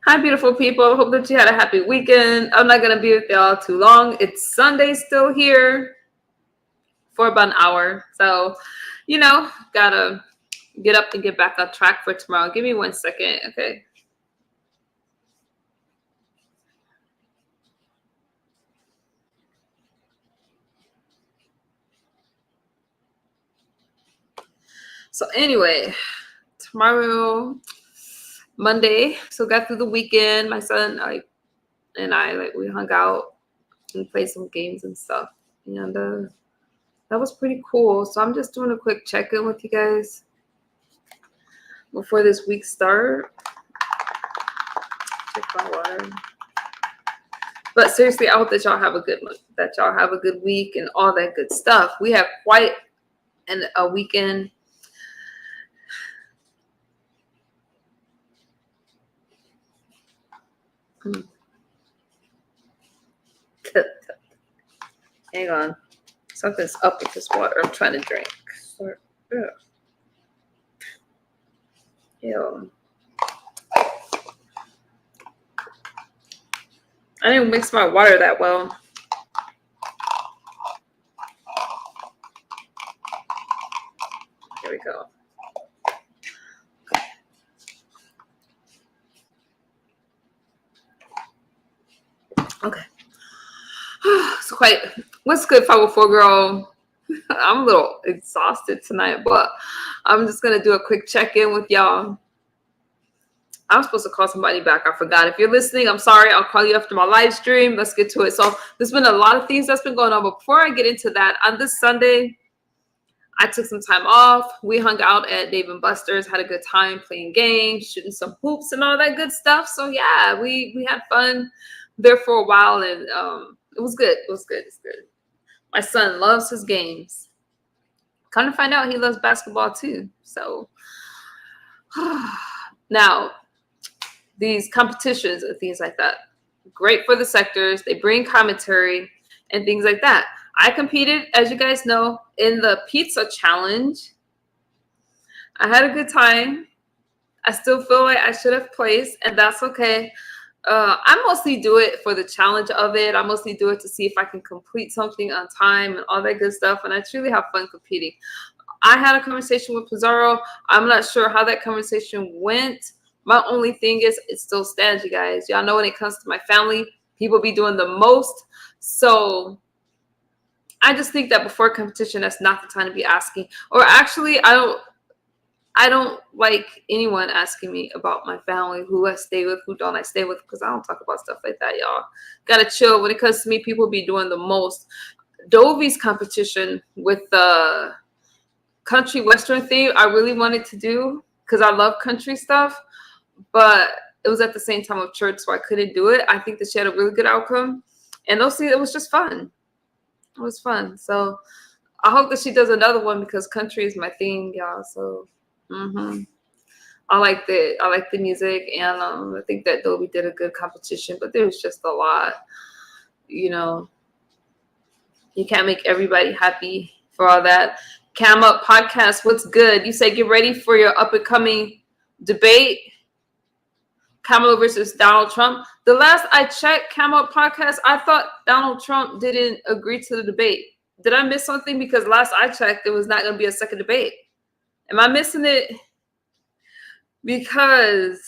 Hi, beautiful people. Hope that you had a happy weekend. I'm not going to be with y'all too long. It's Sunday still here for about an hour. So, gotta get up and get back on track for tomorrow. Give me 1 second, okay? So anyway, tomorrow, Monday. So got through the weekend. My son and I we hung out and played some games and stuff. And that was pretty cool. So I'm just doing a quick check-in with you guys before this week start. Check my water. But seriously, I hope that y'all have a good month, that y'all have a good week and all that good stuff. We have quite a weekend. Hang on. Something's up with this water I'm trying to drink. Ew. I didn't mix my water that well. Here we go. Okay. It's quite. What's good, 504 girl? I'm a little exhausted tonight, but I'm just gonna do a quick check-in with y'all. I'm supposed to call somebody back. I forgot. If you're listening, I'm sorry. I'll call you after my live stream. Let's get to it. So there's been a lot of things that's been going on. But before I get into that, on this Sunday, I took some time off. We hung out at Dave & Buster's, had a good time playing games, shooting some hoops and all that good stuff. So yeah, we had fun there for a while, and it was good. It was good. It's good. My son loves his games. Come to find out, he loves basketball too. So now, these competitions and things like that, great for the sectors. They bring commentary and things like that. I competed, as you guys know, in the pizza challenge. I had a good time. I still feel like I should have placed, and that's okay. I mostly do it for the challenge of it. I mostly do it to see if I can complete something on time and all that good stuff. And I truly have fun competing. I had a conversation with Pizarro. I'm not sure how that conversation went. My only thing is it still stands, you guys. Y'all know when it comes to my family, people be doing the most. So I just think that before competition, that's not the time to be asking. Or actually, I don't like anyone asking me about my family, who I stay with, who don't I stay with, because I don't talk about stuff like that, y'all. Gotta chill. When it comes to me, people be doing the most. Dovey's competition with the country western theme, I really wanted to do because I love country stuff, but it was at the same time of church, so I couldn't do it. I think that she had a really good outcome, and mostly it was just fun. It was fun. So I hope that she does another one because country is my theme, y'all. So I like the music, and I think that Dovey did a good competition, but there was just a lot. You can't make everybody happy for all that. Cam Up Podcast, what's good? You say get ready for your up and coming debate, Kamala versus Donald Trump. The last I checked, Cam Up Podcast, I thought Donald Trump didn't agree to the debate. Did I miss something? Because last I checked, there was not going to be a second debate. Am I missing it? Because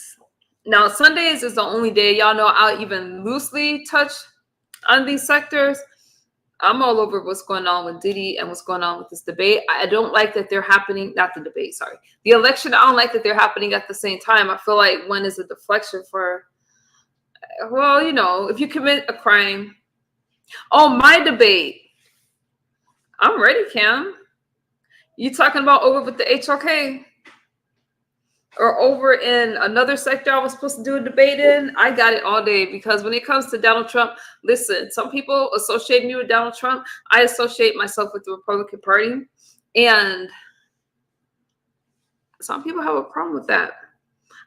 now Sundays is the only day, y'all know, I'll even loosely touch on these sectors. I'm all over what's going on with Diddy and what's going on with this debate. I don't like that they're happening, not the debate, sorry. The election, I don't like that they're happening at the same time. I feel like one is a deflection for, well, if you commit a crime. Oh, my debate. I'm ready, Cam. You talking about over with the HOK? Or over in another sector I was supposed to do a debate in? I got it all day, because when it comes to Donald Trump, listen, some people associate me with Donald Trump. I associate myself with the Republican Party, and some people have a problem with that.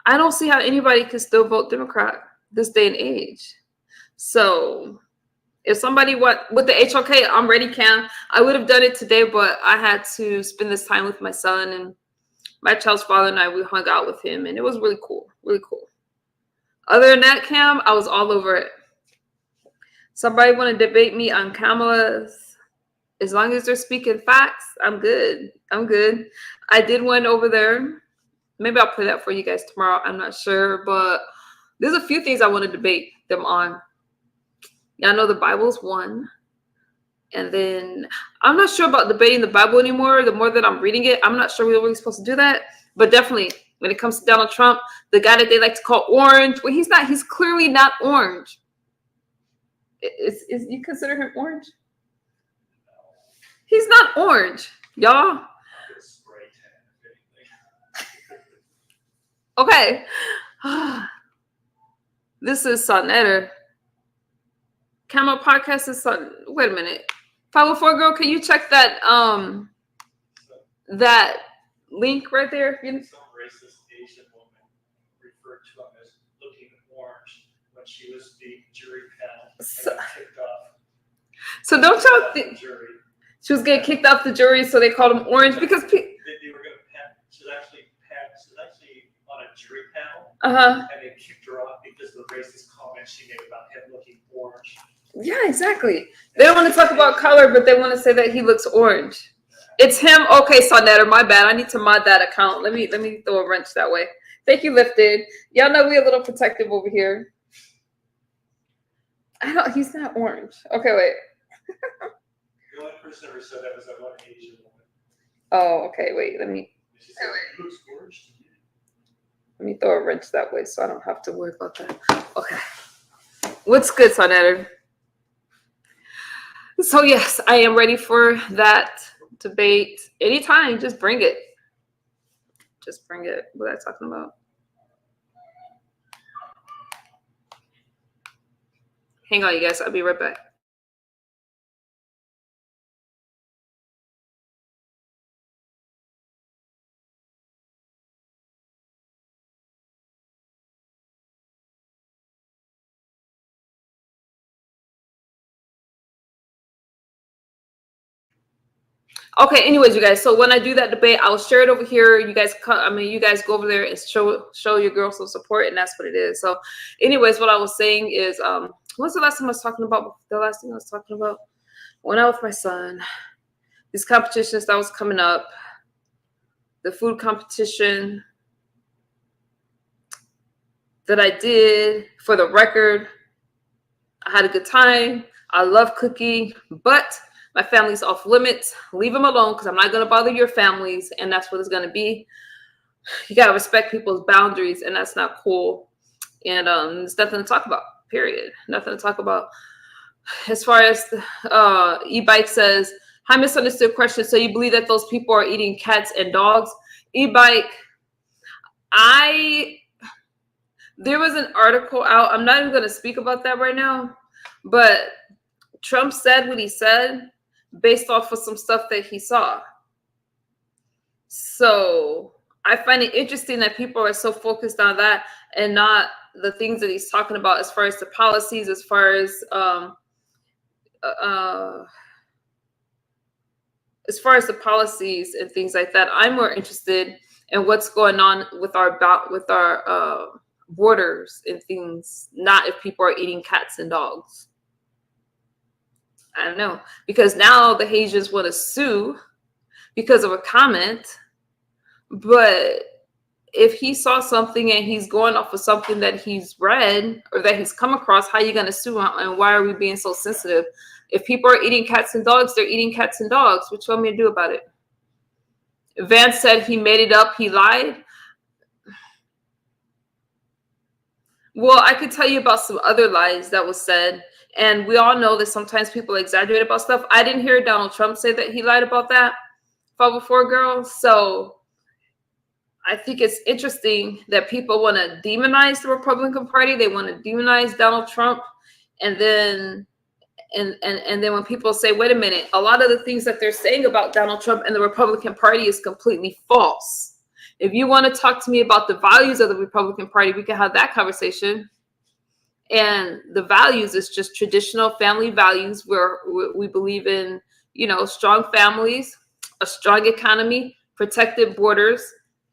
I don't see how anybody can still vote Democrat this day and age. So if somebody with the HOK, I'm ready, Cam. I would have done it today, but I had to spend this time with my son, and my child's father and I, we hung out with him, and it was really cool, really cool. Other than that, Cam, I was all over it. Somebody want to debate me on Kamala's? As long as they're speaking facts, I'm good. I'm good. I did one over there. Maybe I'll play that for you guys tomorrow. I'm not sure, but there's a few things I want to debate them on. Y'all know the Bible's one. And then I'm not sure about debating the Bible anymore. The more that I'm reading it, I'm not sure we're really supposed to do that. But definitely, when it comes to Donald Trump, the guy that they like to call orange, well, he's not. He's clearly not orange. Is you consider him orange? He's not orange, y'all. Okay. This is Sonetta. Camel Podcast is Son. Wait a minute. 504 girl, can you check that that link right there? Some racist Asian woman referred to him as looking orange when she was the jury panel and got kicked off. So don't y'all think she was getting kicked off the jury, so they called him orange because they were going to pat. She was actually on a jury panel, and they kicked her off because of the racist comments she made about him looking orange. Yeah, exactly. They don't want to talk about color, but they want to say that he looks orange. It's him. Okay, Sonetta, my bad. I need to mod that account. Let me throw a wrench that way. Thank you, Lifted. Y'all know we're a little protective over here. He's not orange. Okay, wait. The only person ever said that was that one Asian woman. Oh, okay. Wait, let me. She said, he looks orange to you. Let me throw a wrench that way so I don't have to worry about that. Okay. What's good, Sonetta? So yes, I am ready for that debate anytime. Just bring it. Just bring it. What am I talking about? Hang on, you guys. I'll be right back. Okay, anyways, you guys, so when I do that debate, I'll share it over here. You guys you guys go over there and show your girl some support, and that's what it is. So anyways, what I was saying is, what's the last time I was talking about? The last thing I was talking about, went out with my son, these competitions that was coming up, the food competition that I did. For the record, I had a good time. I love cooking, but my family's off limits. Leave them alone because I'm not going to bother your families, and that's what it's going to be. You got to respect people's boundaries, and that's not cool. And there's nothing to talk about, period. Nothing to talk about. As far as E-Bike says, I misunderstood question. So you believe that those people are eating cats and dogs? E-Bike, there was an article out. I'm not even going to speak about that right now, but Trump said what he said based off of some stuff that he saw. So I find it interesting that people are so focused on that and not the things that he's talking about as far as the policies, as far as the policies and things like that. I'm more interested in what's going on with our borders and things, not if people are eating cats and dogs. I don't know, because now the Haitians want to sue because of a comment. But if he saw something and he's going off of something that he's read or that he's come across, how are you going to sue him? And why are we being so sensitive? If people are eating cats and dogs, they're eating cats and dogs. What you want me to do about it? Vance said he made it up. He lied. Well, I could tell you about some other lies that was said. And we all know that sometimes people exaggerate about stuff. I didn't hear Donald Trump say that he lied about that, 504 girl. So I think it's interesting that people want to demonize the Republican Party. They want to demonize Donald Trump. And then when people say, wait a minute, a lot of the things that they're saying about Donald Trump and the Republican Party is completely false. If you want to talk to me about the values of the Republican Party, we can have that conversation. And the values is just traditional family values where we believe in, strong families, a strong economy, protected borders,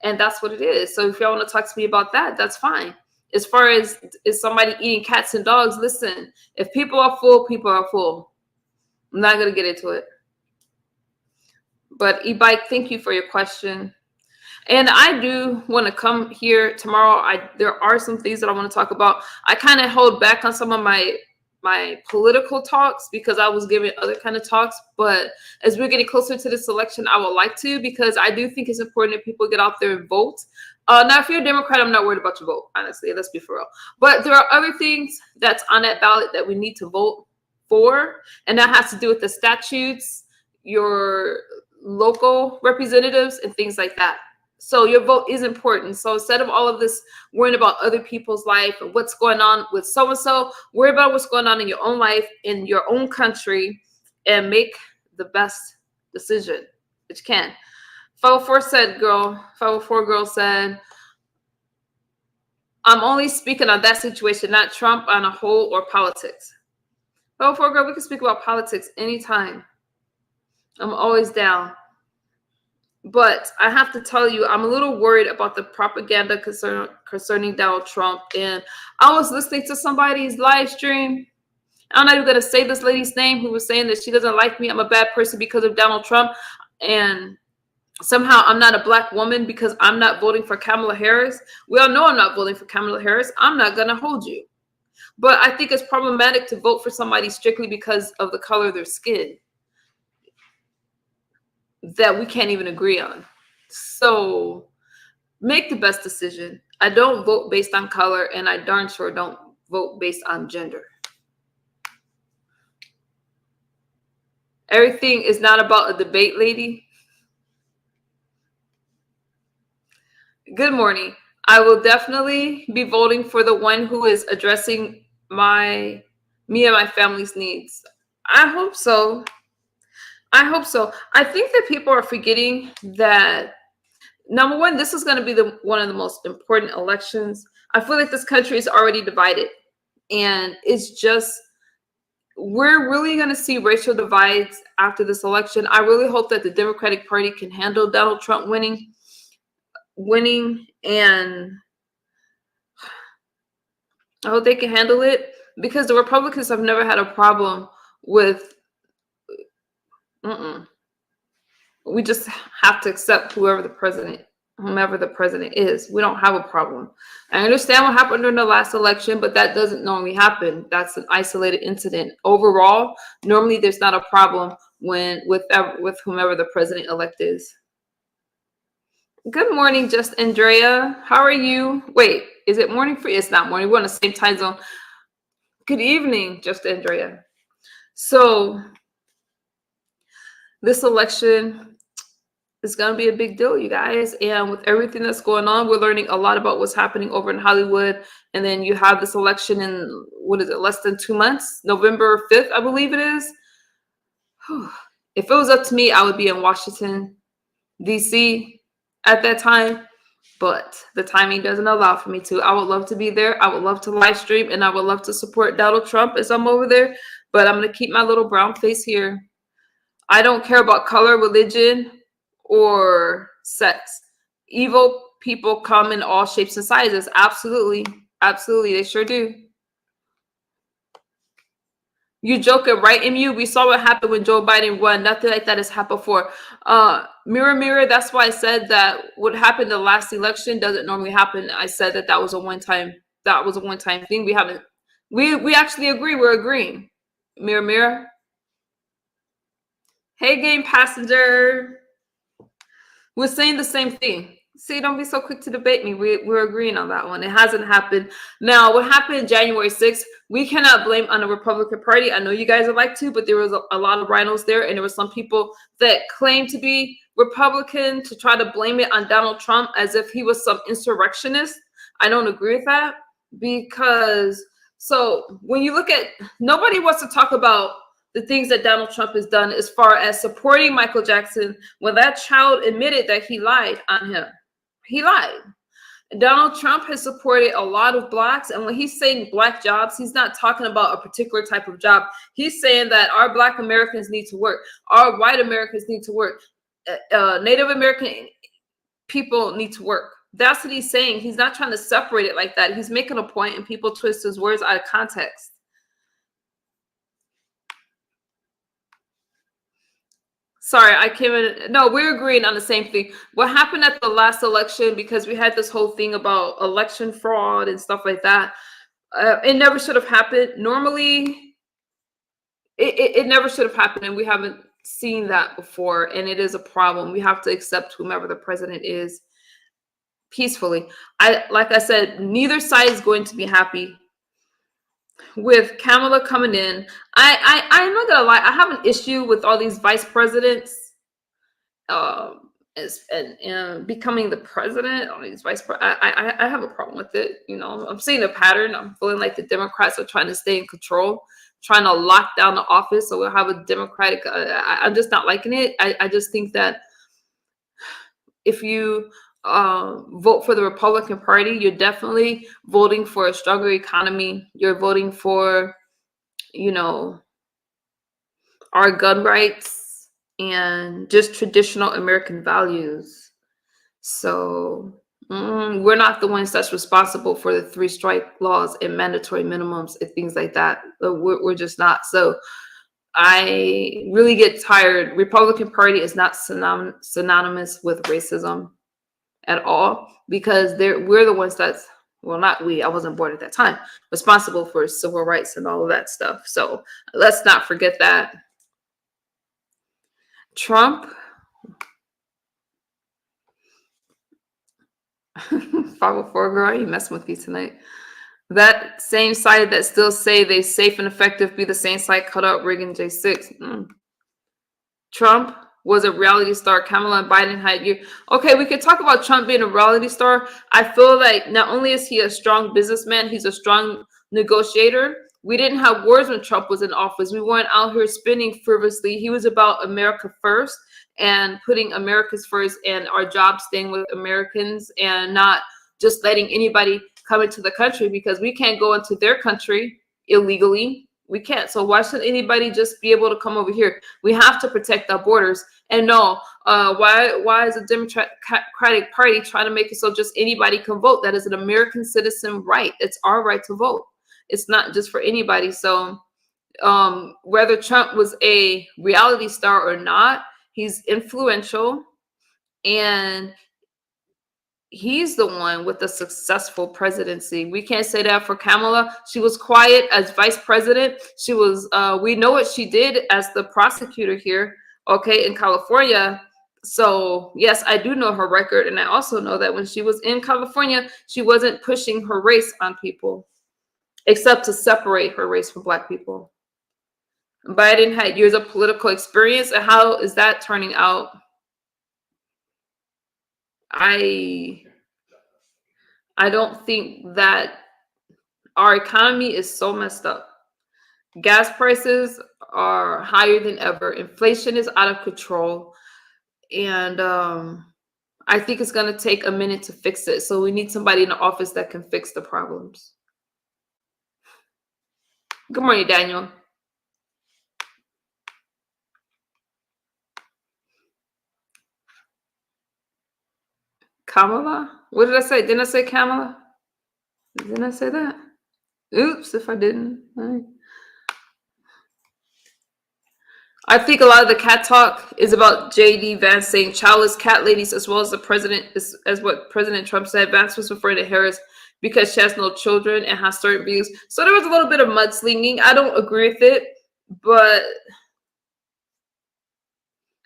and that's what it is. So if y'all want to talk to me about that, that's fine. As far as is somebody eating cats and dogs, listen, if people are full, people are full. I'm not going to get into it. But E-Bike, thank you for your question. And I do want to come here tomorrow. There are some things that I want to talk about. I kind of hold back on some of my political talks because I was giving other kind of talks. But as we're getting closer to this election, I would like to, because I do think it's important that people get out there and vote. Now, if you're a Democrat, I'm not worried about your vote, honestly. Let's be for real. But there are other things that's on that ballot that we need to vote for. And that has to do with the statutes, your local representatives, and things like that. So your vote is important. So instead of all of this worrying about other people's life and what's going on with so-and-so, worry about what's going on in your own life, in your own country, and make the best decision that you can. 504 girl said, I'm only speaking on that situation, not Trump on a whole or politics. 504 girl, we can speak about politics anytime. I'm always down. But I have to tell you, I'm a little worried about the propaganda concerning Donald Trump. And I was listening to somebody's live stream. I'm not even going to say this lady's name, who was saying that she doesn't like me. I'm a bad person because of Donald Trump. And somehow I'm not a black woman because I'm not voting for Kamala Harris. We all know I'm not voting for Kamala Harris. I'm not going to hold you. But I think it's problematic to vote for somebody strictly because of the color of their skin that we can't even agree on. So make the best decision. I don't vote based on color, and I darn sure don't vote based on gender. Everything is not about a debate, lady. Good morning. I will definitely be voting for the one who is addressing me and my family's needs. I hope so. I hope so. I think that people are forgetting that, number one, this is going to be one of the most important elections. I feel like this country is already divided, and it's just, we're really going to see racial divides after this election. I really hope that the Democratic Party can handle Donald Trump winning, and I hope they can handle it, because the Republicans have never had a problem with we just have to accept whomever the president is. We don't have a problem. I understand what happened during the last election, but that doesn't normally happen. That's an isolated incident. Overall, normally there's not a problem with whomever the president-elect is. Good morning, Just Andrea. How are you? Wait, is it morning for you? It's not morning. We're on the same time zone. Good evening, Just Andrea. So this election is going to be a big deal, you guys. And with everything that's going on, we're learning a lot about what's happening over in Hollywood. And then you have this election in, less than 2 months? November 5th, I believe it is. If it was up to me, I would be in Washington, D.C. at that time. But the timing doesn't allow for me to. I would love to be there. I would love to live stream, and I would love to support Donald Trump as I'm over there. But I'm going to keep my little brown face here. I don't care about color, religion, or sex. Evil people come in all shapes and sizes. Absolutely. Absolutely. They sure do. You joking, right, MU? We saw what happened when Joe Biden won. Nothing like that has happened before. Mirror, mirror, that's why I said that what happened the last election doesn't normally happen. I said that was a one-time thing. We actually agree. We're agreeing. Mirror, mirror. Hey, game passenger. We're saying the same thing. See, don't be so quick to debate me. We're agreeing on that one. It hasn't happened. Now, what happened January 6th, we cannot blame on the Republican Party. I know you guys would like to, but there was a lot of rhinos there, and there were some people that claimed to be Republican to try to blame it on Donald Trump as if he was some insurrectionist. I don't agree with that, because when you look at, nobody wants to talk about the things that Donald Trump has done as far as supporting Michael Jackson when that child admitted that he lied on him. He lied. Donald Trump has supported a lot of blacks, and when he's saying black jobs, he's not talking about a particular type of job. He's saying that our black Americans need to work. Our white Americans need to work. Native American people need to work. That's what he's saying. He's not trying to separate it like that. He's making a point and people twist his words out of context. Sorry, I came in. No, we're agreeing on the same thing. What happened at the last election, because we had this whole thing about election fraud and stuff like that, it never should have happened. Normally, it never should have happened, and we haven't seen that before, and it is a problem. We have to accept whomever the president is peacefully. Like I said, neither side is going to be happy with Kamala coming in. I'm not gonna lie, I have an issue with all these vice presidents and becoming the president. All these I have a problem with it. You know, I'm seeing a pattern. I'm feeling like the Democrats are trying to stay in control, trying to lock down the office, so we'll have a Democratic. I'm just not liking it. I just think that if you vote for the Republican Party, you're definitely voting for a stronger economy. You're voting for, you know, our gun rights and just traditional American values. So we're not the ones that's responsible for the 3 strike laws and mandatory minimums and things like that. We're just not. So I really get tired. Republican Party is not synonymous with racism at all, because we're the ones that's, well, not we, I wasn't born at that time, responsible for civil rights and all of that stuff. So let's not forget that. Trump, 504 girl, I ain't messing with you tonight. That same side that still say they safe and effective be the same side cut out Reagan J6. Trump was a reality star. Kamala and Biden had you. Okay, we could talk about Trump being a reality star. I feel like not only is he a strong businessman, he's a strong negotiator. We didn't have wars when Trump was in office. We weren't out here spinning frivolously. He was about America first and putting America's first and our jobs staying with Americans and not just letting anybody come into the country, because we can't go into their country illegally. We can't. So why should anybody just be able to come over here? We have to protect our borders. And no, why is the Democratic Party trying to make it so just anybody can vote? That is an American citizen right. It's our right to vote. It's not just for anybody. So whether Trump was a reality star or not, he's influential, and he's the one with the successful presidency. We can't say that for Kamala. She was quiet as vice president. She was, we know what she did as the prosecutor here, okay, in California. So yes, I do know her record. And I also know that when she was in California, she wasn't pushing her race on people, except to separate her race from Black people. Biden had years of political experience. And how is that turning out? I don't think that our economy is so messed up. Gas prices are higher than ever. Inflation is out of control. And I think it's going to take a minute to fix it. So we need somebody in the office that can fix the problems. Good morning, Daniel. Kamala? What did I say? Didn't I say Kamala? Didn't I say that? Oops, if I didn't. I think a lot of the cat talk is about J.D. Vance saying childless cat ladies, as well as the president, as what President Trump said. Vance was referring to Harris because she has no children and has certain views. So there was a little bit of mudslinging. I don't agree with it, but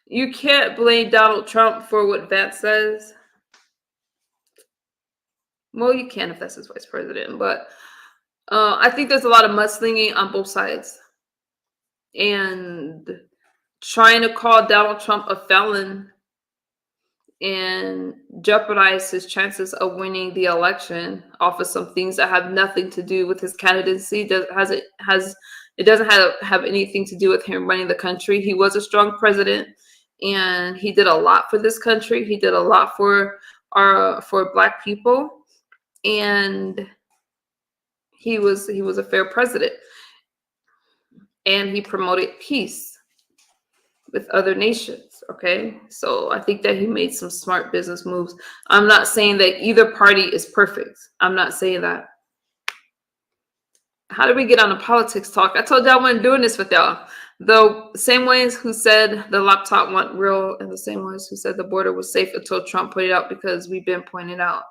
you can't blame Donald Trump for what Vance says. Well, you can if that's his vice president, but I think there's a lot of mudslinging on both sides. And trying to call Donald Trump a felon and jeopardize his chances of winning the election off of some things that have nothing to do with his candidacy. It doesn't have anything to do with him running the country. He was a strong president, and he did a lot for this country. He did a lot for Black people, and he was a fair president, and he promoted peace. with other nations. Okay, so I think that he made some smart business moves. I'm not saying that either party is perfect. I'm not saying that. How did we get on a politics talk? I told y'all I wasn't doing this with y'all. The same ways who said the laptop went real, and the same ways who said the border was safe until Trump put it out, because we've been pointing out.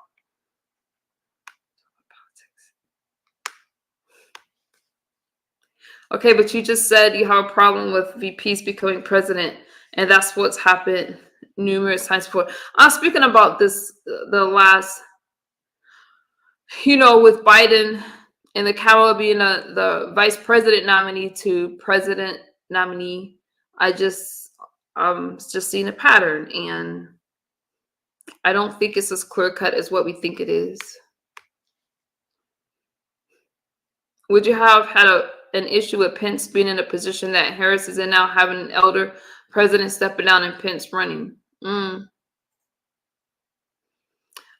Okay, but you just said you have a problem with VPs becoming president, and that's what's happened numerous times before. I'm speaking about this, the last, with Biden and the Kamala being the vice president nominee to president nominee. Just seeing a pattern, and I don't think it's as clear cut as what we think it is. Would you have had an issue with Pence being in a position that Harris is in now, having an elder president stepping down and Pence running?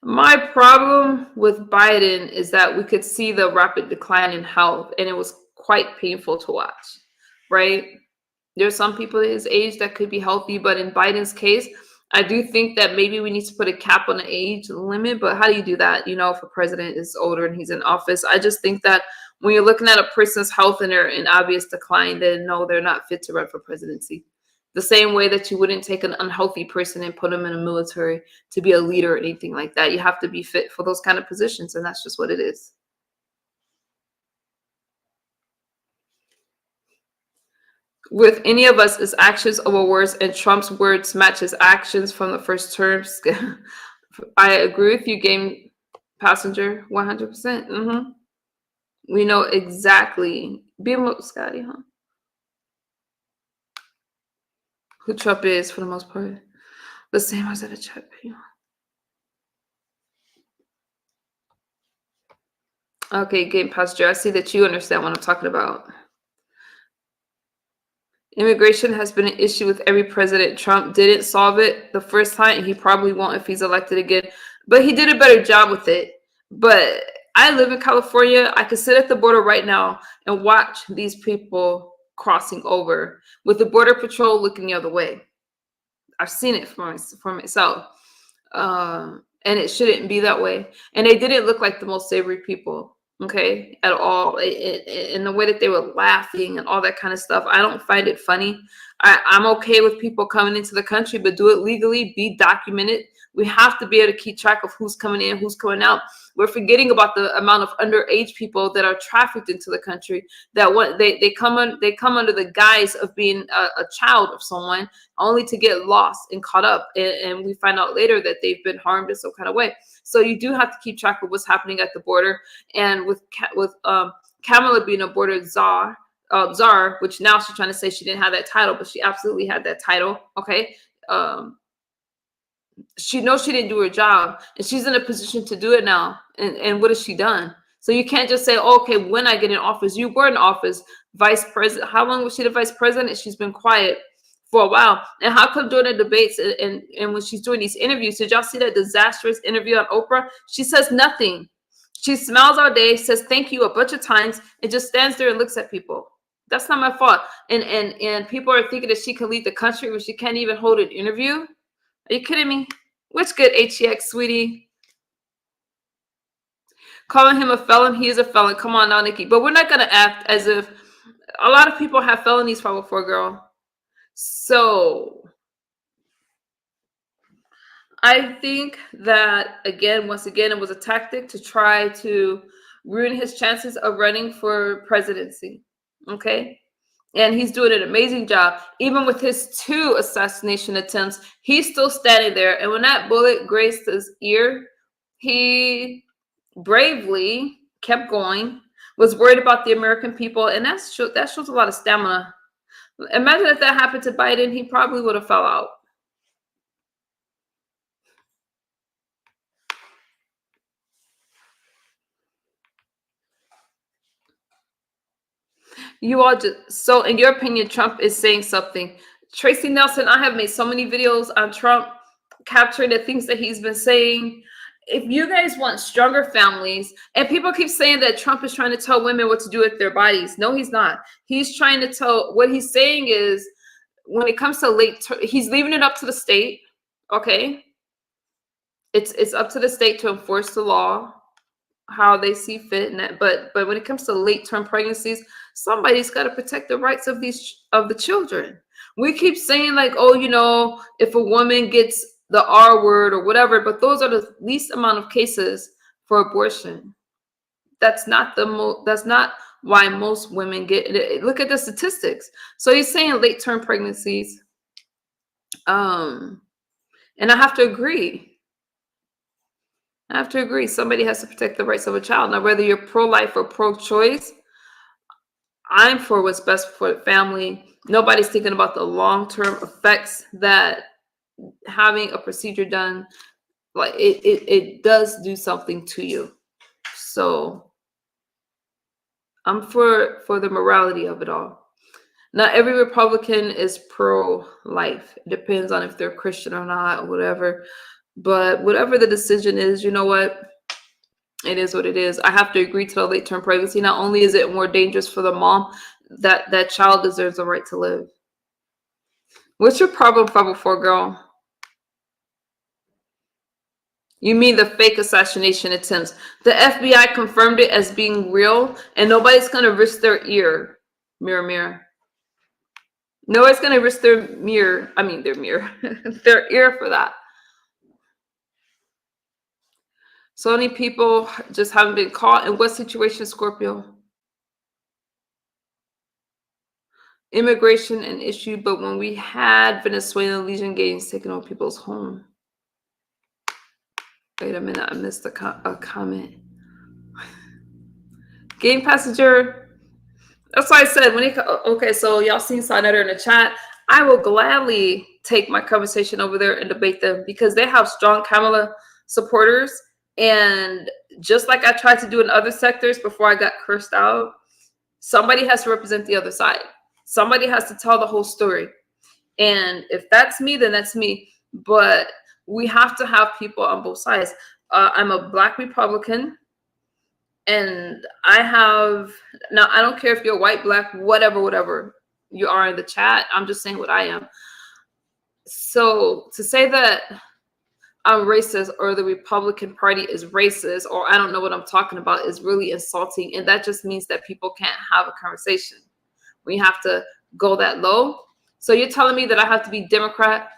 My problem with Biden is that we could see the rapid decline in health, and it was quite painful to watch, right? There's some people his age that could be healthy, but in Biden's case, I do think that maybe we need to put a cap on the age limit. But how do you do that? If a president is older and he's in office, I just think that when you're looking at a person's health and they're in obvious decline, then no, they're not fit to run for presidency. The same way that you wouldn't take an unhealthy person and put them in the military to be a leader or anything like that. You have to be fit for those kind of positions, and that's just what it is. With any of us, it's actions over words, and Trump's words match his actions from the first terms. I agree with you, game passenger, 100%. We know exactly. Be Scotty, huh? Who Trump is for the most part. The same as at a chat video. Okay, game passenger. I see that you understand what I'm talking about. Immigration has been an issue with every president. Trump didn't solve it the first time, and he probably won't if he's elected again. But he did a better job with it. But I live in California. I could sit at the border right now and watch these people crossing over with the Border Patrol looking the other way. I've seen it for myself. And it shouldn't be that way. And they didn't look like the most savory people. Okay, at all. In the way that they were laughing and all that kind of stuff, I don't find it funny. I'm okay with people coming into the country, but do it legally, be documented. We have to be able to keep track of who's coming in, who's coming out. We're forgetting about the amount of underage people that are trafficked into the country, that they come under the guise of being a child of someone, only to get lost and caught up, and we find out later that they've been harmed in some kind of way. So you do have to keep track of what's happening at the border. And with Kamala being a border czar, which now she's trying to say she didn't have that title, but she absolutely had that title. Okay. She knows she didn't do her job, and she's in a position to do it now. And what has she done? So you can't just say, oh, okay, when I get in office. You were in office, vice president. How long was she the vice president? She's been quiet for a while. And how come during the debates and when she's doing these interviews, did y'all see that disastrous interview on Oprah? She says nothing. She smiles all day, says thank you a bunch of times, and just stands there and looks at people. That's not my fault. And people are thinking that she can lead the country when she can't even hold an interview. Are you kidding me? What's good, HEX, sweetie? Calling him a felon, he is a felon. Come on now, Nikki. But we're not going to act as if a lot of people have felonies from before, girl. So I think that, once again, it was a tactic to try to ruin his chances of running for presidency. Okay? And he's doing an amazing job. Even with his 2 assassination attempts, he's still standing there. And when that bullet grazed his ear, he bravely kept going, was worried about the American people. And that shows a lot of stamina. Imagine if that happened to Biden, he probably would have fell out. You all so in your opinion, Trump is saying something. Tracy Nelson, I have made so many videos on Trump capturing the things that he's been saying. If you guys want stronger families, and people keep saying that Trump is trying to tell women what to do with their bodies. No, he's not. He's trying to tell, what he's saying is, when it comes to he's leaving it up to the state. Okay, it's up to the state to enforce the law how they see fit. But when it comes to late term pregnancies, somebody's got to protect the rights of the children. We keep saying like, oh, if a woman gets the R word or whatever, but those are the least amount of cases for abortion. That's not that's not why most women get it. Look at the statistics. So he's saying late term pregnancies. And I have to agree. Somebody has to protect the rights of a child. Now, whether you're pro-life or pro-choice, I'm for what's best for the family. Nobody's thinking about the long-term effects that having a procedure done, like it does do something to you. So I'm for the morality of it all. Not every Republican is pro-life. It depends on if they're Christian or not, or whatever. But whatever the decision is, you know what? It is what it is. I have to agree to the late-term pregnancy. Not only is it more dangerous for the mom, that child deserves the right to live. What's your problem, 504 girl? You mean the fake assassination attempts? The FBI confirmed it as being real, and nobody's gonna risk their ear. Mirror. Nobody's gonna risk their their ear for that. So many people just haven't been caught. In what situation, Scorpio? Immigration an issue, but when we had Venezuelan Legion gangs taking over people's home. Wait a minute, I missed a comment. Game passenger. That's why I said okay, so y'all seen Sinetter in the chat. I will gladly take my conversation over there and debate them because they have strong Kamala supporters. And just like I tried to do in other sectors before I got cursed out, somebody has to represent the other side. Somebody has to tell the whole story. And if that's me, then that's me. But we have to have people on both sides. I'm a Black Republican. And I don't care if you're white, Black, whatever you are in the chat. I'm just saying what I am. So to say that I'm racist or the Republican Party is racist or I don't know what I'm talking about is really insulting. And that just means that people can't have a conversation. We have to go that low. So you're telling me that I have to be Democrat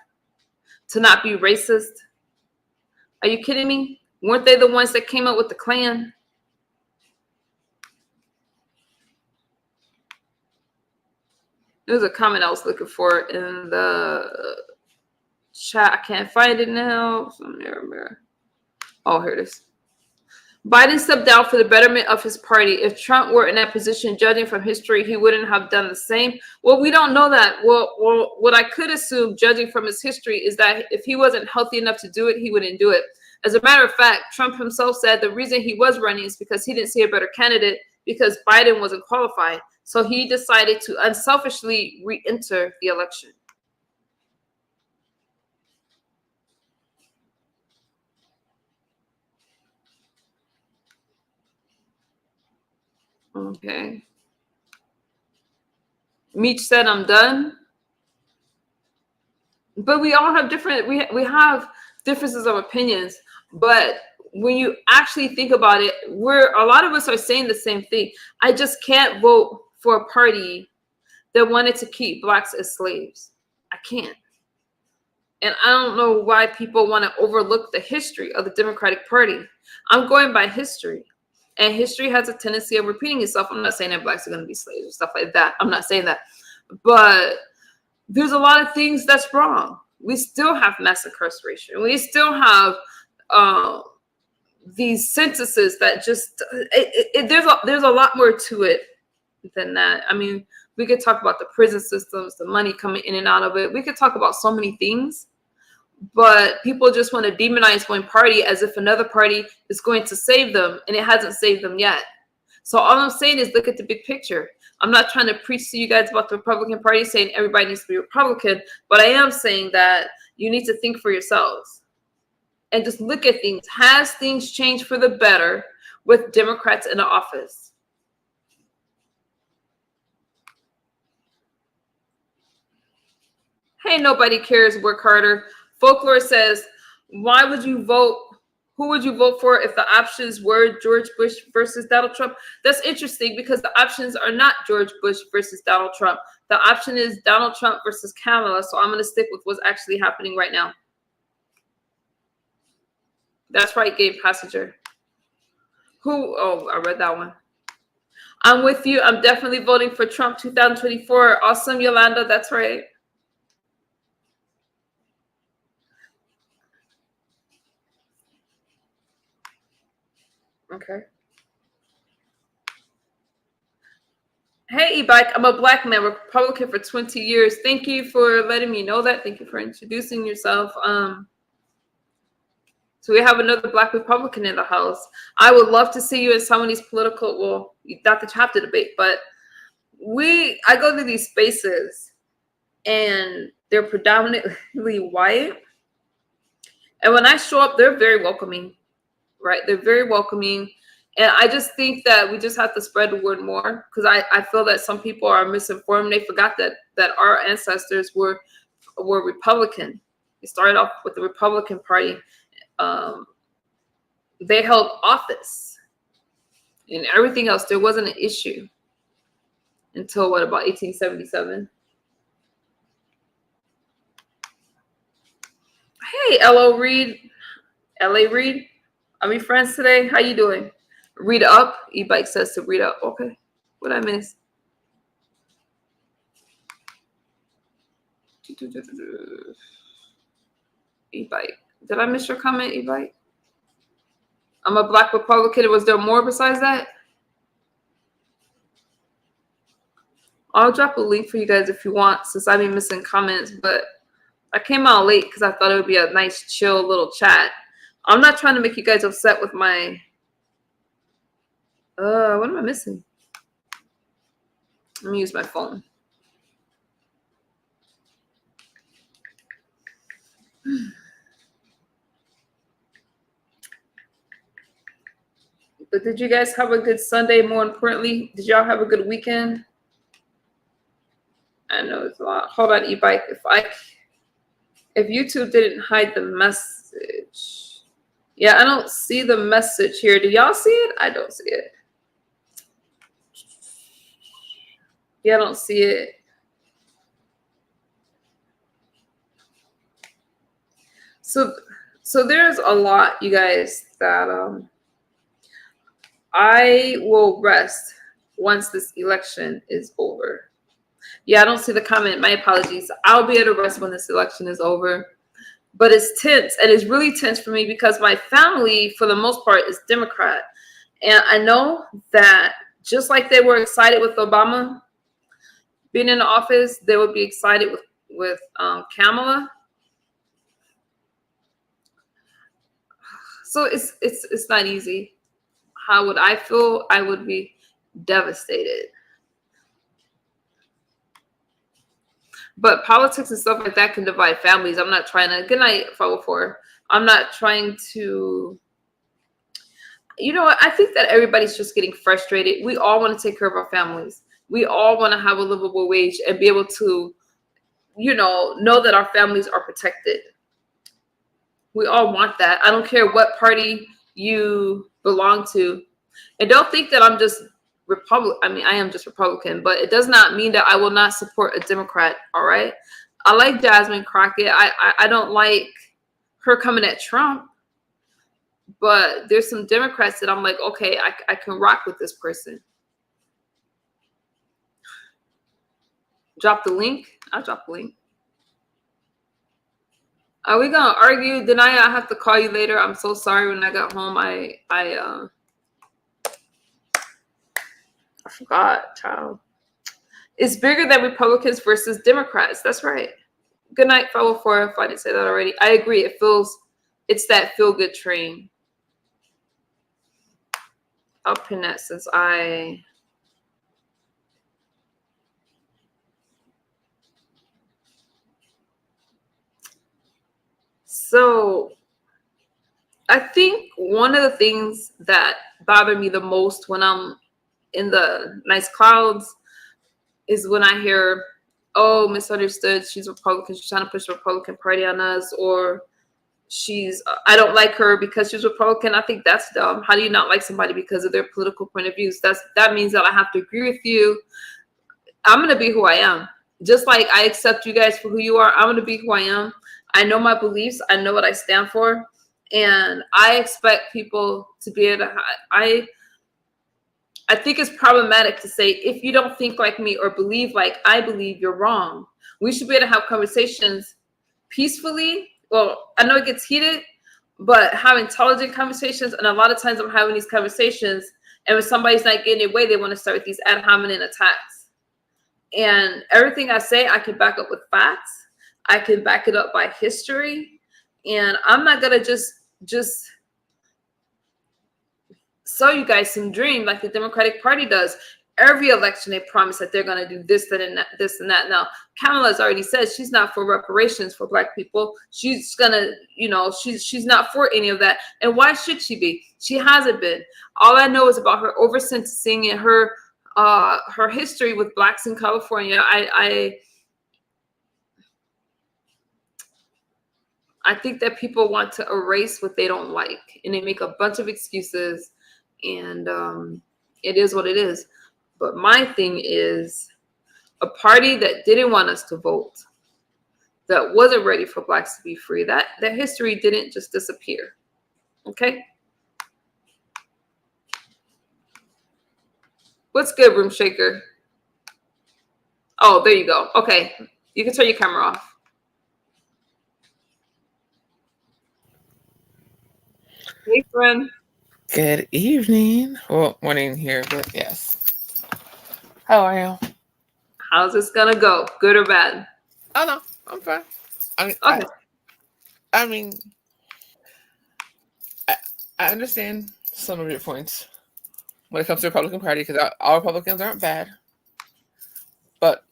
to not be racist? Are you kidding me? Weren't they the ones that came up with the Klan? There's a comment I was looking for in the chat. I can't find it now. Oh, here it is. Biden stepped down for the betterment of his party. If Trump were in that position, judging from history, he wouldn't have done the same. Well, we don't know that. Well, what I could assume, judging from his history, is that if he wasn't healthy enough to do it, he wouldn't do it. As a matter of fact, Trump himself said the reason he was running is because he didn't see a better candidate because Biden wasn't qualified. So he decided to unselfishly re-enter the election. Okay. Meech said, I'm done. But we all have we have differences of opinions. But when you actually think about it, a lot of us are saying the same thing. I just can't vote for a party that wanted to keep Blacks as slaves. I can't. And I don't know why people want to overlook the history of the Democratic Party. I'm going by history. And history has a tendency of repeating itself. I'm not saying that Blacks are going to be slaves or stuff like that. I'm not saying that. But there's a lot of things that's wrong. We still have mass incarceration. We still have these censuses that just there's a lot more to it than that. I mean, we could talk about the prison systems, the money coming in and out of it. We could talk about so many things, but people just want to demonize one party as if another party is going to save them, and it hasn't saved them yet. So all I'm saying is look at the big picture. I'm not trying to preach to you guys about the Republican Party saying everybody needs to be Republican, but I am saying that you need to think for yourselves and just look at things. Has things changed for the better with Democrats in the office? Ain't nobody cares. Work harder. Folklore says, why would you vote? Who would you vote for if the options were George Bush versus Donald Trump? That's interesting because the options are not George Bush versus Donald Trump. The option is Donald Trump versus Kamala. So I'm going to stick with what's actually happening right now. That's right, Game Passenger. Who? Oh, I read that one. I'm with you. I'm definitely voting for Trump 2024. Awesome, Yolanda. That's right. Okay. Hey, E-Bike. I'm a black man, Republican for 20 years. Thank you for letting me know that. Thank you for introducing yourself. So we have another black Republican in the house. I would love to see you in some of these political, well, not that you have to debate, but I go to these spaces and they're predominantly white. And when I show up, they're very welcoming, right? They're very welcoming. And I just think that we just have to spread the word more because I feel that some people are misinformed. They forgot that our ancestors were Republican. They started off with the Republican Party. They held office and everything else. There wasn't an issue until what, about 1877? Hey, L.O. Reed. L.A. Reed. Are we friends today? How you doing? Read up. E-Bike says to read up. Okay. What I miss? E-Bike. Did I miss your comment, E-Bike? I'm a black Republican. Was there more besides that? I'll drop a link for you guys if you want, since I've been missing comments, but I came out late because I thought it would be a nice, chill little chat. I'm not trying to make you guys upset with my... what am I missing? Let me use my phone. But did you guys have a good Sunday? More importantly, did y'all have a good weekend? I know it's a lot. Hold on, E-Bike. If YouTube didn't hide the message. Yeah, I don't see the message here. Do y'all see it? I don't see it. Yeah, I don't see it. So there's a lot, you guys, that I will rest once this election is over. Yeah, I don't see the comment. My apologies. I'll be able to rest when this election is over. But it's tense, and it's really tense for me because my family, for the most part, is Democrat. And I know that just like they were excited with Obama being in the office, they would be excited with Kamala. So it's not easy. How would I feel? I would be devastated. But politics and stuff like that can divide families. I'm not trying to, good night, 504. I'm not trying to, you know what? I think that everybody's just getting frustrated. We all want to take care of our families. We all want to have a livable wage and be able to, know that our families are protected. We all want that. I don't care what party you belong to. And don't think that I'm just Republican. I mean, I am just Republican, but it does not mean that I will not support a Democrat. All right. I like Jasmine Crockett. I don't like her coming at Trump, but there's some Democrats that I'm like, okay, I can rock with this person. Drop the link. I'll drop the link. Are we gonna argue? Denaya, I have to call you later. I'm so sorry. When I got home, I forgot, child. It's bigger than Republicans versus Democrats. That's right. Good night, 504. If I didn't say that already. I agree. It's that feel-good train. I'll pin that since So I think one of the things that bother me the most when I'm in the nice clouds is when I hear oh, misunderstood, she's Republican, she's trying to push the Republican Party on us, or I don't like her because she's Republican. I think that's dumb. How do you not like somebody because of their political point of views? That means that I have to agree with you. I'm going to be who I am. Just like I accept you guys for who you are, I'm going to be who I am. I know my beliefs. I know what I stand for. And I expect people to be able to, I think it's problematic to say, if you don't think like me or believe like I believe, you're wrong. We should be able to have conversations peacefully. Well, I know it gets heated, but have intelligent conversations. And a lot of times I'm having these conversations, and when somebody's not getting their way, they want to start with these ad hominem attacks. And everything I say, I can back up with facts. I can back it up by history. And I'm not going to just sell you guys some dream like the Democratic Party does. Every election, they promise that they're going to do this, that, and that, this and that. Now, Kamala's already said she's not for reparations for Black people. She's going to, she's not for any of that. And why should she be? She hasn't been. All I know is about her over-sentencing and her history with Blacks in California. I think that people want to erase what they don't like, and they make a bunch of excuses, and it is what it is. But my thing is, a party that didn't want us to vote, that wasn't ready for Blacks to be free, that history didn't just disappear. Okay? What's good, Room Shaker? Oh, there you go. Okay. You can turn your camera off. Hey, friend. Good evening. Well, morning here, but yes. How are you? How's this gonna go? Good or bad? Oh, no. I'm fine. Okay. I mean, I understand some of your points when it comes to the Republican Party, because all Republicans aren't bad. But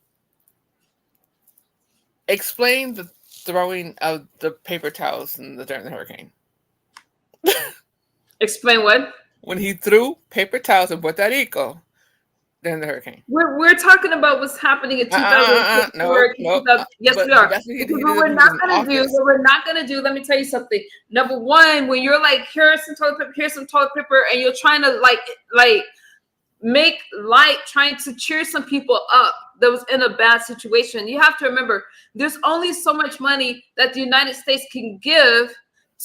explain the throwing of the paper towels during the hurricane. Explain what? When he threw paper towels in Puerto Rico during the hurricane. We're talking about what's happening in 2000. No. Yes, we are. What we're not gonna do. Let me tell you something. Number one, when you're like, here's some toilet paper, and you're trying to like make light, trying to cheer some people up that was in a bad situation. You have to remember, there's only so much money that the United States can give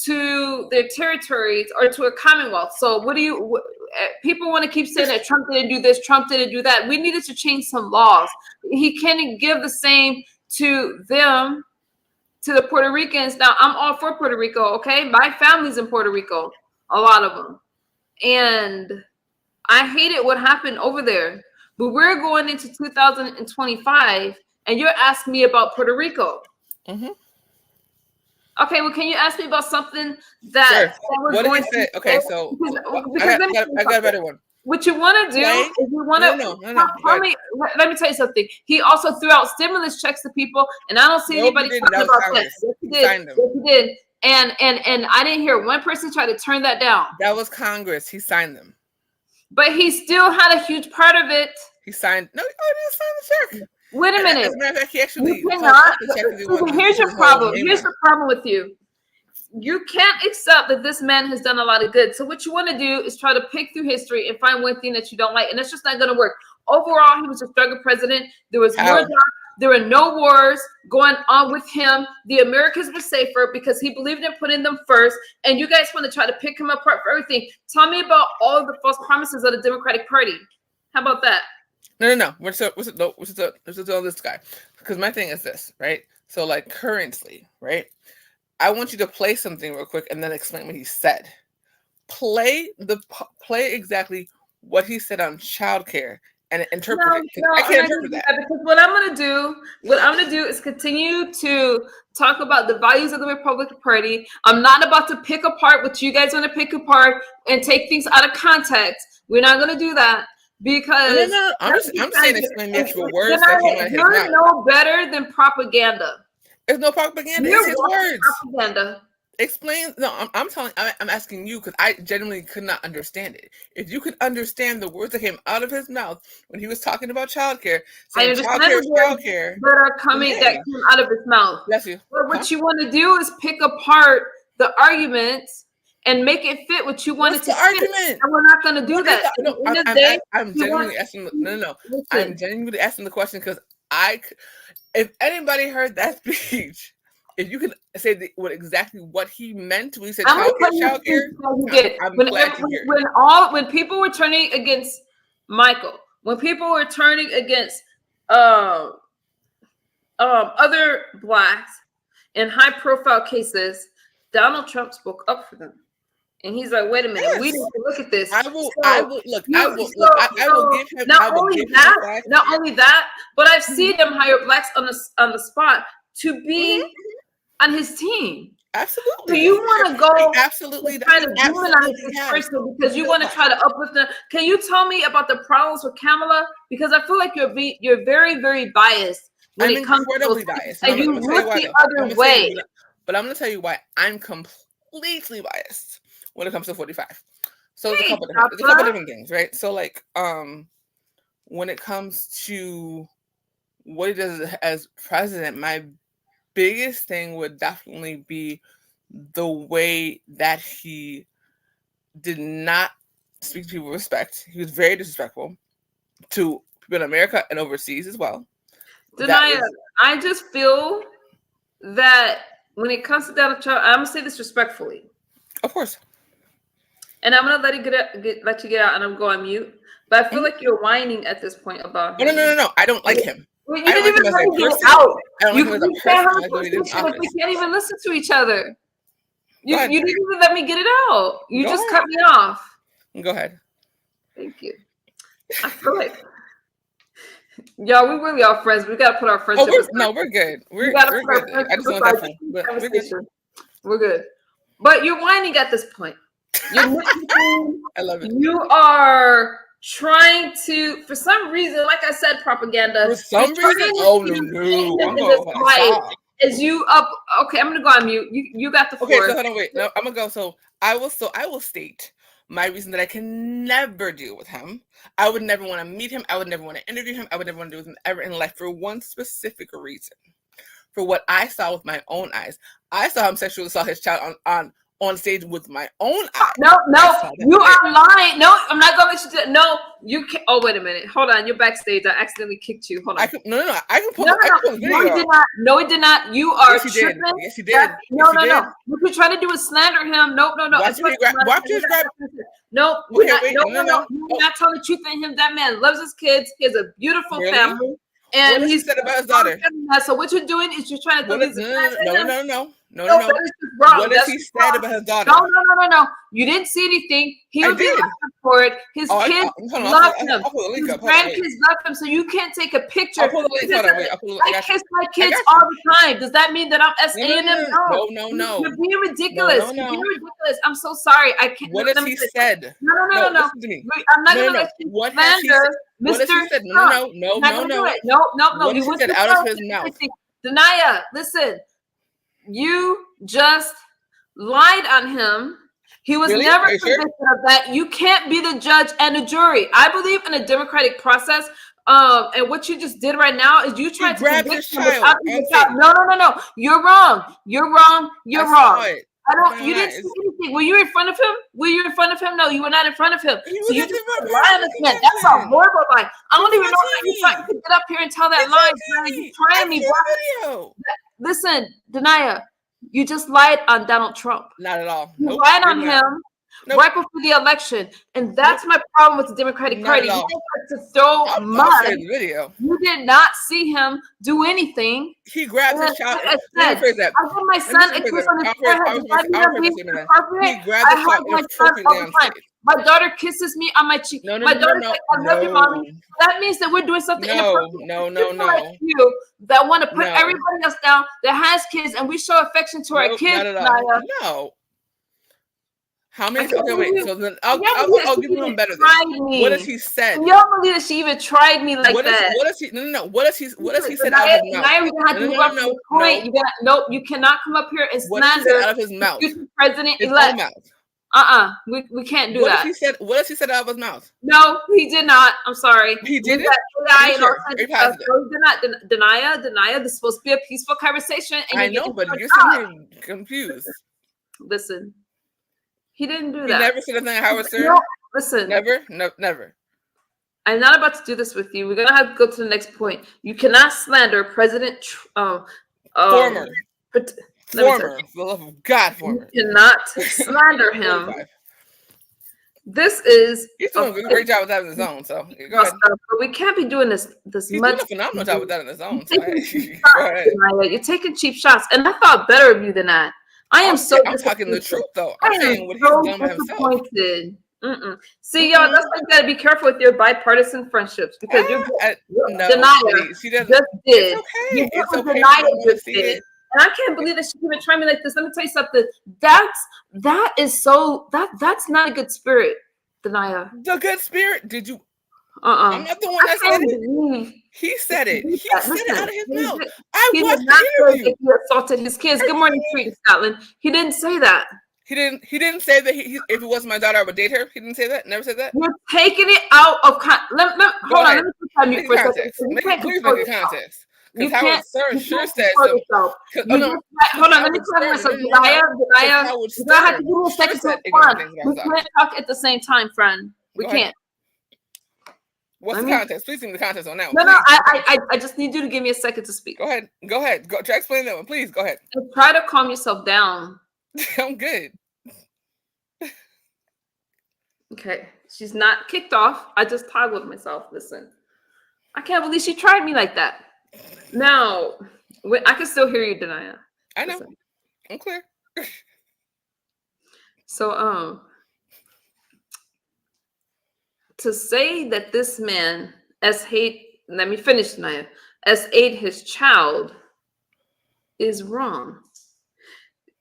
to their territories or to a commonwealth. So people want to keep saying that Trump didn't do this, Trump didn't do that. We needed to change some laws. He can't give the same to them, to the Puerto Ricans. Now, I'm all for Puerto Rico, okay? My family's in Puerto Rico, a lot of them. And I hated what happened over there. But we're going into 2025, and you're asking me about Puerto Rico. Mm-hmm. Okay, well, can you ask me about something that what did he say? Okay, so I got a better one. What you want to do is you want to let me tell you something. He also threw out stimulus checks to people, and I don't see anybody talking about that. Yes, he did. Yes, he did. And I didn't hear one person try to turn that down. That was Congress. He signed them. But he still had a huge part of it. He signed. No, he didn't sign the check. Wait a minute. As a matter of fact, he actually. You cannot. Here's your problem. Here's the problem with you. You can't accept that this man has done a lot of good. So what you want to do is try to pick through history and find one thing that you don't like, and that's just not going to work. Overall, he was a struggle president. There was more jobs. There were no wars going on with him. The Americans were safer because he believed in putting them first. And you guys want to try to pick him apart for everything. Tell me about all of the false promises of the Democratic Party. How about that? No. We're still on this guy. Because my thing is this, right? So, like, currently, right? I want you to play something real quick and then explain what he said. Play exactly what he said on childcare and interpret it. I can't interpret that. Because what I'm gonna do is continue to talk about the values of the Republican Party. I'm not about to pick apart what you guys want to pick apart and take things out of context. We're not gonna do that. Because I'm saying explain the actual words that came out of his mouth. You're no better than propaganda. There's no propaganda. It's his words. Propaganda. Explain. No, I'm asking you because I genuinely could not understand it. If you could understand the words that came out of his mouth when he was talking about childcare, saying childcare, that are coming that came out of his mouth. Bless you. But what you want to do is pick apart the arguments and make it fit what you wanted to say. Argument? And we're not going to do that. No, I'm genuinely asking. No. I'm genuinely asking the question because if anybody heard that speech. If you can say exactly what he meant when he said childcare, I'm glad to hear it. When people were turning against Michael, when people were turning against other blacks in high-profile cases, Donald Trump spoke up for them, and he's like, "Wait a minute, we need to look at this." I will give him. Not only that, but I've seen them hire blacks on the spot to be on his team. Absolutely. So you want to go absolutely trying to demonize this person because you want to try to uplift them. Can you tell me about the problems with Kamala? Because I feel like you're very, very biased when it comes to those biased. And you look the other way. But I'm going to tell you why I'm completely biased when it comes to 45. So there's a couple different things, right? So like when it comes to what he does as president, my biggest thing would definitely be the way that he did not speak to people with respect. He was very disrespectful to people in America and overseas as well. I just feel that when it comes to Donald Trump, I'm gonna say this respectfully. Of course. And I'm gonna let you get out, and I'm going on mute. But I feel like you're whining at this point about him. No. I don't like him. You didn't even let me get out. You can't even listen to each other. You didn't even let me get it out. You just cut me off. Go ahead. Thank you. I feel like y'all, we really are friends. We gotta put our friendship. We're good. We're good. I just want that phone, but we're good. We're good. But you're whining at this point. I love it. You are trying to, for some reason, like I said, propaganda. For some reason, Is you up? Okay, I'm gonna go on mute. You got the floor. Okay, so hold on, wait. No, I'm gonna go. So I will state my reason that I can never deal with him. I would never want to meet him. I would never want to interview him. I would never want to do with him ever in life for one specific reason. For what I saw with my own eyes, I saw him sexually assault his child on stage with my own eyes. No, you are lying. No, I'm not gonna let you do that. No, you can't. Oh, wait a minute. Hold on. You're backstage. I accidentally kicked you. Hold on. I can pull the video. No, he did not. No, he did not. You are tripping. Yes, he did. No. What you're trying to do is slander him. No. Watch his grab. No, no. You're not telling the truth in him. That man loves his kids. He has a beautiful family. And he said about his daughter. So what you're doing is you're trying to throw these No. What has he said about his daughter? No. You didn't see anything. He'll be looking for it. His kids love him. His grandkids love him. So you can't take a picture. I kiss my kids all the time. Does that mean that I'm SAing them? No. You're being ridiculous. You're being ridiculous. I'm so sorry. I can't. What has he said? No. I'm not going to let you slander. What has he said? No. No. What has he said out of his mouth? Denaya, listen. You just lied on him. He was never convicted of that. You can't be the judge and the jury. I believe in a democratic process. And what you just did right now is you tried to convict him without his child. No. You're wrong. You're wrong. You didn't see anything. Were you in front of him? No, you were not in front of him. So you just lie on this man. That's a horrible lie. I don't even know how you trying to get up here and tell that lie. You're trying me. Listen, Denaya, you just lied on Donald Trump. Not at all. You lied on him right before the election. And that's my problem with the Democratic Party. You like to throw mud. You did not see him do anything. He grabbed his child. I give my son a kiss on his forehead. He grabbed my son all the time. My daughter kisses me on my cheek. My daughter's like, I love you, mommy. That means that we're doing something inappropriate. No. Like you that want to put everybody else down that has kids, and we show affection to our kids. No. How many? Okay, wait. So then I'll give you one better. What has he said? Can y'all believe that she even tried me like that? What has he? No. What has he said out of his mouth? Now we're gonna have to move up to the point. No. You cannot come up here and slander. What has he said out of his mouth? President-elect. We can't do that. What has he said out of his mouth? No, he did not. I'm sorry. He didn't. Deny. This is supposed to be a peaceful conversation. And I know, but you're sitting here confused. Listen, he didn't do that. He never said anything at Howard Stern. No, listen. Never. No, never. I'm not about to do this with you. We're gonna have to go to the next point. You cannot slander President. Former. For the love of God, former. You cannot slander him. This is. He's doing a great job with that in his own. So go ahead. But we can't be doing this. He's doing a phenomenal job with that in his own. So, you're taking cheap shots, and I thought better of you than that. I'm talking the truth, though. I'm saying what he's done by himself. See, y'all, that's why you gotta be careful with your bipartisan friendships because you're Denia. She doesn't. Just did. It's okay. Denia just did. And I can't believe that she even tried me like this. Let me tell you something. That's not a good spirit, Denia. The good spirit? Did you? I'm not the one that said it. He said it. He said it out of his mouth. I watched the interview. He assaulted his kids. Good morning, Treat Scotland. He didn't say that. He didn't say that if it wasn't my daughter, I would date her. He didn't say that. Never said that. You're taking it out of context. Hold on. Let me put you for a second. Please make it context. Because Howard Stern sure said so. Hold on. Let me tell you something. Denia, you have to give me a second to respond. We can't talk at the same time, friend. We can't. What's the context? Please give me the context on that one. No, I just need you to give me a second to speak. Go ahead. Try to explain that one, please. Go ahead. Try to calm yourself down. I'm good. Okay. She's not kicked off. I just toggled myself. Listen. I can't believe she tried me like that. Now, I can still hear you, Denia. I know. Listen. I'm clear. So, to say that this man let me finish, Denia, S8 his child is wrong.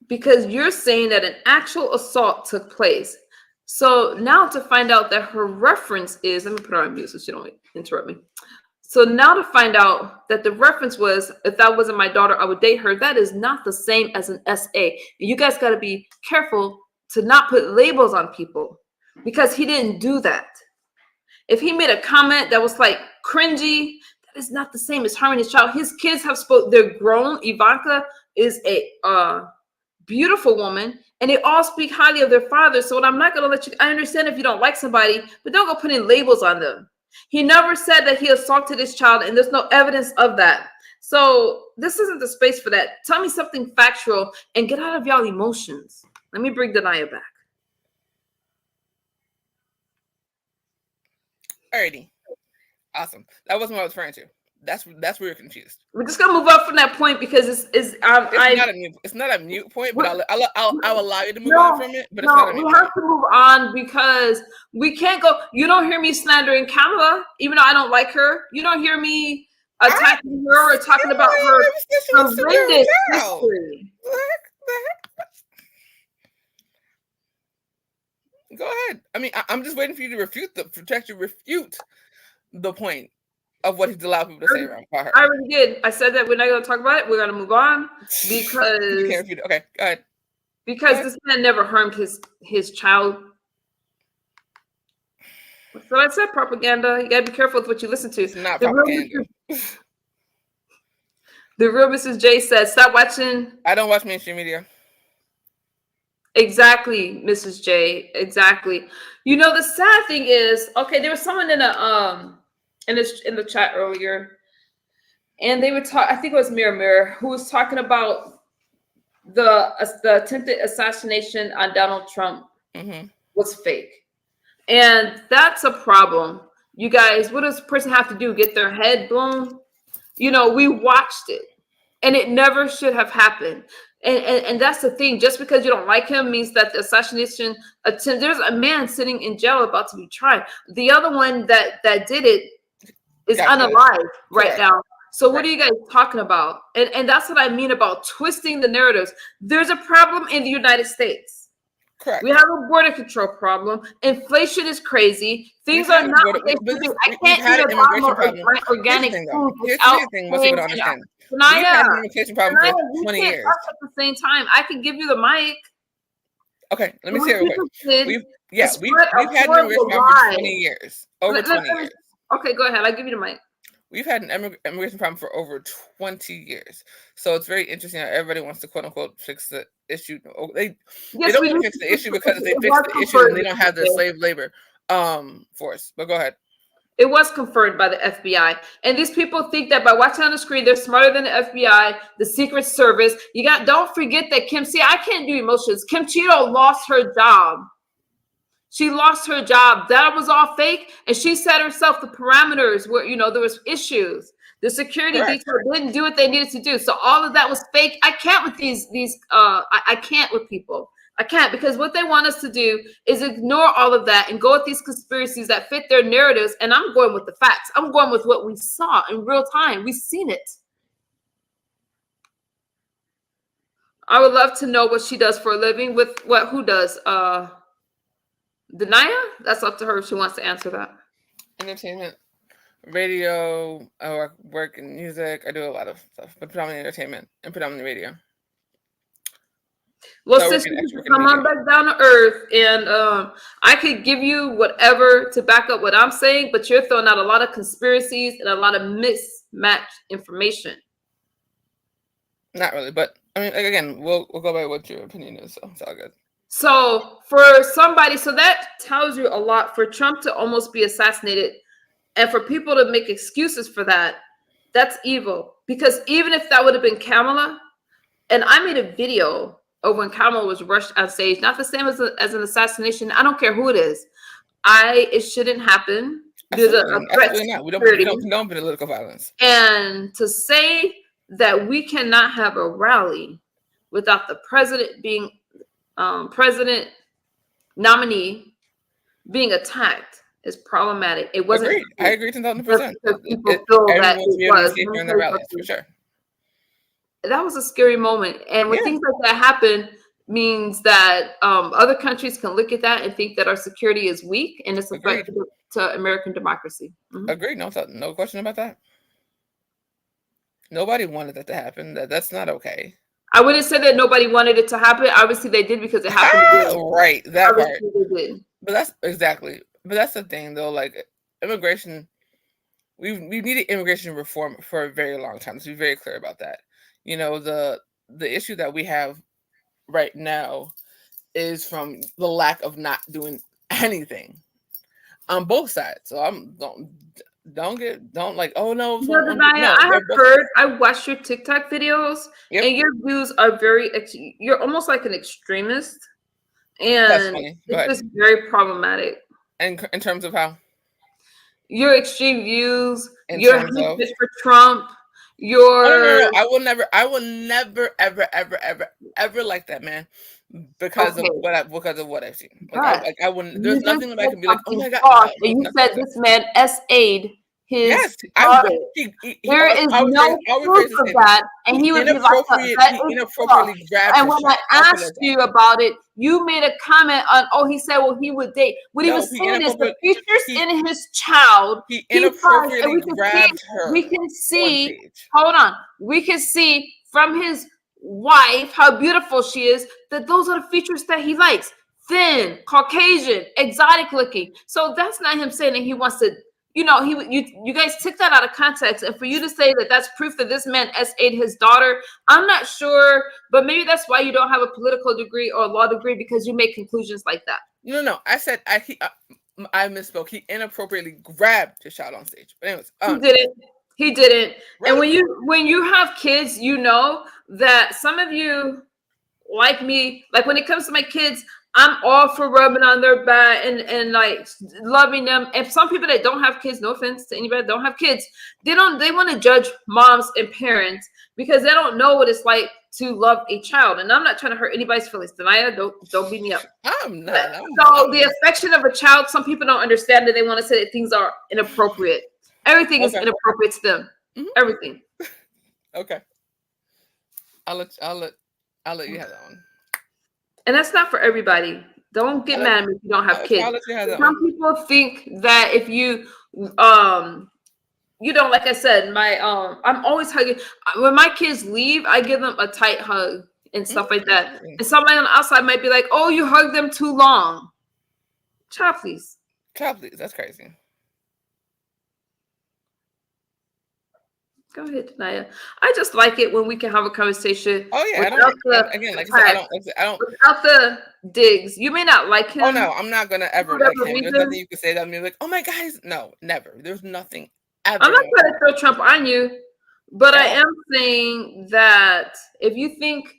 Because you're saying that an actual assault took place. So now to find out that her reference is, let me put her on mute so she don't interrupt me. So now to find out that the reference was, if that wasn't my daughter, I would date her. That is not the same as an SA. You guys got to be careful to not put labels on people because he didn't do that. If he made a comment that was like cringy, that is not the same as harming his child. His kids have they're grown. Ivanka is a beautiful woman, and they all speak highly of their father. So I'm not going to let you, I understand if you don't like somebody, but don't go putting labels on them. He never said that he assaulted his child, and there's no evidence of that. So this isn't the space for that. Tell me something factual and get out of y'all emotions. Let me bring Denia back. Alrighty. Awesome. That wasn't what I was referring to. That's where you're confused. We're just gonna move up from that point because it's not a mute point, but I'll allow you to move on from it. But it's not a mute we have to move on because we can't go. You don't hear me slandering Kamala, even though I don't like her. You don't hear me attacking her or talking about her horrendous history. Go ahead. I mean, I'm just waiting for you to refute the point of what he's allowed people to say around her. I already did. I said that we're not going to talk about it. We're going to move on because you can't refute it. Okay, go ahead. Because this man never harmed his child. So I said propaganda. You got to be careful with what you listen to. It's not propaganda. The real Mrs. J said, "Stop watching." I don't watch mainstream media. Exactly, Mrs. J. Exactly. You know, the sad thing is, okay, there was someone in the chat earlier, and they were talking. I think it was Mirror, who was talking about the attempted assassination on Donald Trump was fake, and that's a problem. You guys, what does the person have to do? Get their head blown? You know, we watched it, and it never should have happened. And that's the thing. Just because you don't like him means that the assassination attempt. There's a man sitting in jail about to be tried. The other one that did it is unalive right now. So what are you guys talking about? And that's what I mean about twisting the narratives. There's a problem in the United States. Correct. We have a border control problem. Inflation is crazy. Things are not what they should be. I can't had eat an a bottle immigration of problem. organic Here's the food thing, without though. Most people don't understand. We've had an immigration problem for 20 we can't years. talk at the same time. I can give you the mic. Okay, let me say it real quick. We've had an immigration problem for 20 years. Over 20 years. Okay, go ahead. I'll give you the mic. We've had an immigration problem for over 20 years. So it's very interesting how everybody wants to, quote unquote, fix the issue. They don't want to fix the issue because if they fix the issue, then they don't have the slave labor force. But go ahead. It was confirmed by the FBI. And these people think that by watching on the screen, they're smarter than the FBI, the Secret Service. Don't forget that I can't do emotions. Kim Cheeto lost her job. She lost her job. That was all fake. And she set herself the parameters where, there was issues. The security detail didn't do what they needed to do. So all of that was fake. I can't with I can't with people. I can't, because what they want us to do is ignore all of that and go with these conspiracies that fit their narratives. And I'm going with the facts. I'm going with what we saw in real time. We've seen it. I would love to know what she does for a living. Who does? Denaya? That's up to her if she wants to answer that. Entertainment, radio, I work in music. I do a lot of stuff, but predominantly entertainment and predominantly radio. Well, so sister, come on back down to earth, and I could give you whatever to back up what I'm saying, but you're throwing out a lot of conspiracies and a lot of mismatched information. Not really, but I mean, again, we'll go by what your opinion is, so it's all good. So for somebody, so that tells you a lot. For Trump to almost be assassinated and for people to make excuses for that, that's evil. Because even if that would have been Kamala, and I made a video of when Kamala was rushed on stage, not the same as an assassination. I don't care who it is. It shouldn't happen. Absolutely not. We don't condone political violence. And to say that we cannot have a rally without the president being president nominee being attacked is problematic. It wasn't. Agreed. I agree 10,000%. People feel that it was during the rallies, for sure. That was a scary moment, and when things like that happen, means that other countries can look at that and think that our security is weak and it's a threat to American democracy. Mm-hmm. Agreed. No question about that. Nobody wanted that to happen. That's not okay. I wouldn't say that nobody wanted it to happen. Obviously, they did because it happened. Right, that Obviously part. They did. But that's the thing, though. Like immigration, we've needed immigration reform for a very long time. Let's be very clear about that. The issue that we have right now is from the lack of not doing anything on both sides. So I watched your TikTok videos, and your views are you're almost like an extremist, and it's just very problematic. And in terms of how? Your extreme views, your hatred for Trump, your I will never ever like that man because of what I've seen. I wouldn't. There's nothing that I can be like, oh my god. And you said this man SA'd his daughter. There is no proof of that, and he would be like, inappropriately grabbed. And when I asked you about it, you made a comment on, he said, well, he would date. What he was saying is the features in his child. He inappropriately grabbed her. We can see. Hold on. We can see from his wife how beautiful she is. That those are the features that he likes: thin, Caucasian, exotic looking. So that's not him saying that he wants to. You guys took that out of context, and for you to say that that's proof that this man SA'd his daughter, I'm not sure, but maybe that's why you don't have a political degree or a law degree, because you make conclusions like that. No, I said I misspoke. He inappropriately grabbed his child on stage. But anyways, he didn't. Right. And when you have kids, you know that some of you, like me, like when it comes to my kids, I'm all for rubbing on their back and like loving them. And some people that don't have kids, no offense to anybody that don't have kids, they want to judge moms and parents because they don't know what it's like to love a child. And I'm not trying to hurt anybody's feelings. Denaya, don't beat me up. I'm not. The affection of a child, some people don't understand that. They want to say that things are inappropriate. Everything is inappropriate to them. Mm-hmm. Everything. Okay. I'll let you have that one. And that's not for everybody. Don't get mad at me if you don't have kids. I'll let you have that Some one. people think that if you you know, like I said, I'm always hugging. When my kids leave, I give them a tight hug and stuff like that. And somebody on the outside might be like, "Oh, you hugged them too long." Child, please. Child, please. That's crazy. Go ahead, Naya. I just like it when we can have a conversation. Oh yeah, without again, like I said, I don't without the digs. You may not like him. Oh no, I'm not gonna ever like him. There's nothing you can say that me like, oh my guys, no, never. There's nothing ever. I'm not trying to throw Trump on you, but I am saying that if you think,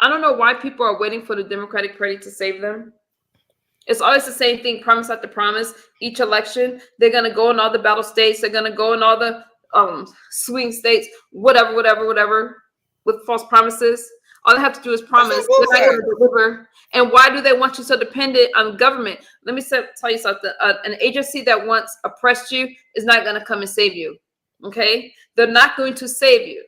I don't know why people are waiting for the Democratic Party to save them. It's always the same thing, promise after promise. Each election, they're gonna go in all the battle states. They're gonna go in all the swing states, whatever, with false promises. All they have to do is promise. They're not going to deliver. And why do they want you so dependent on government? Let me tell you something. An agency that once oppressed you is not going to come and save you. Okay? They're not going to save you.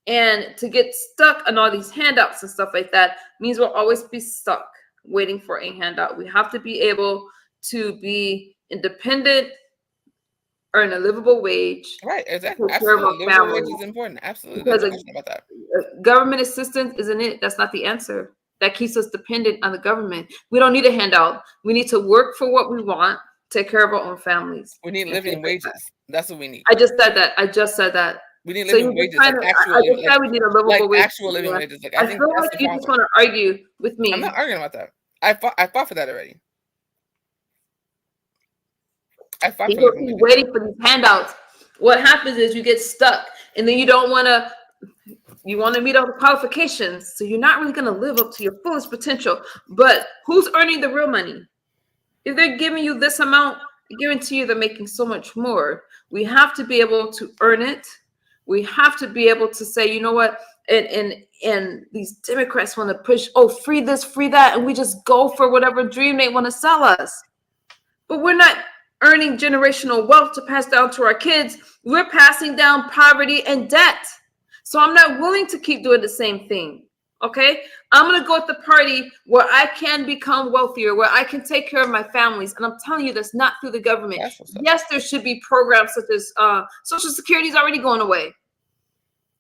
And to get stuck on all these handouts and stuff like that means we'll always be stuck waiting for a handout. We have to be able to be independent, earn a livable wage. Right, exactly. Absolutely. Livable wage is important. Absolutely. Because no question about that. Government assistance isn't it. That's not the answer. That keeps us dependent on the government. We don't need a handout. We need to work for what we want, take care of our own families. We need living wages. That's what we need. I just said that. We need living wages. We need a livable wage. Actual living wages. Like, I feel like you just want to argue with me. I'm not arguing about that. I fought for that already. People keep waiting for these handouts. What happens is you get stuck, and then you want to meet all the qualifications, so you're not really going to live up to your fullest potential. But who's earning the real money? If they're giving you this amount, I guarantee you they're making so much more. We have to be able to earn it. We have to be able to say, you know what, and these Democrats want to push, free this, free that, and we just go for whatever dream they want to sell us. But we're not earning generational wealth to pass down to our kids. We're passing down poverty and debt. So I'm not willing to keep doing the same thing. Okay? I'm going to go with the party where I can become wealthier, where I can take care of my families. And I'm telling you, that's not through the government. Yes, there should be programs such as Social Security is already going away.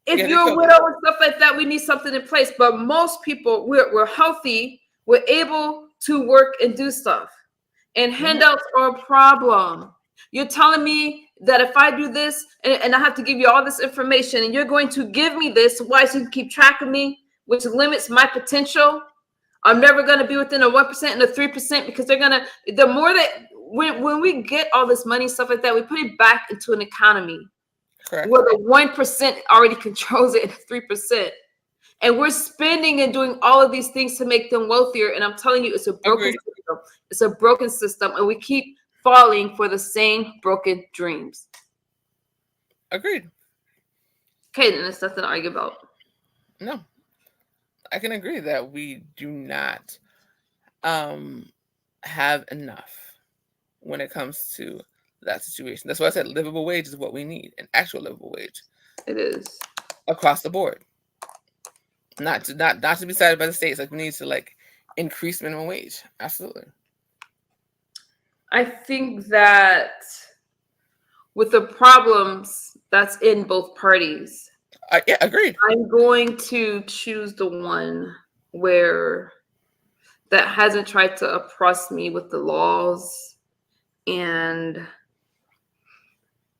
If you're a widow and stuff like that, we need something in place. But most people, we're healthy. We're able to work and do stuff. And handouts are a problem. You're telling me that if I do this and I have to give you all this information and you're going to give me this, why so you can keep track of me, which limits my potential. I'm never going to be within a 1% and a 3% because the more that when we get all this money, stuff like that, we put it back into an economy. Correct. Where the 1% already controls it and 3%. And we're spending and doing all of these things to make them wealthier. And I'm telling you, it's a broken system. It's a broken system. And we keep falling for the same broken dreams. Agreed. Okay, then it's nothing to argue about. No. I can agree that we do not have enough when it comes to that situation. That's why I said livable wage is what we need. An actual livable wage. It is. Across the board. Not to be decided by the states. Like we need to increase minimum wage. Absolutely. I think that with the problems that's in both parties. Yeah, agreed. I'm going to choose the one that hasn't tried to oppress me with the laws and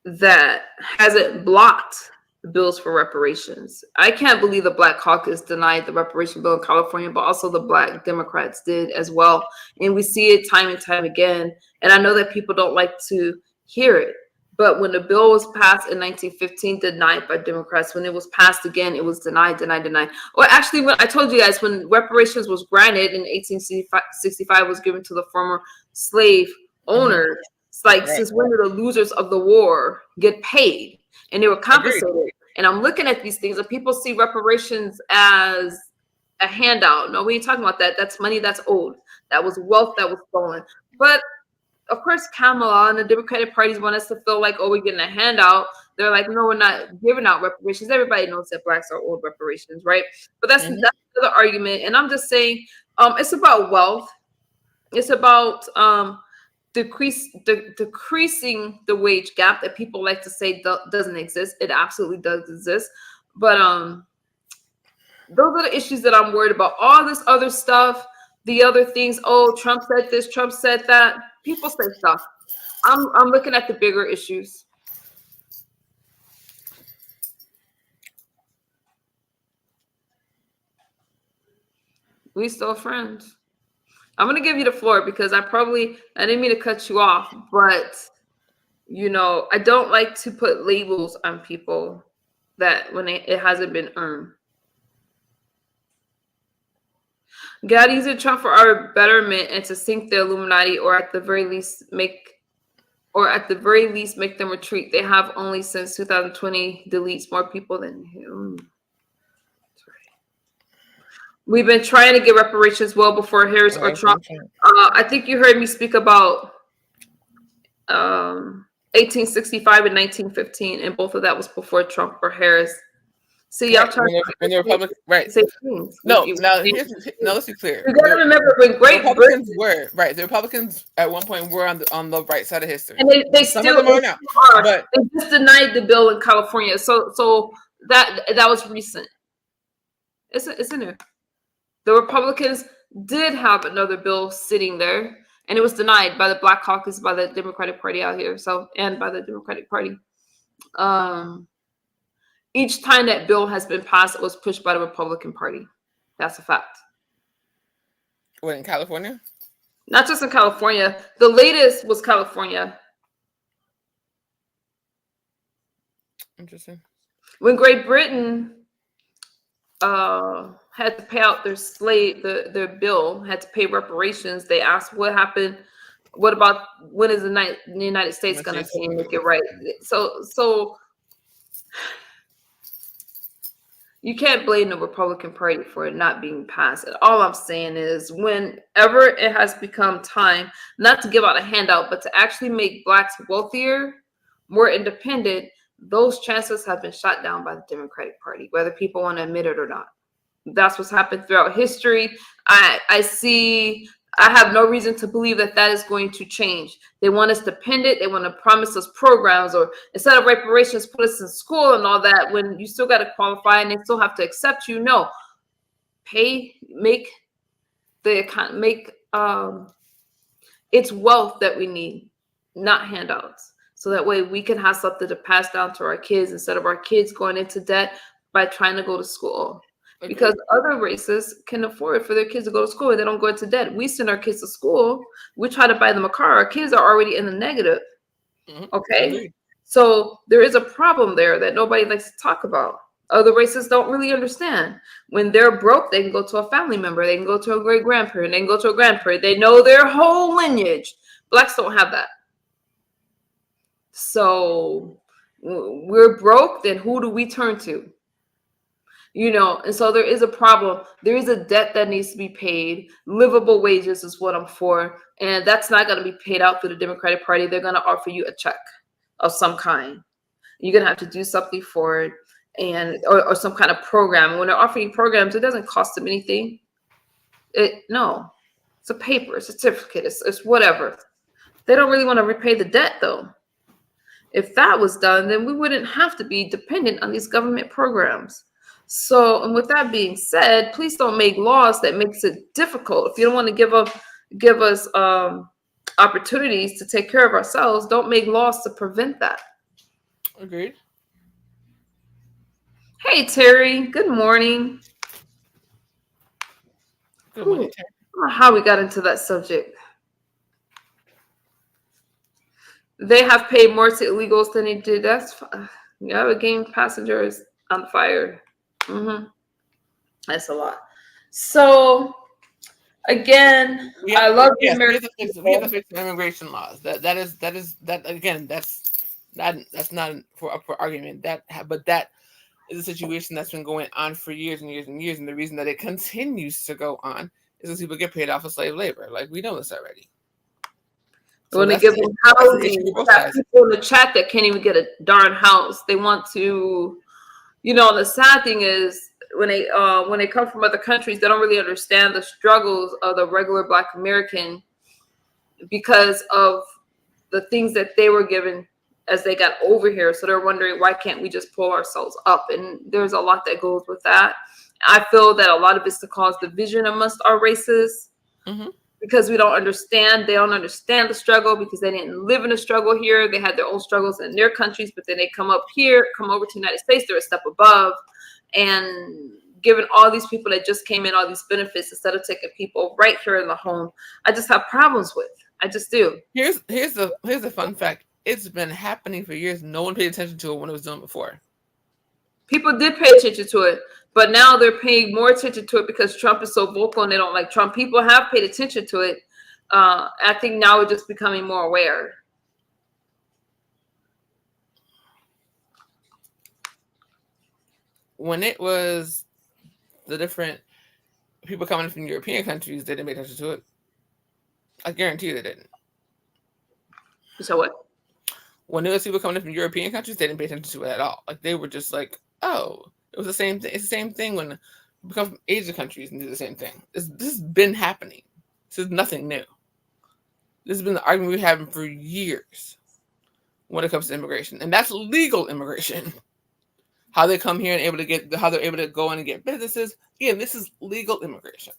that hasn't blocked bills for reparations. I can't believe the Black Caucus denied the reparation bill in California, but also the Black Democrats did as well. And we see it time and time again. And I know that people don't like to hear it, but when the bill was passed in 1915, denied by Democrats, when it was passed again, it was denied. Well, actually, when I told you guys, when reparations was granted in 1865 was given to the former slave owners, it's like, since when did the losers of the war get paid? And they were compensated. Agreed. And I'm looking at these things and people see reparations as a handout. No, we ain't talking about that. That's money that's owed. That was wealth that was stolen. But of course, Kamala and the Democratic parties want us to feel like, we're getting a handout. They're like, no, we're not giving out reparations. Everybody knows that Blacks are owed reparations, right? But that's another argument. And I'm just saying, It's about wealth. It's about decreasing the wage gap that people like to say doesn't exist. It absolutely does exist. But those are the issues that I'm worried about. All this other stuff, the other things. Oh, Trump said this, Trump said that. People say stuff. I'm looking at the bigger issues. We still friends. I'm gonna give you the floor because I didn't mean to cut you off, but I don't like to put labels on people that when it hasn't been earned. God using Trump for our betterment and to sink the Illuminati, or at the very least make them retreat. They have only since 2020 deletes more people than him. We've been trying to get reparations well before Harris or Trump. I think you heard me speak about 1865 and 1915, and both of that was before Trump or Harris. See, y'all trying when the Republicans, right? No, let's be clear. You gotta remember when Great Republicans were right. The Republicans at one point were on the right side of history, and they still are now. But they just denied the bill in California. So that was recent. It's in there. The Republicans did have another bill sitting there, and it was denied by the Black Caucus, by the Democratic Party out here, and by the Democratic Party. Each time that bill has been passed, it was pushed by the Republican Party. That's a fact. What, in California? Not just in California. The latest was California. Interesting. When Great Britain had to pay out their bill, had to pay reparations, they asked what happened. What about when is the United States going to make it right? So you can't blame the Republican Party for it not being passed. And all I'm saying is whenever it has become time, not to give out a handout, but to actually make Blacks wealthier, more independent, those chances have been shot down by the Democratic Party, whether people want to admit it or not. That's what's happened throughout history. I have no reason to believe that is going to change. They want us dependent. They want to promise us programs, or instead of reparations, put us in school and all that, when you still got to qualify and they still have to accept you. No, make it's wealth that we need, not handouts. So that way we can have something to pass down to our kids instead of our kids going into debt by trying to go to school. Okay. Because other races can afford for their kids to go to school and they don't go into debt. We send our kids to school. We try to buy them a car. Our kids are already in the negative. Mm-hmm. Okay. Mm-hmm. So there is a problem there that nobody likes to talk about. Other races don't really understand. When they're broke, they can go to a family member. They can go to a great grandparent. They can go to a grandparent. They know their whole lineage. Blacks don't have that. So we're broke, then who do we turn to? And so there is a problem. There is a debt that needs to be paid. Livable wages is what I'm for. And that's not going to be paid out through the Democratic Party. They're going to offer you a check of some kind. You're going to have to do something for it, or some kind of program. And when they're offering programs, it doesn't cost them anything. No, it's a paper, a certificate, it's whatever. They don't really want to repay the debt, though. If that was done, then we wouldn't have to be dependent on these government programs. So, and with that being said, please don't make laws that makes it difficult. If you don't want to give us opportunities to take care of ourselves, don't make laws to prevent that. Agreed. Hey, Terry. Good morning. Good morning, Terry. I don't know how we got into that subject. They have paid more to illegals than they did. That's yeah, game passengers on fire. Mm-hmm. That's a lot. So again, I love the American. We have to fix immigration laws. That again. That's not for argument. But that is a situation that's been going on for years and years and years, and the reason that it continues to go on is because people get paid off of slave labor. Like, we know this already. So when they give them housing, people in the chat that can't even get a darn house. They want to, the sad thing is when they come from other countries, they don't really understand the struggles of the regular Black American because of the things that they were given as they got over here. So they're wondering, why can't we just pull ourselves up? And there's a lot that goes with that. I feel that a lot of it's to cause division amongst our races because we don't understand. They don't understand the struggle because they didn't live in a struggle here. They had their own struggles in their countries, but then they come over to the United States, they're a step above, and giving all these people that just came in all these benefits instead of taking people right here in the home. I just have problems with. I just do. Here's the fun fact. It's been happening for years. No one paid attention to it when it was done before. People did pay attention to it, but now they're paying more attention to it because Trump is so vocal and they don't like Trump. People have paid attention to it. I think now we're just becoming more aware. When it was the different people coming from European countries, they didn't pay attention to it. I guarantee you they didn't. So what? When there was people coming from European countries, they didn't pay attention to it at all. Like they were just like, oh, it was the same thing. It's the same thing when people come from Asian countries and do the same thing. This has been happening. This is nothing new. This has been the argument we've having for years when it comes to immigration. And that's legal immigration. How they come here and how they're able to go in and get businesses. Again, this is legal immigration.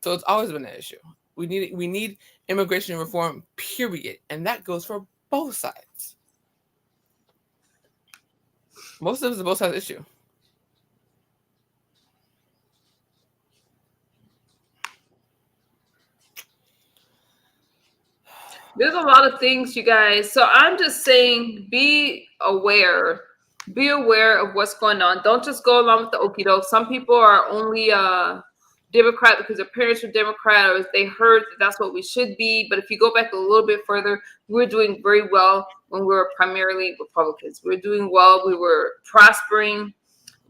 So it's always been an issue. We need immigration reform, period. And that goes for both sides. Most of it is a both sides issue. There's a lot of things, you guys. So I'm just saying, be aware. Be aware of what's going on. Don't just go along with the okie doke. Some people are only Democrat because their parents were Democrat or they heard that that's what we should be. But if you go back a little bit further, we were doing very well when we were primarily Republicans. We were doing well. We were prospering.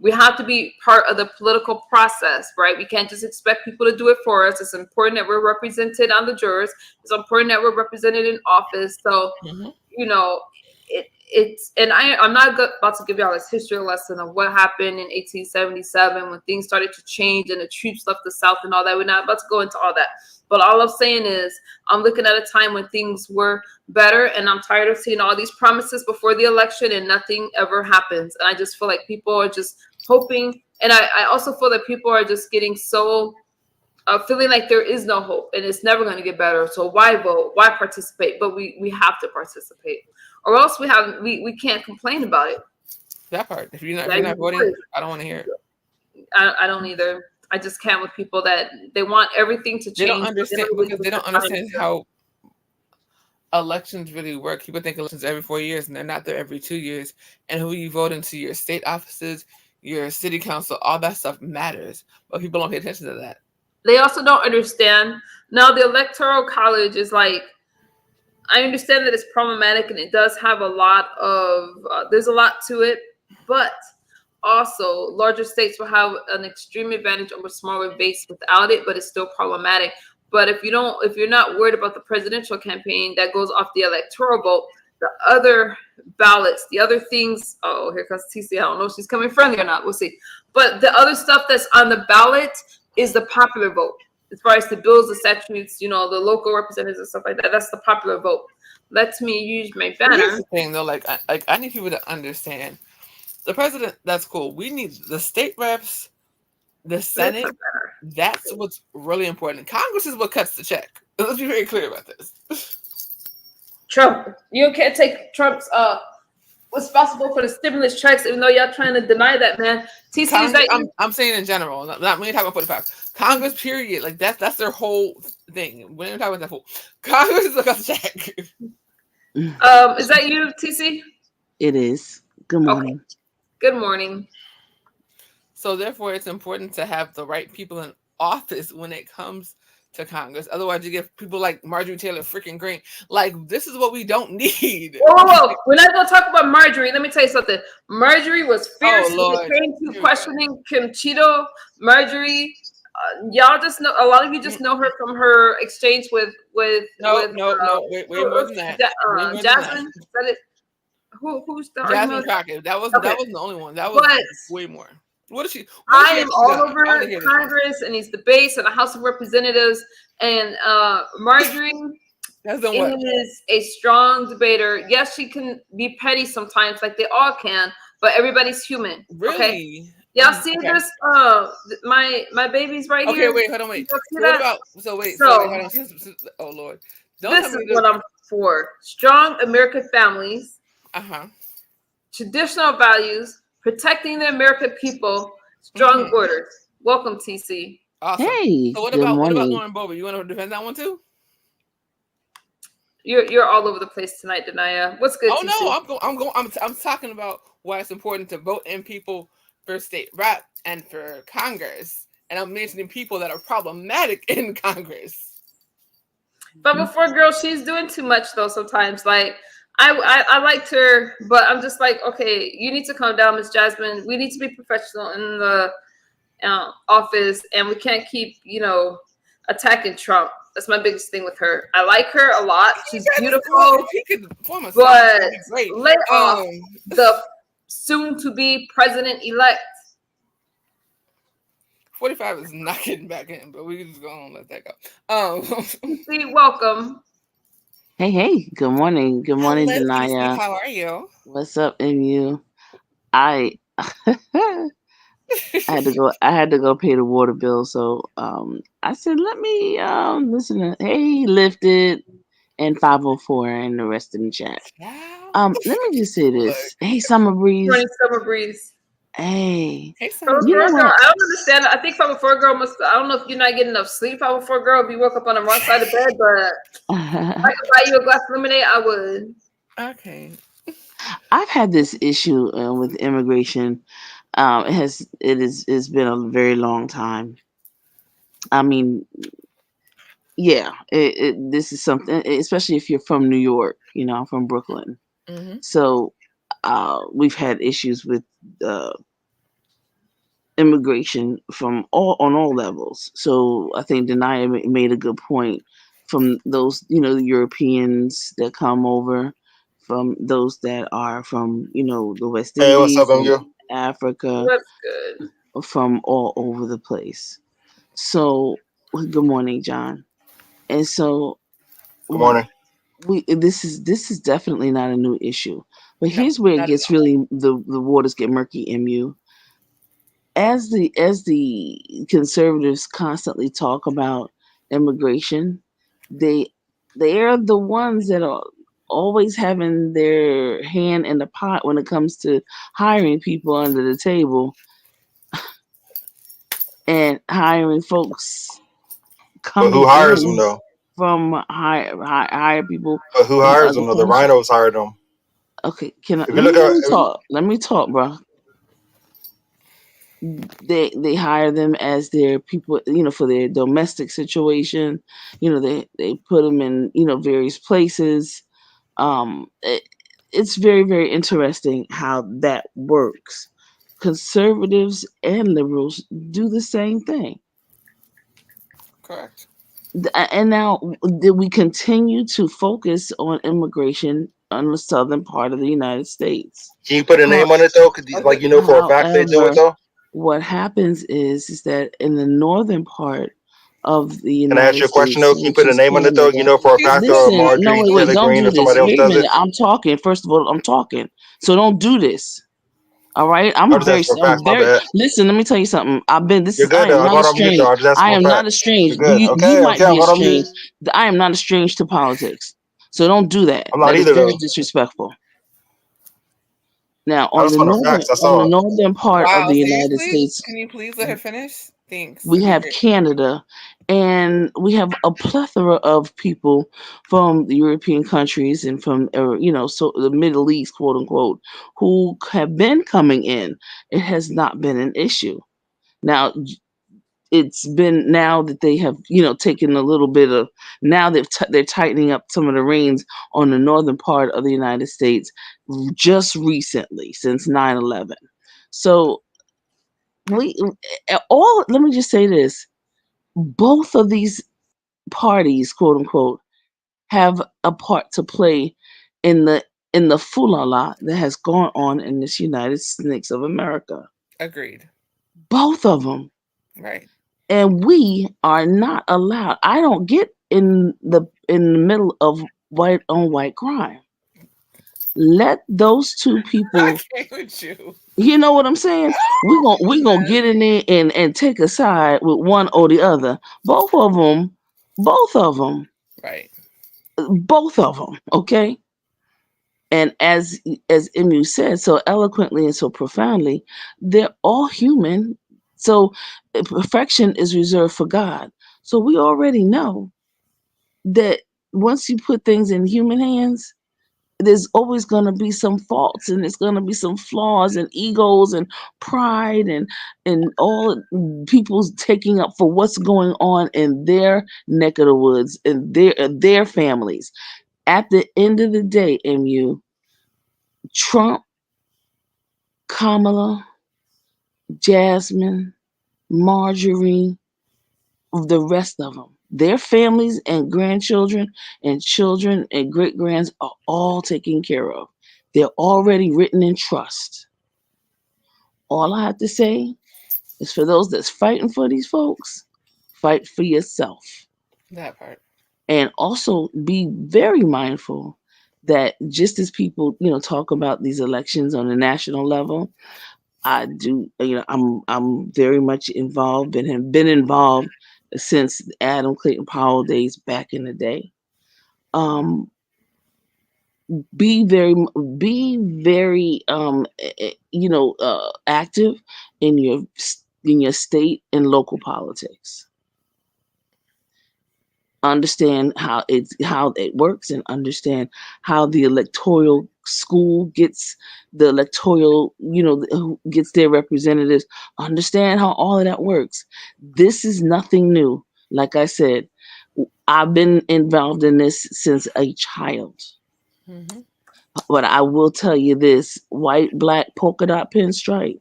We have to be part of the political process, right? We can't just expect people to do it for us. It's important that we're represented on the jurors. It's important that we're represented in office. So, you know, I'm not about to give y'all this history lesson of what happened in 1877 when things started to change and the troops left the South and all that. We're not about to go into all that. But all I'm saying is I'm looking at a time when things were better, and I'm tired of seeing all these promises before the election and nothing ever happens. And I just feel like people are just hoping. And I also feel that people are just getting so feeling like there is no hope and it's never going to get better. So why vote? Why participate? But we have to participate, or else we can't complain about it. That part. If you're not voting, I don't want to hear it. I don't either. I just can't with people that they want everything to change. They don't understand because they don't understand how elections really work. People think elections every 4 years, and they're not there every 2 years. And who you vote into your state offices, your city council, all that stuff matters. But people don't pay attention to that. They also don't understand. Now, the Electoral College is like, I understand that it's problematic and it does have a lot of, there's a lot to it, but also larger states will have an extreme advantage over smaller states without it, but it's still problematic. But if you're not worried about the presidential campaign that goes off the electoral vote, the other ballots, the other things, oh, here comes TC. I don't know if she's coming friendly or not. We'll see. But the other stuff that's on the ballot is the popular vote. As far as the bills, the statutes, the local representatives and stuff like that, that's the popular vote. Let me use my banner. Here's the thing, though, I need people to understand. The president, that's cool. We need the state reps, the Senate. That's what's really important. Congress is what cuts the check. Let's be very clear about this. Trump, you can't take Trump's responsible for the stimulus checks, even though y'all trying to deny that, man. TC, is that you? I'm saying in general, not when you're talking about 45. Congress, period. Like that's their whole thing. When you're talking about that fool, Congress is what cuts the check. Is that you, TC? It is. Good morning. Okay. Good morning. So therefore, it's important to have the right people in office when it comes to Congress. Otherwise, you get people like Marjorie Taylor freaking Greene. Like, this is what we don't need. Whoa. We're not going to talk about Marjorie. Let me tell you something. Marjorie was fierce when it came to questioning Kim Cheeto. Marjorie, y'all just know, a lot of you just know her from her exchange with way more than that. Jasmine. Who's the Jasmine Crockett? That was the only one. That was way more. What is she? I am all I over want to hear this one. Congress and these debates and the House of Representatives. And Marjorie is a strong debater. Yes, she can be petty sometimes, like they all can, but everybody's human. Really? Okay? Y'all see this? My baby's right here. Okay, wait, hold on, wait. So what about? So wait, hold on. Oh Lord, this is what I'm for: strong American families, traditional values, protecting the American people, strong borders. Welcome, TC. Awesome. Hey, so what good about morning. Lauren Boebert? You want to defend that one too? You're all over the place tonight, Denaya. What's good? Oh TC? no, I'm talking about why it's important to vote in people for state rep and for Congress, and I'm mentioning people that are problematic in Congress. But before girl, she's doing too much though. Sometimes, like I liked her, but I'm just like, okay, you need to calm down, Miss Jasmine. We need to be professional in the office, and we can't keep, attacking Trump. That's my biggest thing with her. I like her a lot. She's beautiful, but lay off the soon-to-be president-elect. 45 is not getting back in, but we just gonna let that go. See, welcome. Hey, good morning. Good morning, Denaya. How are you? What's up, MU? I had to go pay the water bill, so I said let me listen to Hey Lifted and 504 and the rest in the chat. Let me just say this. Hey, Summer Breeze. Morning, Summer Breeze. Hey, Summer Breeze. Girl, I don't understand. I think 504 girl must. I don't know if you're not getting enough sleep, 504 girl. If you woke up on the wrong side of bed, but if I could buy you a glass of lemonade, I would. Okay. I've had this issue with immigration. It's been a very long time. I mean, yeah, this is something, especially if you're from New York, I'm from Brooklyn. So we've had issues with immigration on all levels. So I think Denaya made a good point from those, the Europeans that come over, from those that are from, the West Indies, what's up, MU? Africa. That's good. From all over the place. So, good morning, John. And so, good morning. This is definitely not a new issue, but here's where it gets really the waters get murky. MU, as the conservatives constantly talk about immigration, they are the ones that are always having their hand in the pot when it comes to hiring people under the table and hiring folks coming but who hires them though? From hire people. But who hires them though? The rhinos hired them. Okay, let me talk, bro. They hire them as their people, for their domestic situation. They put them in, various places. It's very, very interesting how that works. Conservatives and liberals do the same thing. Correct. And now, did we continue to focus on immigration on the southern part of the United States? Can you put a name on it though? Because for a fact they do it though. What happens is that in the northern part of the United States. Can I ask you a question though? Can you put a name on it though? For a fact or Marjorie Taylor Greene or somebody else does it? I'm talking. First of all, I'm talking. So don't do this. All right, I'm very. Listen, let me tell you something. I've been. This You're good. I am not estranged. I am not estranged. You might be estranged. I am not estranged to politics. So don't do that. I'm not that either. Is very disrespectful. Now, on the northern part of the United States, can you please let her finish? Thanks. We have Canada, and we have a plethora of people from the European countries and from, so the Middle East, quote unquote, who have been coming in. It has not been an issue. Now, it's been now that they have, taken a little bit of, now they're tightening up some of the reins on the northern part of the United States just recently, since 9/11. So let me just say this. Both of these parties, quote unquote, have a part to play in the foolala that has gone on in this United States of America. Agreed. Both of them. Right. And we are not allowed. I don't get in the middle of white on white crime. Let those two people. I can't with you. You know what I'm saying? We gonna get in there and take a side with one or the other. Both of them. Right. Both of them. Okay. And as Emu said so eloquently and so profoundly, they're all human. So perfection is reserved for God. So we already know that once you put things in human hands, there's always going to be some faults, and there's going to be some flaws and egos and pride and all people's taking up for what's going on in their neck of the woods and their families. At the end of the day, MU, Trump, Kamala, Jasmine, Marjorie, the rest of them, their families and grandchildren and children and great grands are all taken care of. They're already written in trust. All I have to say is for those that's fighting for these folks, fight for yourself. That part. And also be very mindful that just as people, talk about these elections on a national level, I do, I'm very much involved and have been involved since Adam Clayton Powell days back in the day. Be very active in your state and local politics. Understand how it works and understand how the electoral school gets the electoral, gets their representatives. Understand how all of that works. This is nothing new. Like I said, I've been involved in this since a child. Mm-hmm. But I will tell you this: white, black, polka dot, pinstripe.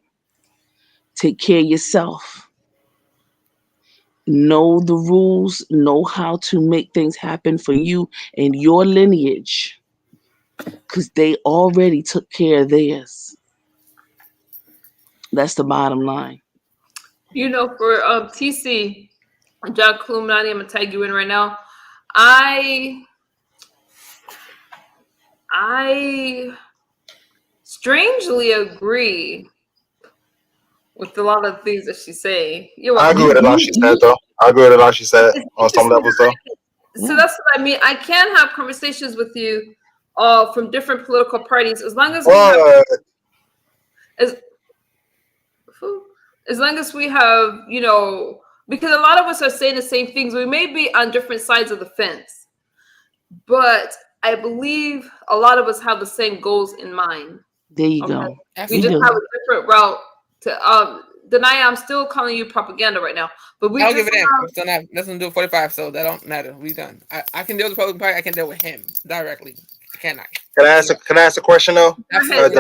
Take care of yourself. Know the rules, know how to make things happen for you and your lineage, because they already took care of theirs. That's the bottom line. For TC, John Cluminati, I'm gonna tag you in right now. I strangely agree with a lot of the things that she's saying. I agree with a lot she said, though. I agree with a lot she said on some levels, though. So that's what I mean. I can have conversations with you from different political parties as long as we have, as long as we have, because a lot of us are saying the same things. We may be on different sides of the fence, but I believe a lot of us have the same goals in mind. There you go. We just have a different route to Denia, I'm still calling you propaganda right now, but we I'll give it in. Let's do 45, so that don't matter. We done. I can deal with the Republican Party. I can deal with him directly. Cannot. Can I ask a question though? Because hold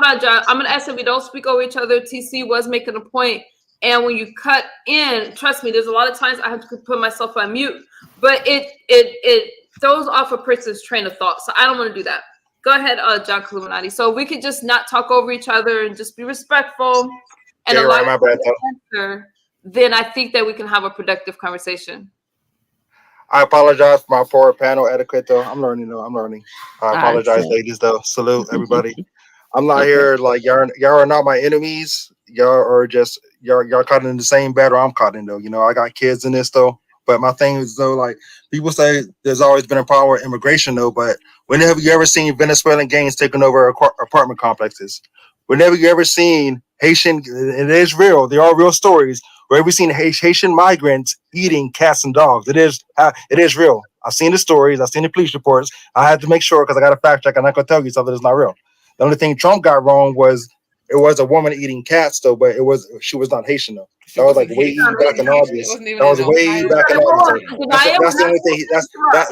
on, John. I'm gonna ask that we don't speak over each other. TC was making a point, and when you cut in, trust me, there's a lot of times I have to put myself on mute, but it throws off a person's train of thought, so I don't want to do that. Go ahead, John Cluminati. So we could just not talk over each other and just be respectful and allow you to answer. Then I think that we can have a productive conversation. I apologize for my poor panel etiquette, though. I'm learning, though. I apologize, ladies, though. Salute, everybody. I'm not here like y'all are not my enemies. Y'all are just y'all caught in the same battle I'm caught in, though. I got kids in this, though. But my thing is, though, like people say, there's always been a power of immigration, though. But whenever you ever seen Venezuelan gangs taking over apartment complexes, whenever you ever seen Haitian, it is real. There are real stories. Wherever we've seen Haitian migrants eating cats and dogs, it is real. I've seen the stories. I've seen the police reports. I had to make sure because I got a fact check. I'm not gonna tell you something that's not real. The only thing Trump got wrong was it was a woman eating cats, though, but she was not Haitian, though. That was like way back in August. That was way back in August. That's the only thing.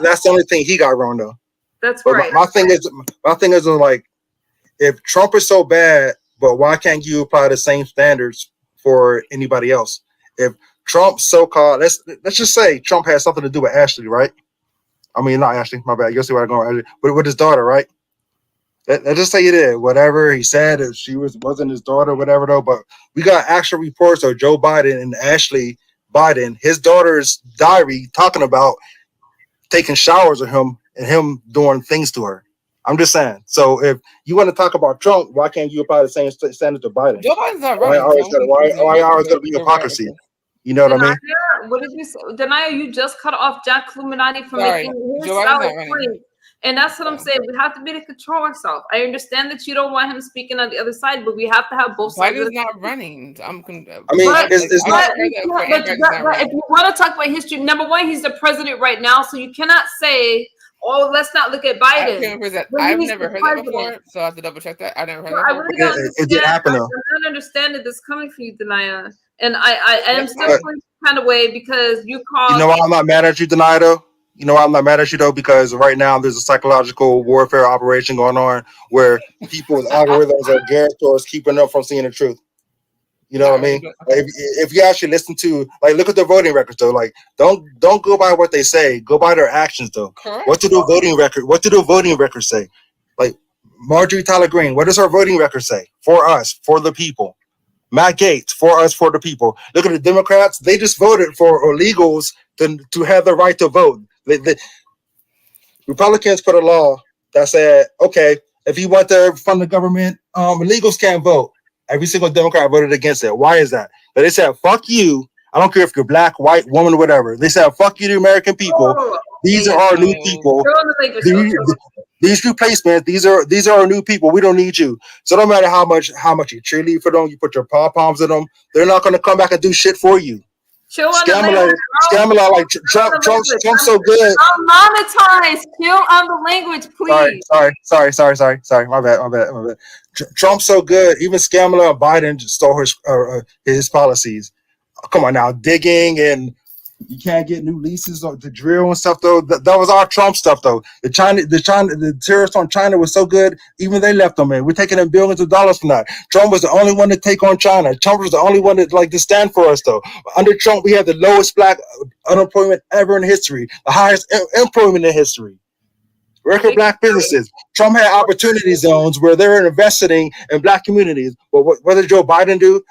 That's the only thing he got wrong, though. That's right. My thing is like, if Trump is so bad, but why can't you apply the same standards for anybody else? If Trump so-called, let's just say Trump has something to do with Ashley, right? I mean, not Ashley, my bad. You'll see where I'm going. But with his daughter, right? Let's just say he did. Whatever he said, if she wasn't his daughter, whatever though. But we got actual reports of Joe Biden and Ashley Biden, his daughter's diary, talking about taking showers with him and him doing things to her. I'm just saying. So if you want to talk about Trump, why can't you apply the same standard to Biden? Joe Biden's not Why running. always gonna be hypocrisy? You know what I mean? What did you say? Denaya, you just cut off Jack Illuminati from making his valid point. And that's what I'm saying. We have to be able to control ourselves. I understand that you don't want him speaking on the other side, but we have to have both sides. Biden's not running. But if you want to talk about history, number one, he's the president right now, so you cannot say, "Oh, let's not look at Biden." I've never heard that before, so I have to double check that. I never heard that. I really don't understand. It did happen though. I don't understand that this coming from you, Denaya, and I am still feeling kind of way because you called. You know why I'm not mad at you, Denaya, though? You know why I'm not mad at you though? Because right now there's a psychological warfare operation going on where people's algorithms are geared towards keeping them from seeing the truth. You know what I mean? Like if you actually listen to, like, look at their voting records though. Like, don't go by what they say. Go by their actions though. Correct. What do the voting records say? Like Marjorie Taylor Greene, what does her voting record say? For us, for the people. Matt Gaetz, for us, for the people. Look at the Democrats. They just voted for illegals to have the right to vote. The Republicans put a law that said, okay, if you want to fund the government, illegals can't vote. Every single Democrat voted against it. Why is that? But they said, fuck you. I don't care if you're black, white, woman, whatever. They said, fuck you, the American people. These are our new people. These replacements, these are our new people. We don't need you. So no matter how much you cheerlead for them, you put your pom-poms in them, they're not going to come back and do shit for you. Scammer like Trump's so good. Monetize. Chill on the language, please. Sorry. My bad. Trump's so good. Even Scammer and Biden just stole his policies. Come on now, digging and you can't get new leases or the drill and stuff though. That was our Trump stuff though. The terrorists on China was so good. Even they left them in. We're taking in billions of dollars from that. Trump was the only one to take on China. Trump was the only one to stand for us though. Under Trump, we had the lowest black unemployment ever in history, the highest employment in history. Record black businesses. Trump had opportunity zones where they were investing in black communities. But what did Joe Biden do?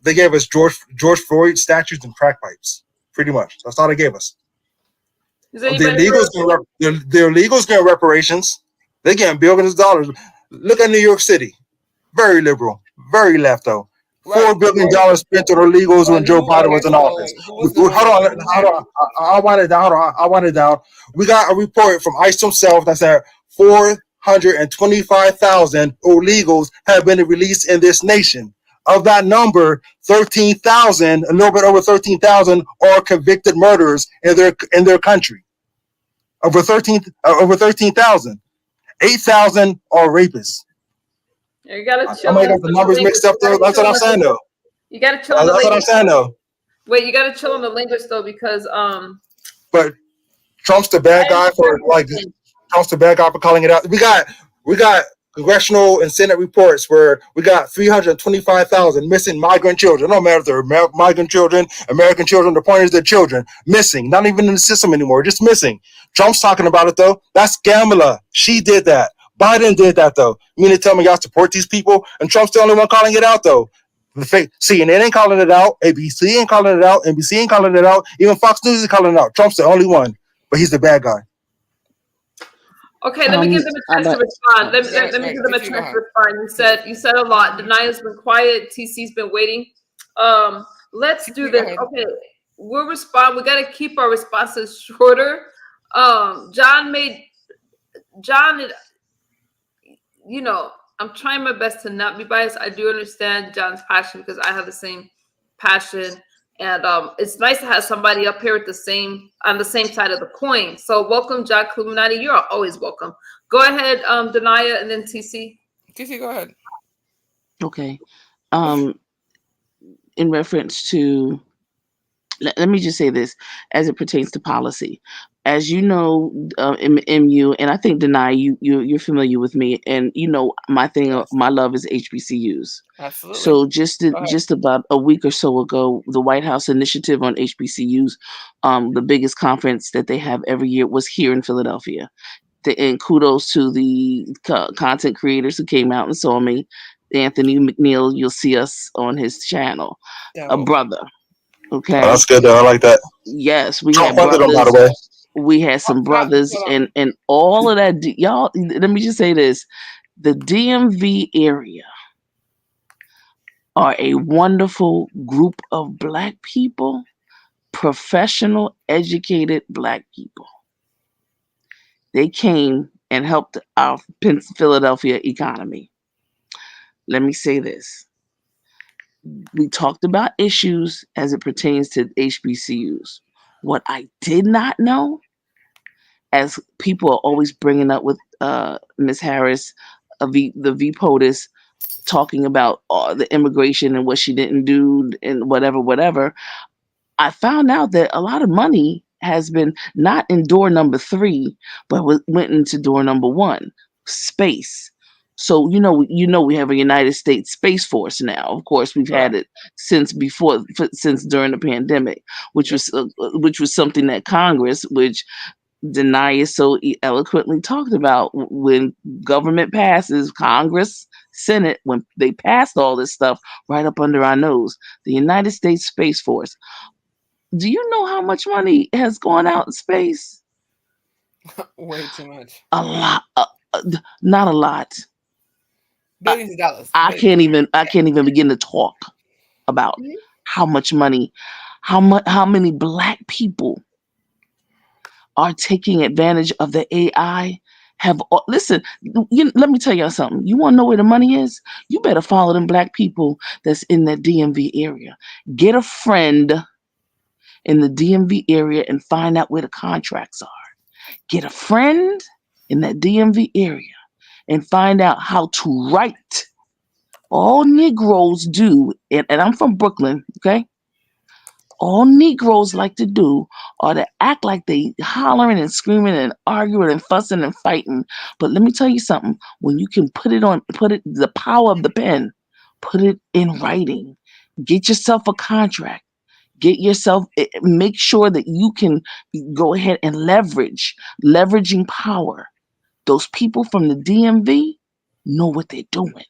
They gave us George Floyd statues and crack pipes. Pretty much. That's all they gave us. The illegals get reparations. They're getting billions of dollars. Look at New York City. Very liberal. Very left, though. $4 billion spent on illegals when Joe Biden was in office. Hold on. I want it down. We got a report from ICE himself that said 425,000 illegals have been released in this nation. Of that number, 13,000, a little bit over 13,000, are convicted murderers in their country. Over 13,000, 8,000 are rapists. You gotta chill. I might got the numbers mixed up though. That's what I'm saying though. You gotta chill. That's what I'm saying though. Wait, you gotta chill on the language though because But Trump's the bad guy for calling it out. We got congressional and Senate reports where we got 325,000 missing migrant children. No matter if they're migrant children, American children, the point is they're children missing, not even in the system anymore, just missing. Trump's talking about it though. That's Gamala. She did that. Biden did that though. You mean to tell me y'all support these people? And Trump's the only one calling it out though. CNN ain't calling it out. ABC ain't calling it out. NBC ain't calling it out. Even Fox News is calling it out. Trump's the only one, but he's the bad guy. Okay, let me give them a chance to respond. Let me give them a chance to respond. You said a lot. Denaya's been quiet. TC's been waiting. Let's do this. Okay, we'll respond. We got to keep our responses shorter. John, you know, I'm trying my best to not be biased. I do understand John's passion because I have the same passion. And it's nice to have somebody up here on the same side of the coin. So welcome, Jack Illuminati. You're always welcome. Go ahead, Denaya, and then TC. TC, go ahead. Okay. In reference to, let me just say this as it pertains to policy. As you know, MU, and I think Denaya, you're familiar with me, and you know my thing, my love is HBCUs. Absolutely. So just about a week or so ago, the White House initiative on HBCUs, the biggest conference that they have every year was here in Philadelphia. And kudos to the content creators who came out and saw me. Anthony McNeil, you'll see us on his channel. A Dope. brother. Oh, Okay. that's good though. I like that. Yes, we Trump had funded them, by the brothers. way. We had some brothers, and all of that. Y'all, let me just say this: the DMV area are a wonderful group of Black people, professional, educated Black people. They came and helped our Philadelphia economy. Let me say this. We talked about issues as it pertains to HBCUs. What I did not know, as people are always bringing up with Ms. Harris, the V POTUS, talking about the immigration and what she didn't do and whatever. I found out that a lot of money has been not in door number 3, but went into door number 1, space. So we have a United States Space Force now. Of course, we've had it since during the pandemic, which was something that Congress, which Denia so eloquently talked about, when government passes, Congress, Senate, when they passed all this stuff right up under our nose, the United States Space Force. Do you know how much money has gone out in space? Way too much. A lot. Not a lot. Billions of dollars. I can't even begin to talk about how much money, how many Black people are taking advantage of the AI. Listen, let me tell y'all something. You want to know where the money is? You better follow them Black people that's in that DMV area. Get a friend in the DMV area and find out where the contracts are. Get a friend in that DMV area and find out how to write. All Negroes do, and I'm from Brooklyn, okay? All Negroes like to do are to act like they hollering and screaming and arguing and fussing and fighting. But let me tell you something. When you can the power of the pen, put it in writing. Get yourself a contract. Make sure that you can go ahead and leveraging power. Those people from the DMV know what they're doing.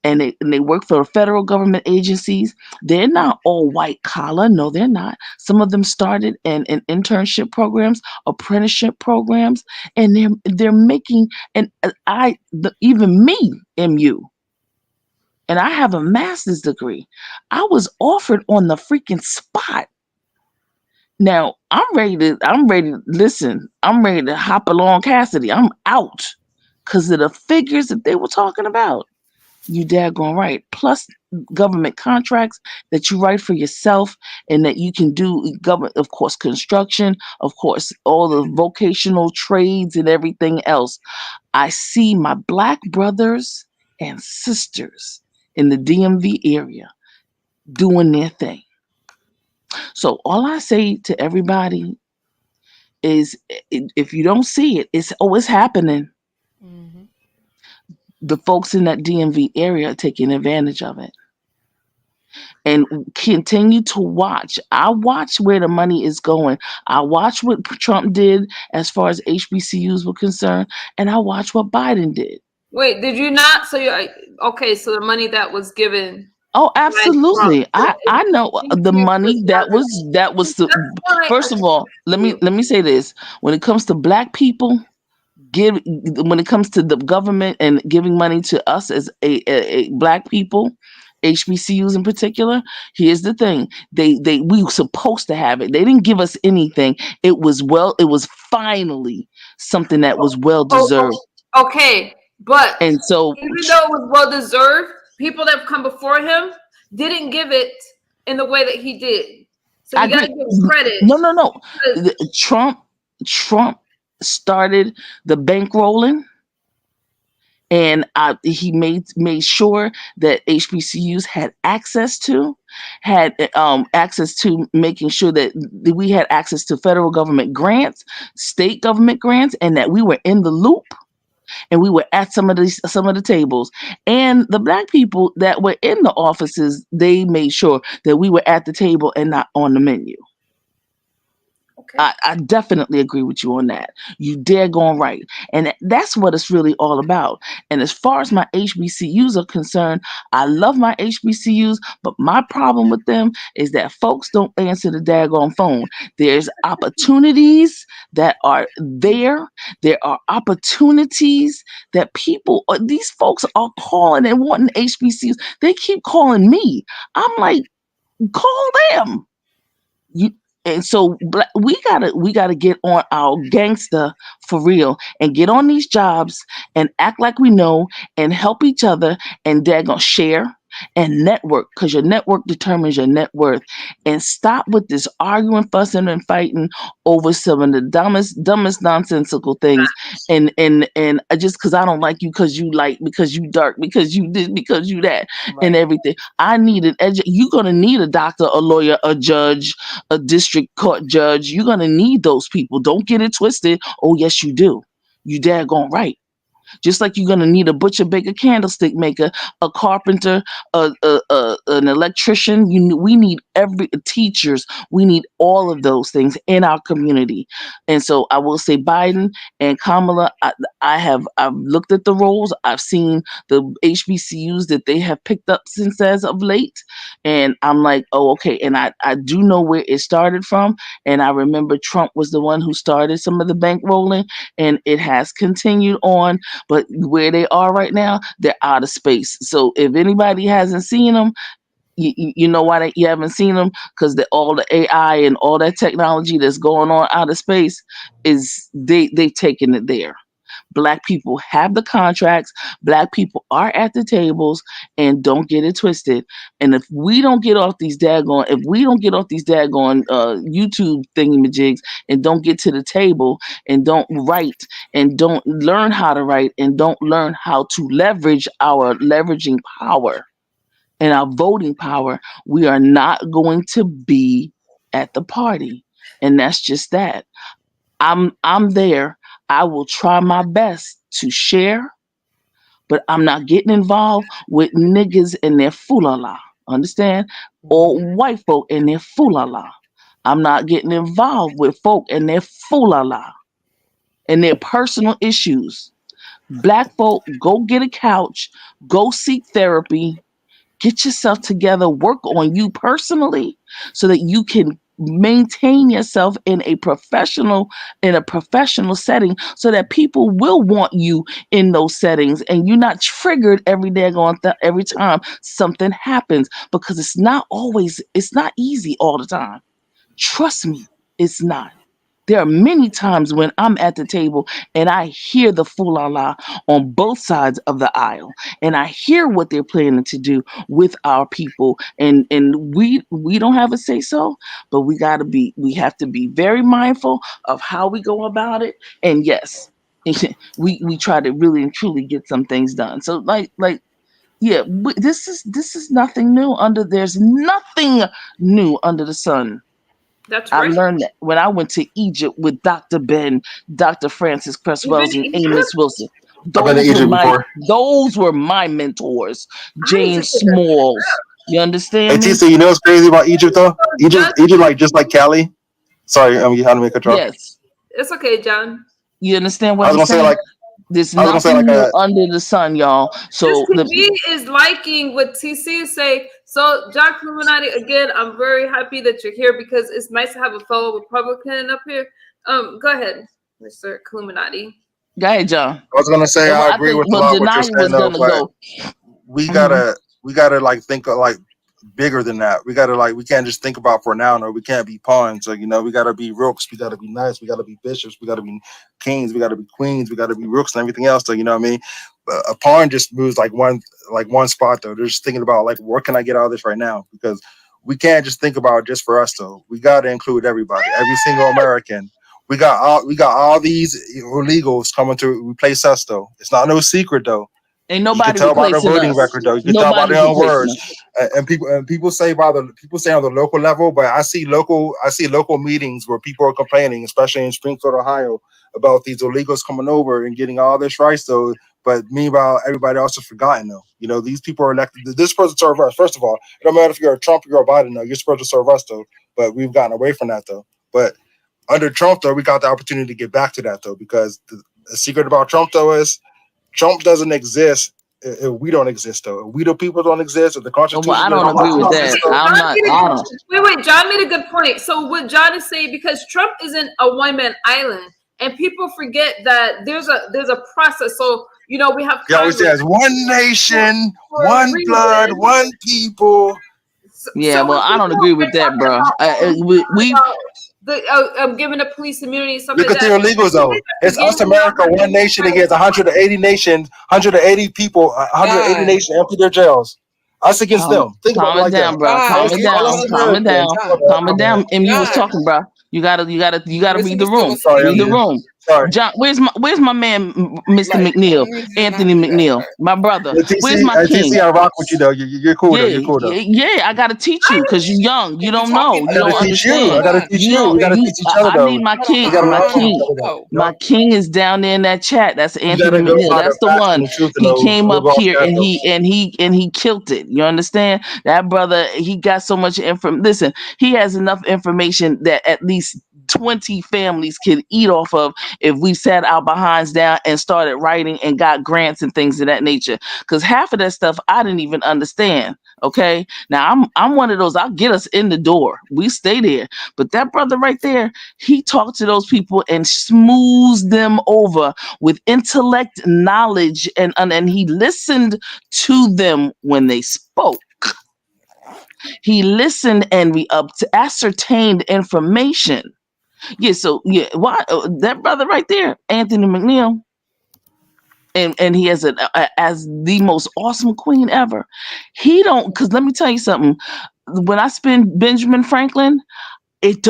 And they work for federal government agencies. They're not all white collar. No, they're not. Some of them started in internship programs, apprenticeship programs, and they're making, and even me, MU, and I have a master's degree. I was offered on the freaking spot. Now I'm ready to listen. I'm ready to hop along Cassidy. I'm out because of the figures that they were talking about. You daggone right. Plus government contracts that you write for yourself and that you can do government, of course, construction, of course, all the vocational trades and everything else. I see my Black brothers and sisters in the DMV area doing their thing. So all I say to everybody is, if you don't see it, it's always happening. Mm-hmm. The folks in that DMV area are taking advantage of it. And continue to watch. I watch where the money is going. I watch what Trump did as far as HBCUs were concerned, and I watch what Biden did. Wait, did you not? So you're okay. So the money that was given. Oh, absolutely. I know the money that was first of all, let me say this. When it comes to Black people, when it comes to the government and giving money to us as a Black people, HBCUs in particular, here's the thing. We were supposed to have it. They didn't give us anything. It was finally something that was well deserved. Okay, but and so even though it was well deserved, people that have come before him didn't give it in the way that he did. So you gotta give him credit. No. Trump started the bankrolling, and he made sure that HBCUs had access to making sure that we had access to federal government grants, state government grants, and that we were in the loop. And we were at some of the tables, and the Black people that were in the offices, they made sure that we were at the table and not on the menu. Okay. I definitely agree with you on that. You daggone right. And that's what it's really all about. And as far as my HBCUs are concerned, I love my HBCUs, but my problem with them is that folks don't answer the daggone phone. There's opportunities that are there. There are opportunities that these folks are calling and wanting HBCUs. They keep calling me. I'm like, call them. You and so we gotta get on our gangster for real and get on these jobs and act like we know and help each other and they're gonna share and network because your network determines your net worth and stop with this arguing, fussing, and fighting over some of the dumbest nonsensical things and just because I don't like you because you dark because you this because you that and everything. I need you're gonna need a doctor, a lawyer, a judge, a district court judge. You're gonna need those people. Don't get it twisted. Oh yes, you do. You daggone right. Just like you're gonna need a butcher, baker, candlestick maker, a carpenter, an electrician. We need every teachers. We need all of those things in our community. And so I will say, Biden and Kamala. I've looked at the roles. I've seen the HBCUs that they have picked up since as of late, and I'm like, oh okay. And I do know where it started from, and I remember Trump was the one who started some of the bankrolling, and it has continued on. But where they are right now, they're out of space. So if anybody hasn't seen them, you know why you haven't seen them? Because all the AI and all that technology that's going on out of space is they've taken it there. Black people have the contracts. Black people are at the tables, and don't get it twisted. And if we don't get off these daggone YouTube thingamajigs and don't get to the table and don't write and don't learn how to write and don't learn how to leverage our leveraging power and our voting power, we are not going to be at the party. And that's just that. I'm there. I will try my best to share, but I'm not getting involved with niggas and their foolala. Understand? Or white folk and their foolala. I'm not getting involved with folk and their foolala and their personal issues. Black folk, go get a couch, go seek therapy, get yourself together, work on you personally so that you can maintain yourself in a professional setting so that people will want you in those settings and you're not triggered every day every time something happens, because it's not easy all the time. Trust me, it's not. There are many times when I'm at the table and I hear the fool on both sides of the aisle, and I hear what they're planning to do with our people, and we don't have a say so, but we have to be very mindful of how we go about it. And yes, we try to really and truly get some things done. So yeah, this is nothing new there's nothing new under the sun. That's I right. learned that when I went to Egypt with Dr. Ben, Dr. Francis Cresswells, and Amos Wilson. I've been to Egypt before. Those were my mentors. James Smalls. You understand Hey, me? Tisa, you know what's crazy about Egypt though? Egypt like just like Cali. Sorry, you had to make a drop. Yes. It's okay, John. You understand what I was I'm gonna saying? say There's nothing new under the sun, y'all. So this TV is liking what TC say. So John Illuminati, again, I'm very happy that you're here because it's nice to have a fellow Republican up here. Go ahead, Mr. Illuminati. Go ahead, John. I was gonna say I agree with a lot of what you're saying though, but we gotta like think of like bigger than that. We can't just think about for now, or we can't be pawns. So we gotta be rooks, we gotta be nice, we gotta be bishops, we gotta be kings, we gotta be queens, we gotta be rooks and everything else. So you know what I mean? A pawn just moves like one spot though. They're just thinking about like, where can I get out of this right now? Because we can't just think about it just for us though. We gotta include everybody, every single American. We got all these illegals coming to replace us though. It's not no secret though. Ain't nobody you can tell by the voting us. record though. You can tell by their own words. And people say on the local level, but I see local meetings where people are complaining, especially in Springfield, Ohio, about these illegals coming over and getting all this rights though. But meanwhile, everybody else is forgotten though. These people are elected. They're supposed to serve us. First of all, it don't matter if you're a Trump or you're a Biden though. You're supposed to serve us though. But we've gotten away from that though. But Under Trump, though, we got the opportunity to get back to that, though, because the secret about Trump, though, is Trump doesn't exist if we don't exist, though. If we the people don't exist, if the Constitution Well, I don't agree with that. I'm not. I don't. Wait. John made a good point. So what John is saying, because Trump isn't a one-man island, and people forget that there's a process. So we have. He always says one nation, one blood, one people. Yeah, well, I don't agree with that, bro. I'm giving the police immunity. Look at the illegals, though. It's us, America, one nation against 180 nations, 180 people, 180 nations empty their jails. Us against them. Think about it like that, bro. Calm it down. And you was talking, bro. You gotta read the room. Read the room. Sorry. John, where's my man, Mr. McNeil, Anthony McNeil, my brother? Where's my king? TC, I rock with you though. You're cool. You're cool though. Yeah, I gotta teach you because you're young. You don't know. You don't understand. I gotta teach you. We gotta teach each other though. I need my king. My king is down there in that chat. That's Anthony McNeil. That's the one. He came up here and he killed it. You understand? That brother, he got so much information. Listen, he has enough information that at least 20 families can eat off of if we sat our behinds down and started writing and got grants and things of that nature. Because half of that stuff I didn't even understand. Okay. Now I'm one of those, I'll get us in the door. We stay there. But that brother right there, he talked to those people and smoothed them over with intellect, knowledge, and he listened to them when they spoke. He listened and we ascertained information. Yeah, so yeah, why that brother right there, Anthony McNeil, and he has as the most awesome queen ever. He don't, because let me tell you something. When I spin Benjamin Franklin, it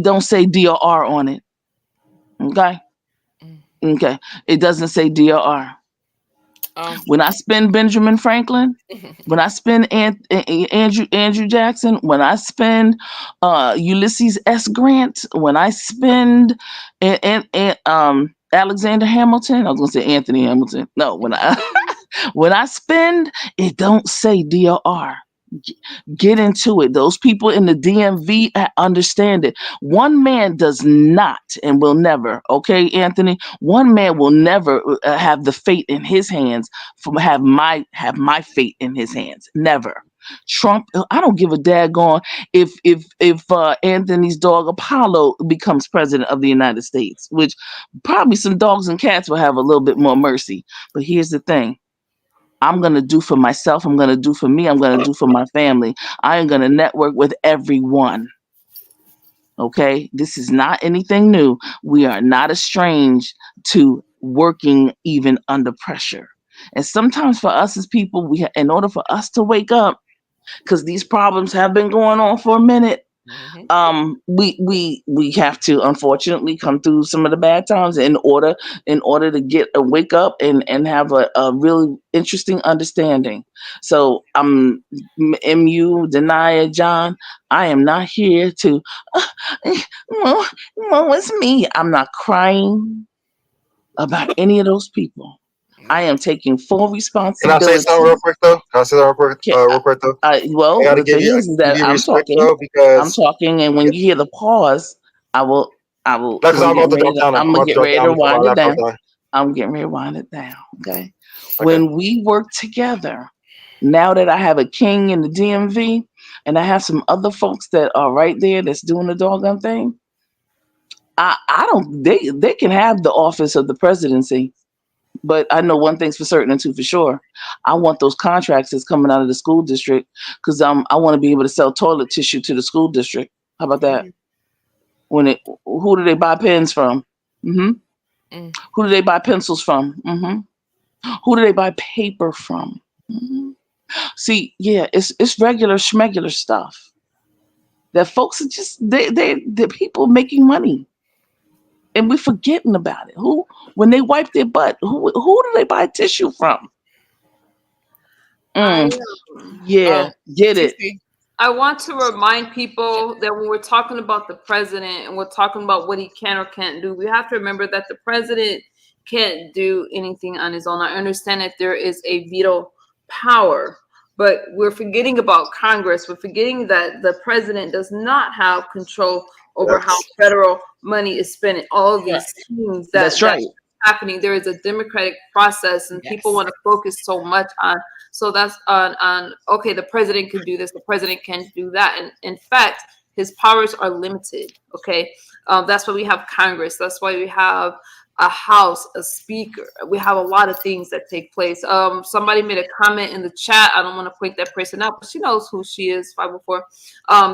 don't say DRR on it. Okay, it doesn't say DRR. When I spend Benjamin Franklin, when I spend Andrew Jackson, when I spend Ulysses S. Grant, when I spend Alexander Hamilton, I was gonna say Anthony Hamilton. No, when I spend, it don't say DRR. Get into it. Those people in the DMV understand it. One man does not and will never, okay, Anthony? One man will never have the fate in his hands have my fate in his hands. Never. Trump, I don't give a daggone if Anthony's dog Apollo becomes president of the United States, which probably some dogs and cats will have a little bit more mercy. But here's the thing. I'm going to do for myself. I'm going to do for me. I'm going to do for my family. I am going to network with everyone. Okay? This is not anything new. We are not estranged to working even under pressure. And sometimes for us as people, in order for us to wake up, because these problems have been going on for a minute, we have to unfortunately come through some of the bad times in order to get a wake up and have a really interesting understanding. So MU Denia John, I am not here to well it's me. I'm not crying about any of those people. I am taking full responsibility. Can I say something real quick though? Well, the thing is that I'm talking, and when you hear the pause, I'm gonna get ready to wind it down. I'm getting ready to wind it down. Okay. When we work together, now that I have a king in the DMV, and I have some other folks that are right there that's doing the doggone thing, they can have the office of the presidency. But I know one thing's for certain and two for sure. I want those contracts that's coming out of the school district because I want to be able to sell toilet tissue to the school district. How about that? Who do they buy pens from? Who do they buy pencils from? Who do they buy paper from? See, yeah, it's regular schmegular stuff that folks are just they're people making money. And we're forgetting about it. When they wipe their butt, who do they buy tissue from? Get it. I want to remind people that when we're talking about the president and we're talking about what he can or can't do, we have to remember that the president can't do anything on his own. I understand that there is a veto power, but we're forgetting about Congress. We're forgetting that the president does not have control over how federal money is spent. All of these things that's right. happening. There is a democratic process, and people want to focus so much on. So that's on. Okay, the president can do this. The president can do that. And in fact, his powers are limited. Okay, that's why we have Congress. That's why we have a House, a Speaker. We have a lot of things that take place. Somebody made a comment in the chat. I don't want to point that person out, but she knows who she is. 504.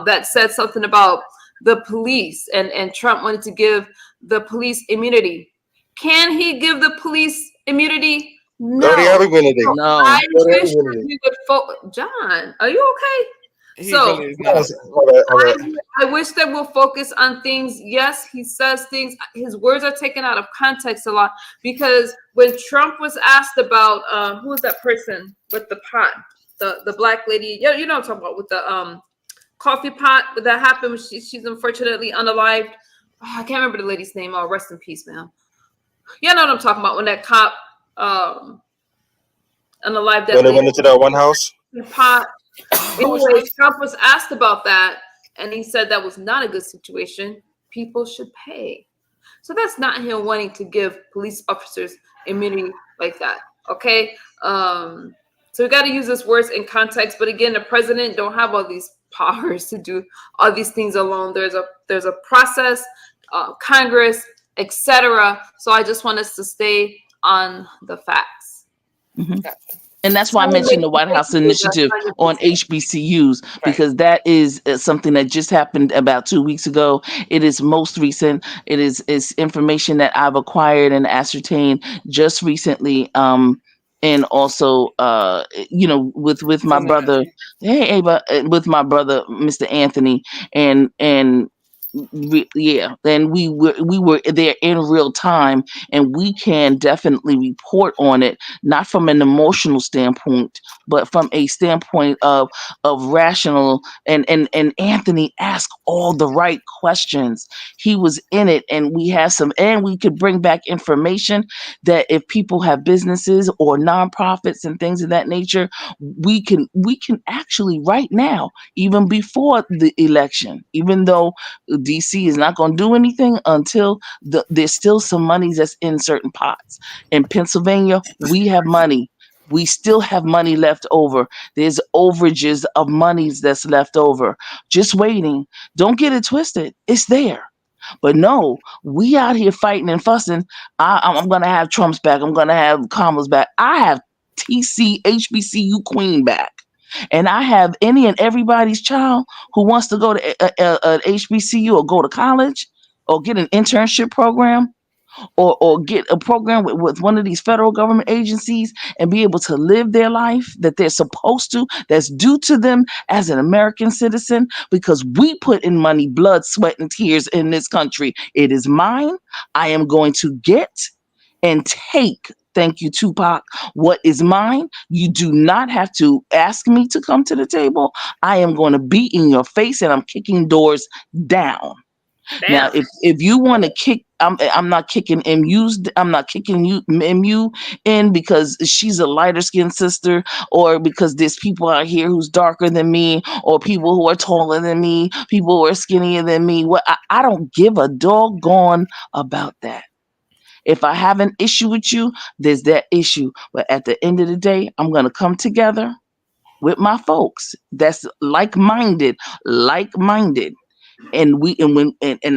That said something about the police, and Trump wanted to give the police immunity. Can he give the police immunity? No. They already have immunity. No. I wish we would John, are you okay? He So really is not. I wish that we'll focus on things. Yes, he says things. His words are taken out of context a lot, because when Trump was asked about who was that person with the pot, the black lady, you know what I'm talking about, with the coffee pot that happened. She's unfortunately unalived. Oh, I can't remember the lady's name. Oh, rest in peace, ma'am. You know what I'm talking about, when that cop unalived that when they lady. went into that one house. Pot. Anyway, Trump was asked about that, and he said that was not a good situation. People should pay. So that's not him wanting to give police officers immunity like that. Okay. So we got to use this words in context. But again, the president don't have all these powers to do all these things alone. There's a process, Congress, etc. So I just want us to stay on the facts. Mm-hmm. And that's why I mentioned the White House initiative on HBCUs, because that is something that just happened about 2 weeks ago. It is most recent. It's information that I've acquired and ascertained just recently. And also, with my brother, with my brother, Mr. Anthony, and then we were there in real time, and we can definitely report on it, not from an emotional standpoint, but from a standpoint of rational. And Anthony asked all the right questions. He was in it, and we could bring back information that if people have businesses or nonprofits and things of that nature, we can actually right now, even before the election, even though DC is not going to do anything until there's still some money that's in certain pots. In Pennsylvania, we have money. We still have money left over. There's overages of monies that's left over, just waiting. Don't get it twisted. It's there. But no, we out here fighting and fussing. I'm going to have Trump's back. I'm going to have Kamala's back. I have TC HBCU Queen back. And I have any and everybody's child who wants to go to an HBCU or go to college or get an internship program or get a program with one of these federal government agencies and be able to live their life that they're supposed to, that's due to them as an American citizen, because we put in money, blood, sweat, and tears in this country. It is mine. I am going to get and take. Thank you, Tupac. What is mine? You do not have to ask me to come to the table. I am going to be in your face, and I'm kicking doors down. Damn. Now, if you want to kick, I'm not kicking MU's. I'm not kicking MU in because she's a lighter skinned sister, or because there's people out here who's darker than me, or people who are taller than me, people who are skinnier than me. I don't give a doggone about that. If I have an issue with you, there's that issue. But at the end of the day, I'm going to come together with my folks that's like-minded. And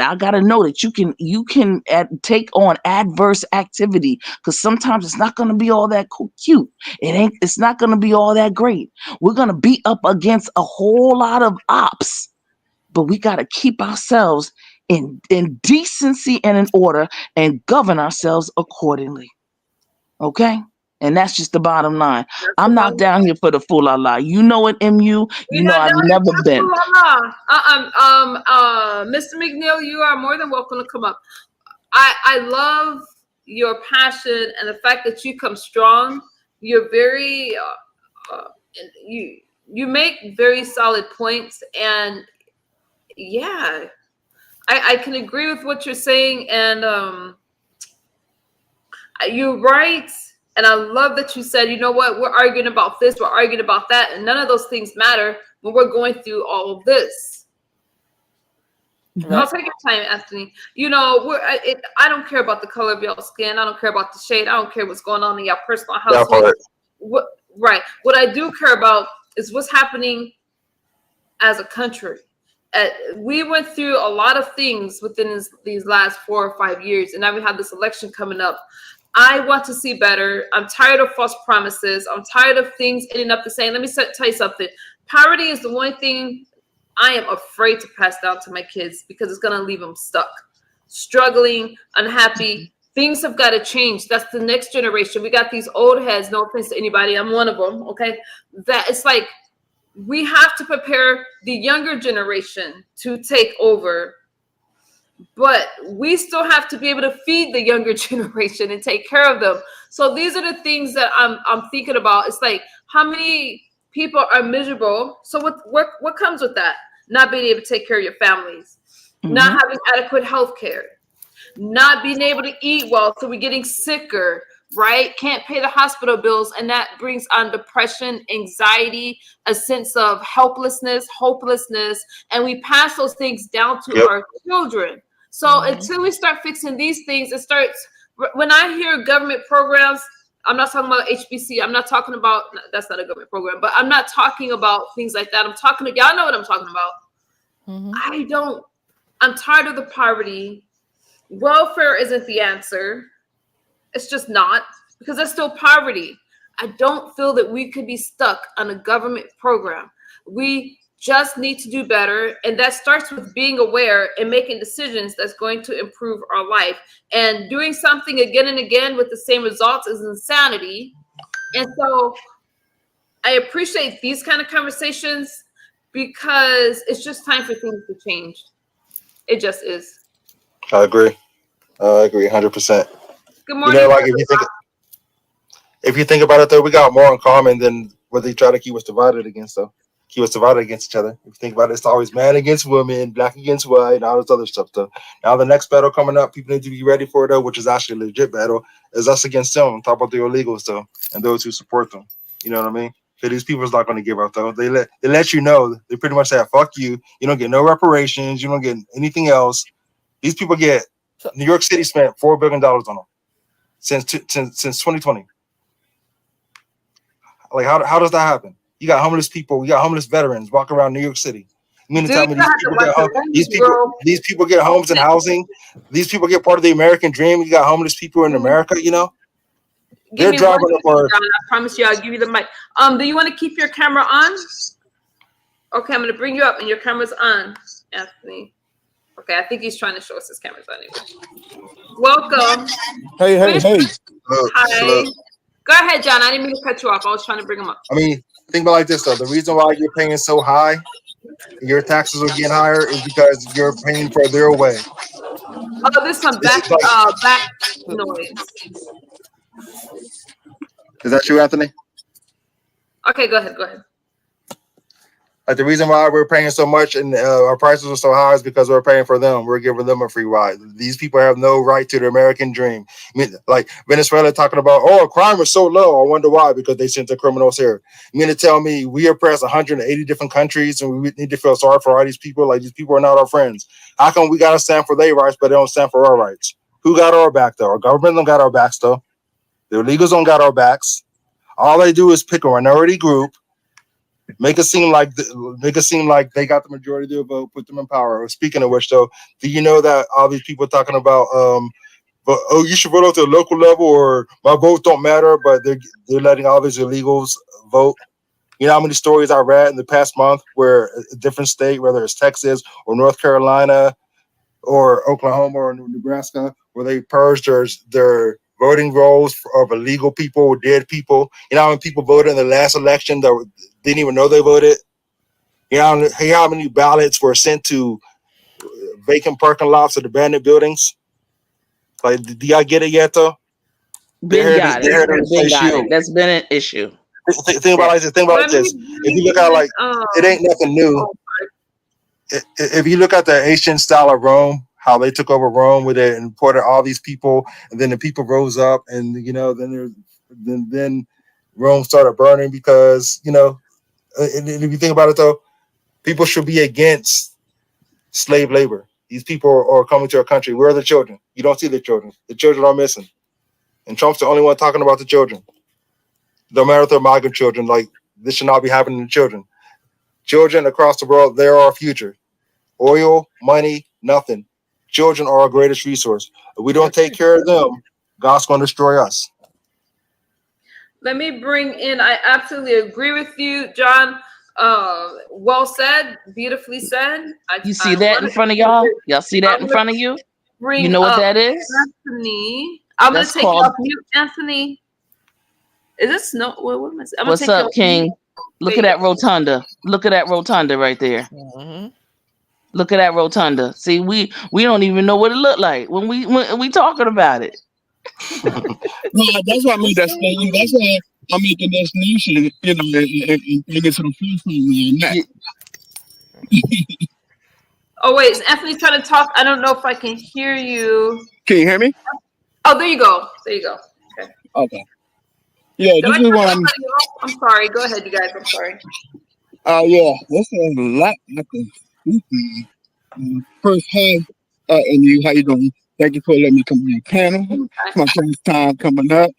I got to know that you can take on adverse activity, because sometimes it's not going to be all that cute. It's not going to be all that great. We're going to be up against a whole lot of ops, but we got to keep ourselves in decency and in order and govern ourselves accordingly. Okay? And that's just the bottom line. I'm not down here for the fool la. You know it, MU. You know I've never been. Mr. McNeil, you are more than welcome to come up. I love your passion and the fact that you come strong. You're very you make very solid points, and yeah, I can agree with what you're saying, and you're right. And I love that you said, you know what, we're arguing about this, we're arguing about that, and none of those things matter when we're going through all of this. I'll take your time, Anthony. You know, I don't care about the color of your skin. I don't care about the shade. I don't care what's going on in your personal house. What I do care about is what's happening as a country. We went through a lot of things within these last 4 or 5 years, and now we have this election coming up. I want to see better. I'm tired of false promises. I'm tired of things ending up the same. Let me tell you something. Poverty is the one thing I am afraid to pass down to my kids because it's going to leave them stuck, struggling, unhappy. Things have got to change. That's the next generation. We got these old heads. No offense to anybody. I'm one of them. Okay. That it's like, we have to prepare the younger generation to take over, but we still have to be able to feed the younger generation and take care of them. So these are the things that I'm thinking about. It's like, how many people are miserable? So what comes with that? Not being able to take care of your families, not having adequate health care, not being able to eat well, so we're getting sicker, right? Can't pay the hospital bills, and that brings on depression, anxiety, a sense of helplessness, hopelessness, and we pass those things down to our children. So until we start fixing these things, it starts. When I hear government programs, I'm not talking about HBC. I'm not talking about, that's not a government program, but I'm not talking about things like that. I'm talking to, y'all know what I'm talking about. I'm tired of the poverty. Welfare isn't the answer. It's just not, because that's still poverty. I don't feel that we could be stuck on a government program. We just need to do better. And that starts with being aware and making decisions that's going to improve our life. And doing something again and again with the same results is insanity. And so I appreciate these kind of conversations because it's just time for things to change. It just is. I agree 100%. Good morning. You know, like if you think about it, though, we got more in common than what they try to keep us divided against, though. Keep us divided against each other. If you think about it, it's always man against woman, black against white, and all this other stuff, though. Now, the next battle coming up, people need to be ready for it, though, which is actually a legit battle, is us against them. Talk about the illegals, though, and those who support them. You know what I mean? So these people's not going to give up, though. They let you know. They pretty much say, fuck you. You don't get no reparations. You don't get anything else. These people get, New York City spent $4 billion on them since 2020. Like, how does that happen? You got homeless people, you got homeless veterans walking around New York City. You mean to tell me these people get homes and housing? These people get part of the American dream. You got homeless people in America, you know? They're driving up our. I promise you, I'll give you the mic. Do you want to keep your camera on? Okay, I'm going to bring you up, and your camera's on, Anthony. Okay, I think he's trying to show us his camera's on anyway. Welcome. Hey. Hi. Hello. Go ahead, John. I didn't mean to cut you off. I was trying to bring him up. I mean, think about it like this, though. The reason why you're paying so high, your taxes are getting higher, is because you're paying for their way. Oh, there's some back noise. Is that true, Anthony? Okay, go ahead. Like, the reason why we're paying so much and our prices are so high is because we're paying for them. We're giving them a free ride. These people have no right to the American dream. I mean, like Venezuela talking about, crime is so low. I wonder why, because they sent the criminals here. You mean to tell me we oppress 180 different countries and we need to feel sorry for all these people? Like, these people are not our friends. How come we got to stand for their rights, but they don't stand for our rights? Who got our back, though? Our government don't got our backs, though. The illegals don't got our backs. All they do is pick a minority group, make it seem like they got the majority of their vote, put them in power. Speaking of which, though, do you know that all these people are talking about, you should vote at the local level, or my vote don't matter, but they're letting all these illegals vote? You know how many stories I read in the past month where a different state, whether it's Texas or North Carolina or Oklahoma or Nebraska, where they purged their voting rolls of illegal people, dead people. You know how many people voted in the last election that didn't even know they voted? You know how many ballots were sent to vacant parking lots of abandoned buildings? Like, do y'all get it yet, though? Been got it. That's been an issue. Think about this. If you look at it ain't nothing new. If you look at the ancient style of Rome, how they took over Rome with it and imported all these people, and then the people rose up, and then Rome started burning because and if you think about it, though, people should be against slave labor. These people are coming to our country. Where are the children? You don't see the children. The children are missing. And Trump's the only one talking about the children. No matter if they're migrant children, like this should not be happening to children. Children across the world, they're our future. Oil, money, nothing. Children are our greatest resource. If we don't take care of them, God's going to destroy us. Let me bring in, I absolutely agree with you, John. Well said, beautifully said. You see that in front of y'all? Y'all see that in front of you? You know what that is? Anthony. I'm going to take you off mute, Anthony. Is this snow? What am I saying? What's up, King? Look at that rotunda. Look at that rotunda right there. Mm-hmm. Look at that rotunda. See, we don't even know what it looked like when we talking about it. Well, that's why I made that statement. That's why I'm making this nation, you know, and bring it to the forefront. Oh wait, is Anthony trying to talk? I don't know if I can hear you. Can you hear me? Oh, there you go. There you go. Okay. Okay. Yeah, this is what I'm sorry. Go ahead, you guys. I'm sorry. Yeah, this is a lot. I think. First, hi, and you, how you doing? Thank you for letting me come on your panel. It's my first time coming up,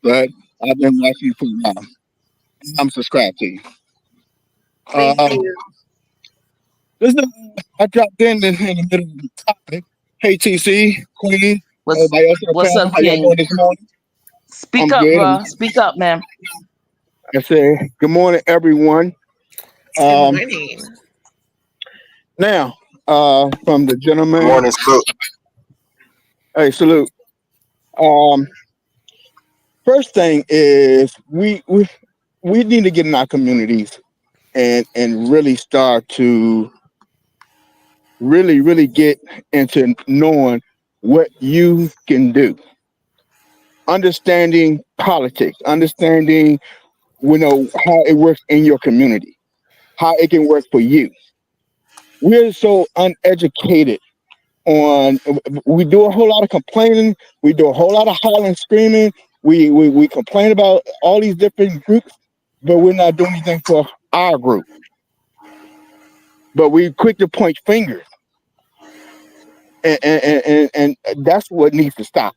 but I've been watching you for a while. I'm subscribed to you. Thank you. I dropped in the middle of the topic. Hey, TC, Queen. What's up, King? Speak up, bro. Speak up, man. I say good morning, everyone. Good morning. Now, from the gentleman. Good morning, salute. Hey, salute. First thing is we need to get in our communities and really start to really get into knowing what you can do. Understanding politics, understanding, you know, how it works in your community, how it can work for you. We're so uneducated on, we do a whole lot of complaining, we do a whole lot of hollering, screaming, we complain about all these different groups, but we're not doing anything for our group. But we're quick to point fingers. And that's what needs to stop.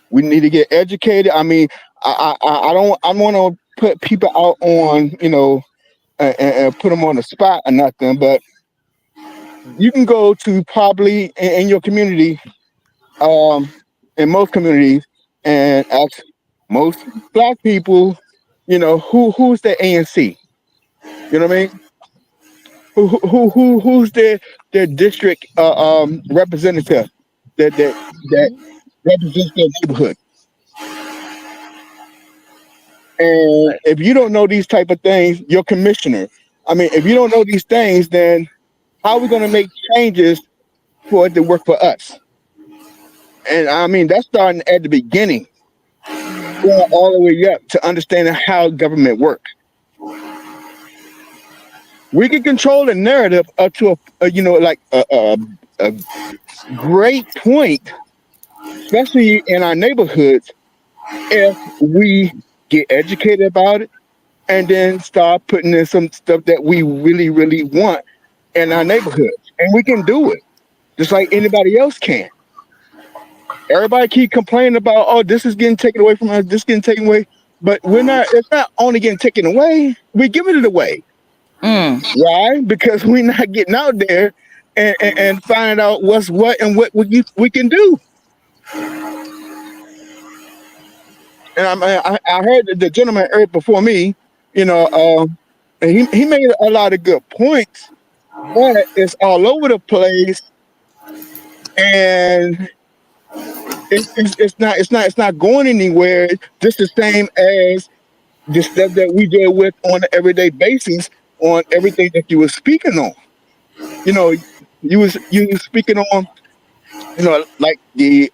We need to get educated. I mean, I don't want to put people out on, you know, and put them on the spot or nothing, but you can go to probably in your community, in most communities, and ask most Black people, you know, who's the ANC? You know what I mean? Who's their district representative that represents their neighborhood? And if you don't know these type of things, your commissioner. I mean, if you don't know these things, then how are we going to make changes for it to work for us? And I mean, that's starting at the beginning, going all the way up to understanding how government works. We can control the narrative up to a great point, especially in our neighborhoods, if we get educated about it and then start putting in some stuff that we really, really want in our neighborhoods. And we can do it just like anybody else can. Everybody keep complaining about, oh, this is getting taken away from us, this is getting taken away. But it's not only getting taken away, we're giving it away. Why? Because we're not getting out there and finding out what's what and what we can do. And I heard the gentleman before me, you know, and he made a lot of good points, but it's all over the place, and it's not going anywhere. Just the same as the stuff that we deal with on an everyday basis on everything that you were speaking on. You know, you was speaking on, you know, like the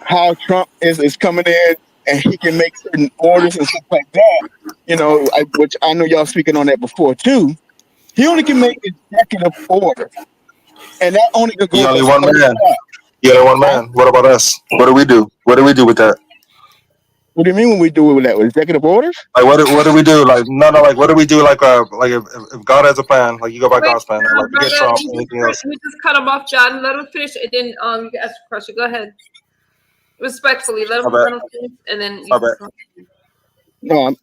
how Trump is coming in and he can make certain orders and stuff like that. You know, which I know y'all speaking on that before too. He only can make executive orders, and that only can go. You're only one man. You're only one man. What about us? What do we do? What do we do with that? What do you mean when we do it with that? With executive orders? Like what do we do? Like no, like what do we do? Like if God has a plan, like you go by Wait, God's plan. Like forget brother, Trump, anything else. we just cut him off, John. Let him finish, and then you can ask a question. Go ahead, respectfully. Let him finish, and then you can talk. No,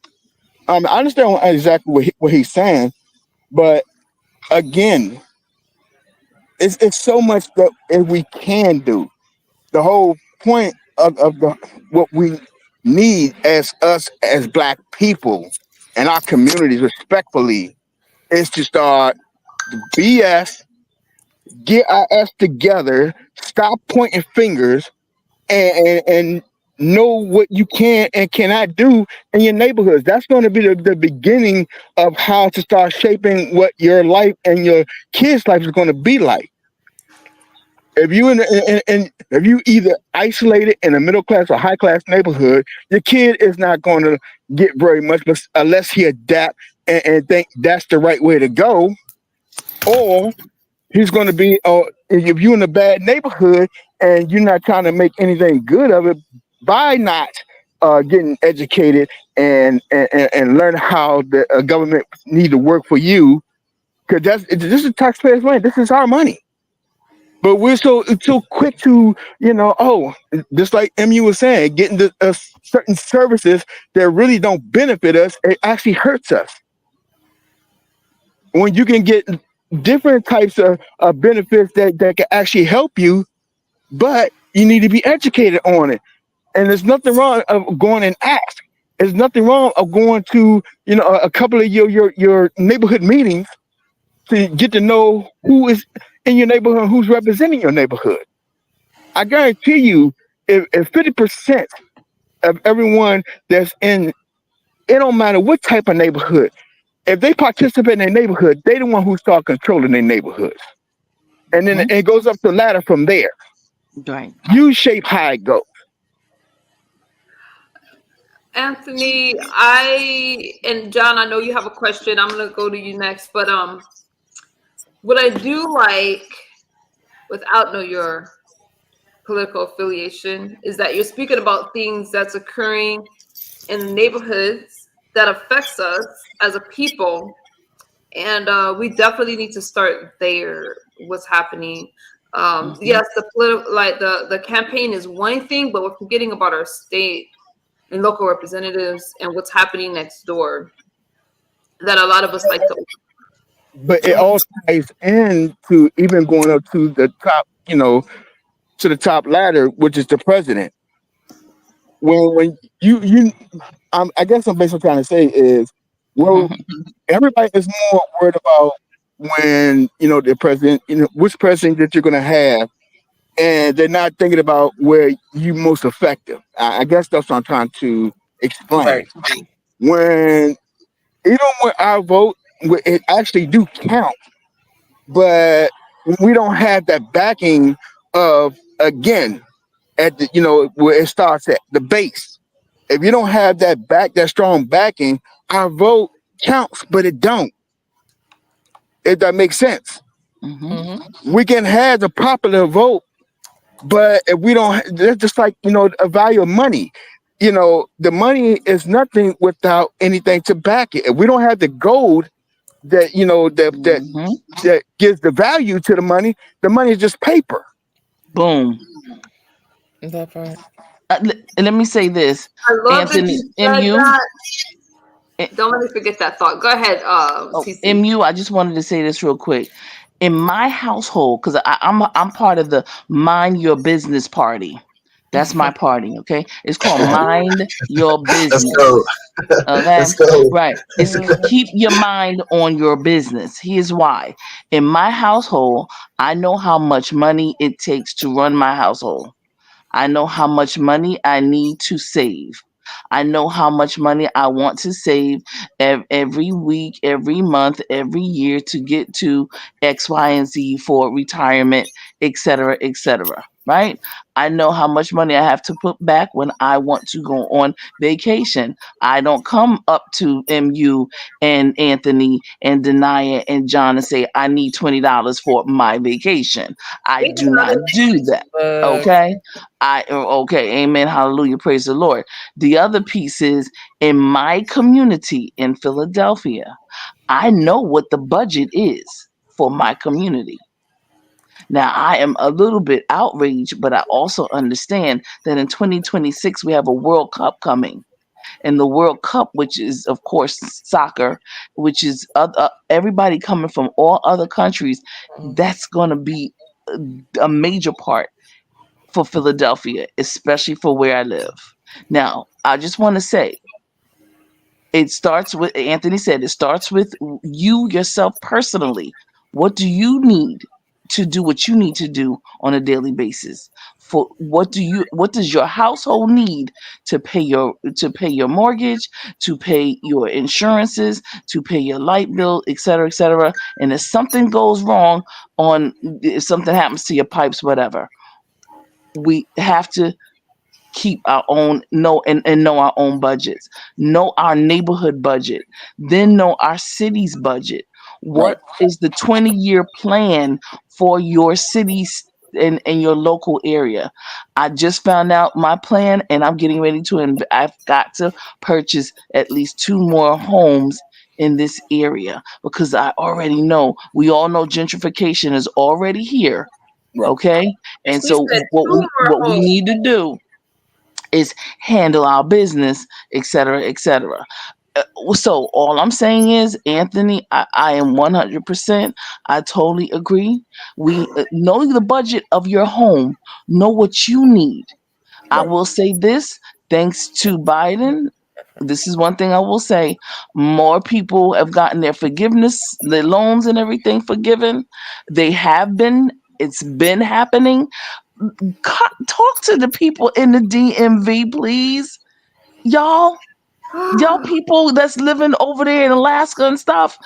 I understand exactly what he's saying, but again, it's so much that we can do. The whole point of what we need as us as Black people and our communities, respectfully, is to start the BS, get our ass together, stop pointing fingers, and know what you can and cannot do in your neighborhoods. That's going to be the beginning of how to start shaping what your life and your kids' life is going to be like. If you if you either isolated in a middle class or high class neighborhood, your kid is not going to get very much, but unless he adapt and think that's the right way to go, or he's going to be. If you're in a bad neighborhood and you're not trying to make anything good of it by not getting educated and learn how the government need to work for you, because this is taxpayers' money. This is our money. But we're so quick to, just like MU was saying, getting the certain services that really don't benefit us, it actually hurts us. When you can get different types of benefits that can actually help you, but you need to be educated on it. And there's nothing wrong of going and ask. There's nothing wrong of going to, a couple of your neighborhood meetings to get to know who is in your neighborhood, who's representing your neighborhood. I guarantee you, if 50% of everyone that's in, it don't matter what type of neighborhood, if they participate in their neighborhood, they the one who start controlling their neighborhoods. And then it goes up the ladder from there. Right. You shape how it goes. Anthony, and John, I know you have a question. I'm gonna go to you next, but what I do like, without know your political affiliation, is that you're speaking about things that's occurring in neighborhoods that affects us as a people, and we definitely need to start there. What's happening? Yes, the political, like the campaign is one thing, but we're forgetting about our state and local representatives and what's happening next door. That a lot of us like to. But it all ties into even going up to the top, to the top ladder, which is the president. When you I guess I'm basically trying to say is, well, everybody is more worried about when the president, which president that you're going to have, and they're not thinking about where you most effective. I guess that's what I'm trying to explain. Right. When even with our vote, it actually do count, but we don't have that backing of, again, at the where it starts at the base. If you don't have that strong backing, our vote counts, but it don't. If that makes sense. We can have the popular vote, but if we don't, that's just like a value of money. The money is nothing without anything to back it. If we don't have the gold that that gives the value to the money is just paper. Boom. That part. Let me say this, I love Anthony. that you MU. said that. Don't let me forget that thought. Go ahead, TC. MU. I just wanted to say this real quick. In my household, because I'm part of the Mind Your Business party. That's my party. Okay, it's called Mind Your Business. Let's go. Okay, Let's go. right. It's keep your mind on your business. Here's why. In my household, I know how much money it takes to run my household. I know how much money I need to save. I know how much money I want to save every week, every month, every year to get to X, Y, and Z for retirement, etc., etc. right? I know how much money I have to put back when I want to go on vacation. I don't come up to MU and Anthony and Denia and John and say, I need $20 for my vacation. I We do got not it. do that. Okay. Okay. Amen. Hallelujah. Praise the Lord. The other piece is in my community in Philadelphia, I know what the budget is for my community. Now, I am a little bit outraged, but I also understand that in 2026, we have a World Cup coming. And the World Cup, which is, of course, soccer, which is everybody coming from all other countries, that's going to be a major part for Philadelphia, especially for where I live. Now, I just want to say, it starts with, Anthony said, it starts with you yourself personally. What do you need to do what you need to do on a daily basis? For what does your household need to pay your mortgage, to pay your insurances, to pay your light bill, et cetera, et cetera. And if something goes wrong if something happens to your pipes, whatever, we have to keep our own and know our own budgets, know our neighborhood budget, then know our city's budget. Right. What is the 20-year plan for your cities and your local area? I just found out my plan, and I'm getting ready to I've got to purchase at least 2 more homes in this area, because I already know, we all know gentrification is already here. Right. Okay. And She so said what 2 we more what we homes. need to do is handle our business, et cetera, et cetera. So all I'm saying is, Anthony, I am 100%. I totally agree. We know the budget of your home, know what you need. I Right. will say this, thanks to Biden. This is one thing I will say. More people have gotten their forgiveness, their loans and everything forgiven. They have been, it's been happening. Talk to the people in the DMV, please. Y'all people that's living over there in Alaska and stuff,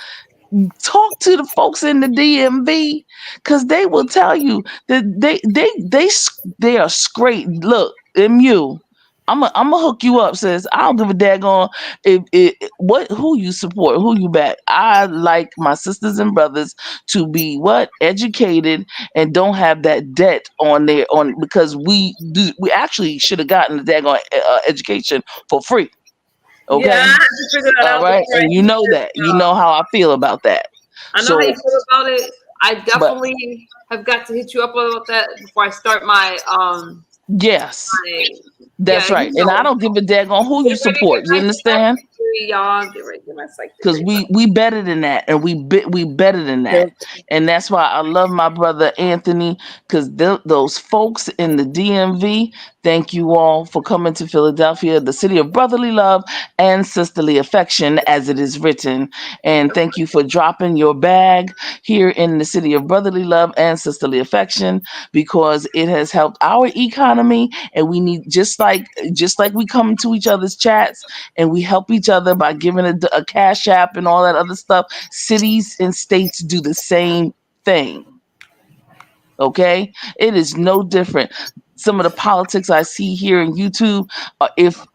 talk to the folks in the DMV, because they will tell you that they are straight. Look, MU, I'm gonna hook you up, sis. I don't give a daggone who you support, who you back. I like my sisters and brothers to be educated and don't have that debt because we actually should have gotten the daggone education for free. Yeah, I Okay, had to figure that all out right, before I and you did know this. that. You know how I feel about that. I know how you So, feel about it. I but definitely have got to hit you up about that before I start my yes, my that's you right. And I know. don't give a daggone who Get you ready to get support. You my psych understand? degree, y'all. Get ready to get my psych Because degree. we better than that, and we better than that. And that's why I love my brother Anthony, because those folks in the DMV, thank you all for coming to Philadelphia, the city of brotherly love and sisterly affection, as it is written. And thank you for dropping your bag here in the city of brotherly love and sisterly affection, because it has helped our economy. And we need, just like we come to each other's chats and we help each other by giving a cash app and all that other stuff, cities and states do the same thing. Okay, it is no different. Some of the politics I see here in YouTube, if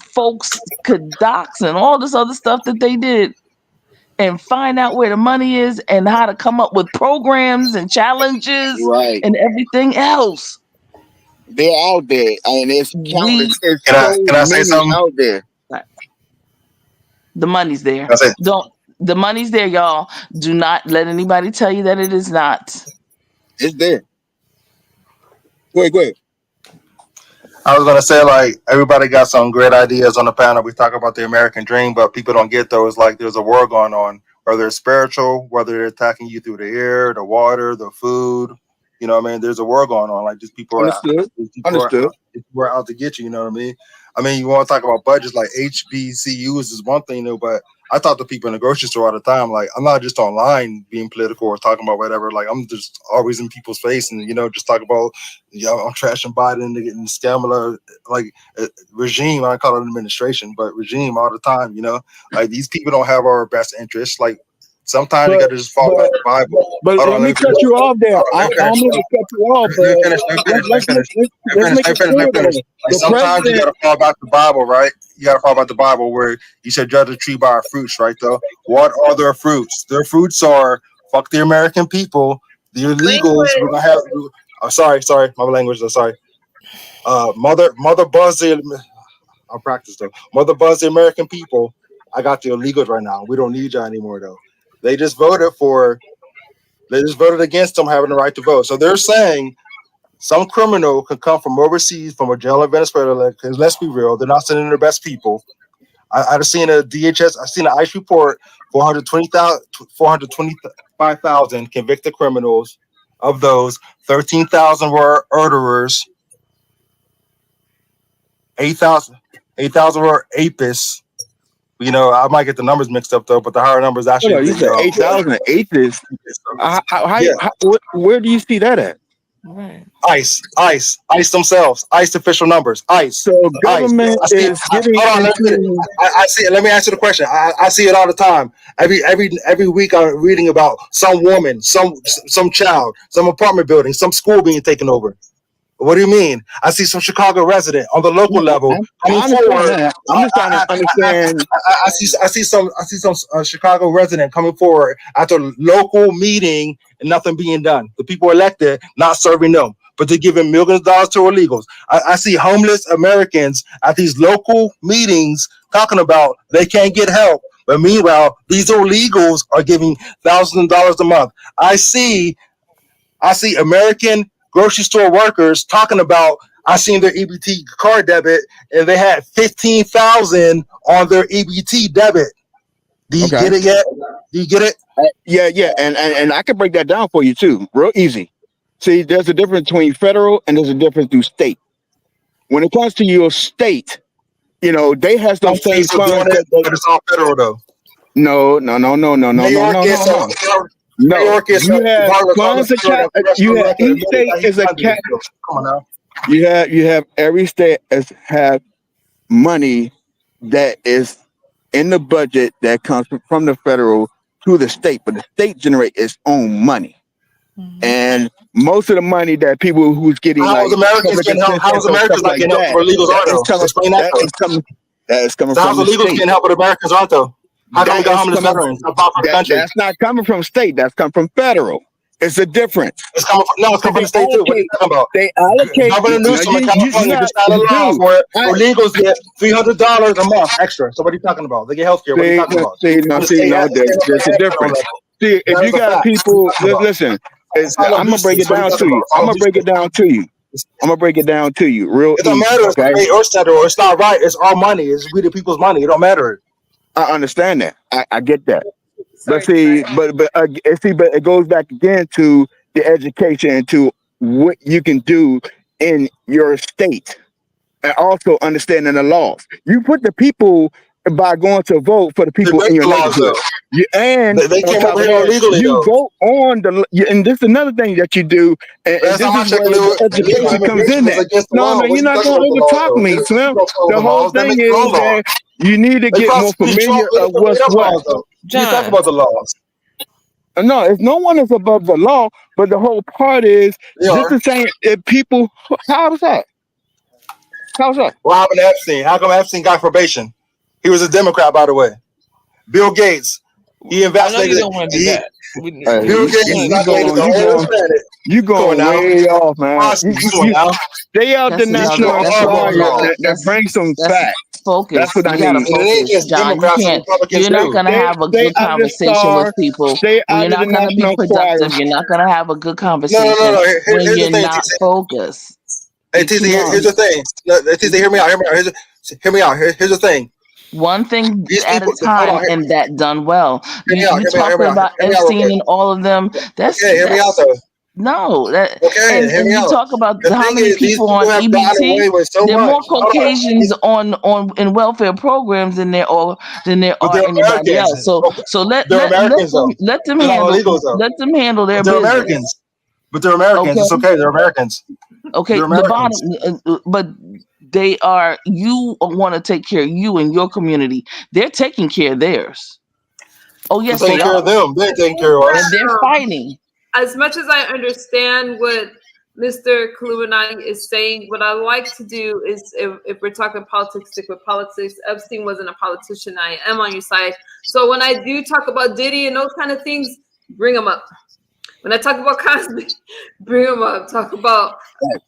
folks could dox and all this other stuff that they did and find out where the money is and how to come up with programs and challenges Right. and everything else, They're out there, and it's we countless. There's Can I so can I say many something? out there. the money's there. Can I say Don't The money's there, y'all. Do not let anybody tell you that it is not. It's there. Go ahead. Go ahead. I was gonna say, like, everybody got some great ideas on the panel. We talk about the American dream, but people don't get those. Like, there's a war going on, whether it's spiritual, whether they're attacking you through the air, the water, the food. You know what I mean? There's a war going on. Like, Understood. Understood. these people are out to get you. You know what I mean? I mean, you want to talk about budgets, like HBCUs is one thing, though, but I talk to people in the grocery store all the time. Like, I'm not just online being political or talking about whatever. Like, I'm just always in people's face and, just talk about, I'm trashing Biden and scammer, like, regime. I call it administration, but regime all the time, Like, these people don't have our best interests. Like, Sometimes you got to just fall back to the Bible. But Hold let on, me cut you off there. I'm going to cut you off, but let's make it clear though. Like sometimes you got to fall back to the Bible, right? You got to fall back to the Bible where you said judge a tree by our fruits, right? Though, what are their fruits? Their fruits are fuck the American people, the illegals. We're gonna have. Sorry, my language. Sorry. Mother buzz the. I'll practice though. Mother buzz the American people. I got the illegals right now. We don't need y'all anymore though. They just voted against them having the right to vote. So they're saying some criminal can come from overseas, from a jail in Venezuela. Because let's be real, they're not sending their best people. I've seen a DHS. I've seen an ICE report. 425,000 convicted criminals. Of those, 13,000 were murderers. 8,000 were apists. You know, I might get the numbers mixed up though, but the higher numbers actually. You said 8,000 atheists. Where do you see that at? Right. ICE themselves. ICE official numbers. ICE. So government is getting. I see it. Let me answer the question. I see it all the time. Every week I'm reading about some woman, some child, some apartment building, some school being taken over. What do you mean? I see some Chicago resident on the local level. I'm just trying to understand. I see some Chicago resident coming forward after a local meeting and nothing being done. The people elected not serving them, but they're giving millions of dollars to illegals. I see homeless Americans at these local meetings talking about they can't get help, but meanwhile these illegals are giving thousands of dollars a month. I see American grocery store workers talking about, I seen their EBT card debit and they had 15,000 on their EBT debit. Do you get it yet? Do you get it? Yeah, and I can break that down for you too, real easy. See, there's a difference between federal and there's a difference through state. When it comes to your state, you know, they has those same funds. But it's all federal though. No. No, you have funds. You have each state is a cap. Come on now. You have every state have money that is in the budget that comes from the federal to the state, but the state generate its own money. Mm-hmm. And most of the money that people who's getting How's Americans getting help for illegals aren't that is coming so from how's illegals getting help with Americans aren't though? How come we got homeless veterans? That's not coming from state. That's coming from federal. It's a difference. It's coming from the state too. What are you talking about? They allocate. Governor Newsom in California just had a law where illegals get $300 a month extra. So what are you talking about? They get health care. What are you talking about? There's a difference. See, if you got people, listen, I'm gonna break it down to you. I'm gonna break it down to you real easy. It don't matter if it's state or federal. It's not right. It's our money. It's we the people's money. It don't matter. I understand that. I get that. But see, but it goes back again to the education and to what you can do in your state, and also understanding the laws. You put the people by going to vote for the people in your neighborhood. They can't vote illegally. You vote on and this is another thing that you do. And this is where the education comes in there. No, man, you're not going to overtalk me, Slim. The whole thing is that you need to get more familiar of what's what. You talk about the laws. No, it's no one is above the law, but the whole part is just the same. If people, how's that? What happened to Epstein? How come Epstein got probation? He was a Democrat, by the way. Bill Gates, he investigated. I know you don't want to do that. Bill Gates investigated the whole planet. You going way off, man. Stay out the national enquirer that brings some facts. Focus. That's what I need. Focus, John. You're not going to have a good conversation with people. You're not going to be productive. You're not going to have a good conversation when you're not focused. Hey, TC, here's the thing. TC, hear me out. Hear me out. Here's the thing. One thing at a time, and that done well. You talking about Epstein and all of them. Hear me out though. No, and you talk about how many people on EBT. There are more Caucasians on in welfare programs than there are anybody else. So let them handle their business. Americans. But they're Americans. Okay. It's okay. They're Americans. Okay. The bottom, but they are. You want to take care of you and your community. They're taking care of theirs. Oh yes, They're taking they care are, of them. They're taking care of and us. they're fighting. As much as I understand what Mr. Kulumanagi is saying, what I like to do is, if we're talking politics, stick with politics. Epstein wasn't a politician. I am on your side. So when I do talk about Diddy and those kind of things, bring them up. When I talk about Cosby, bring them up. Talk about,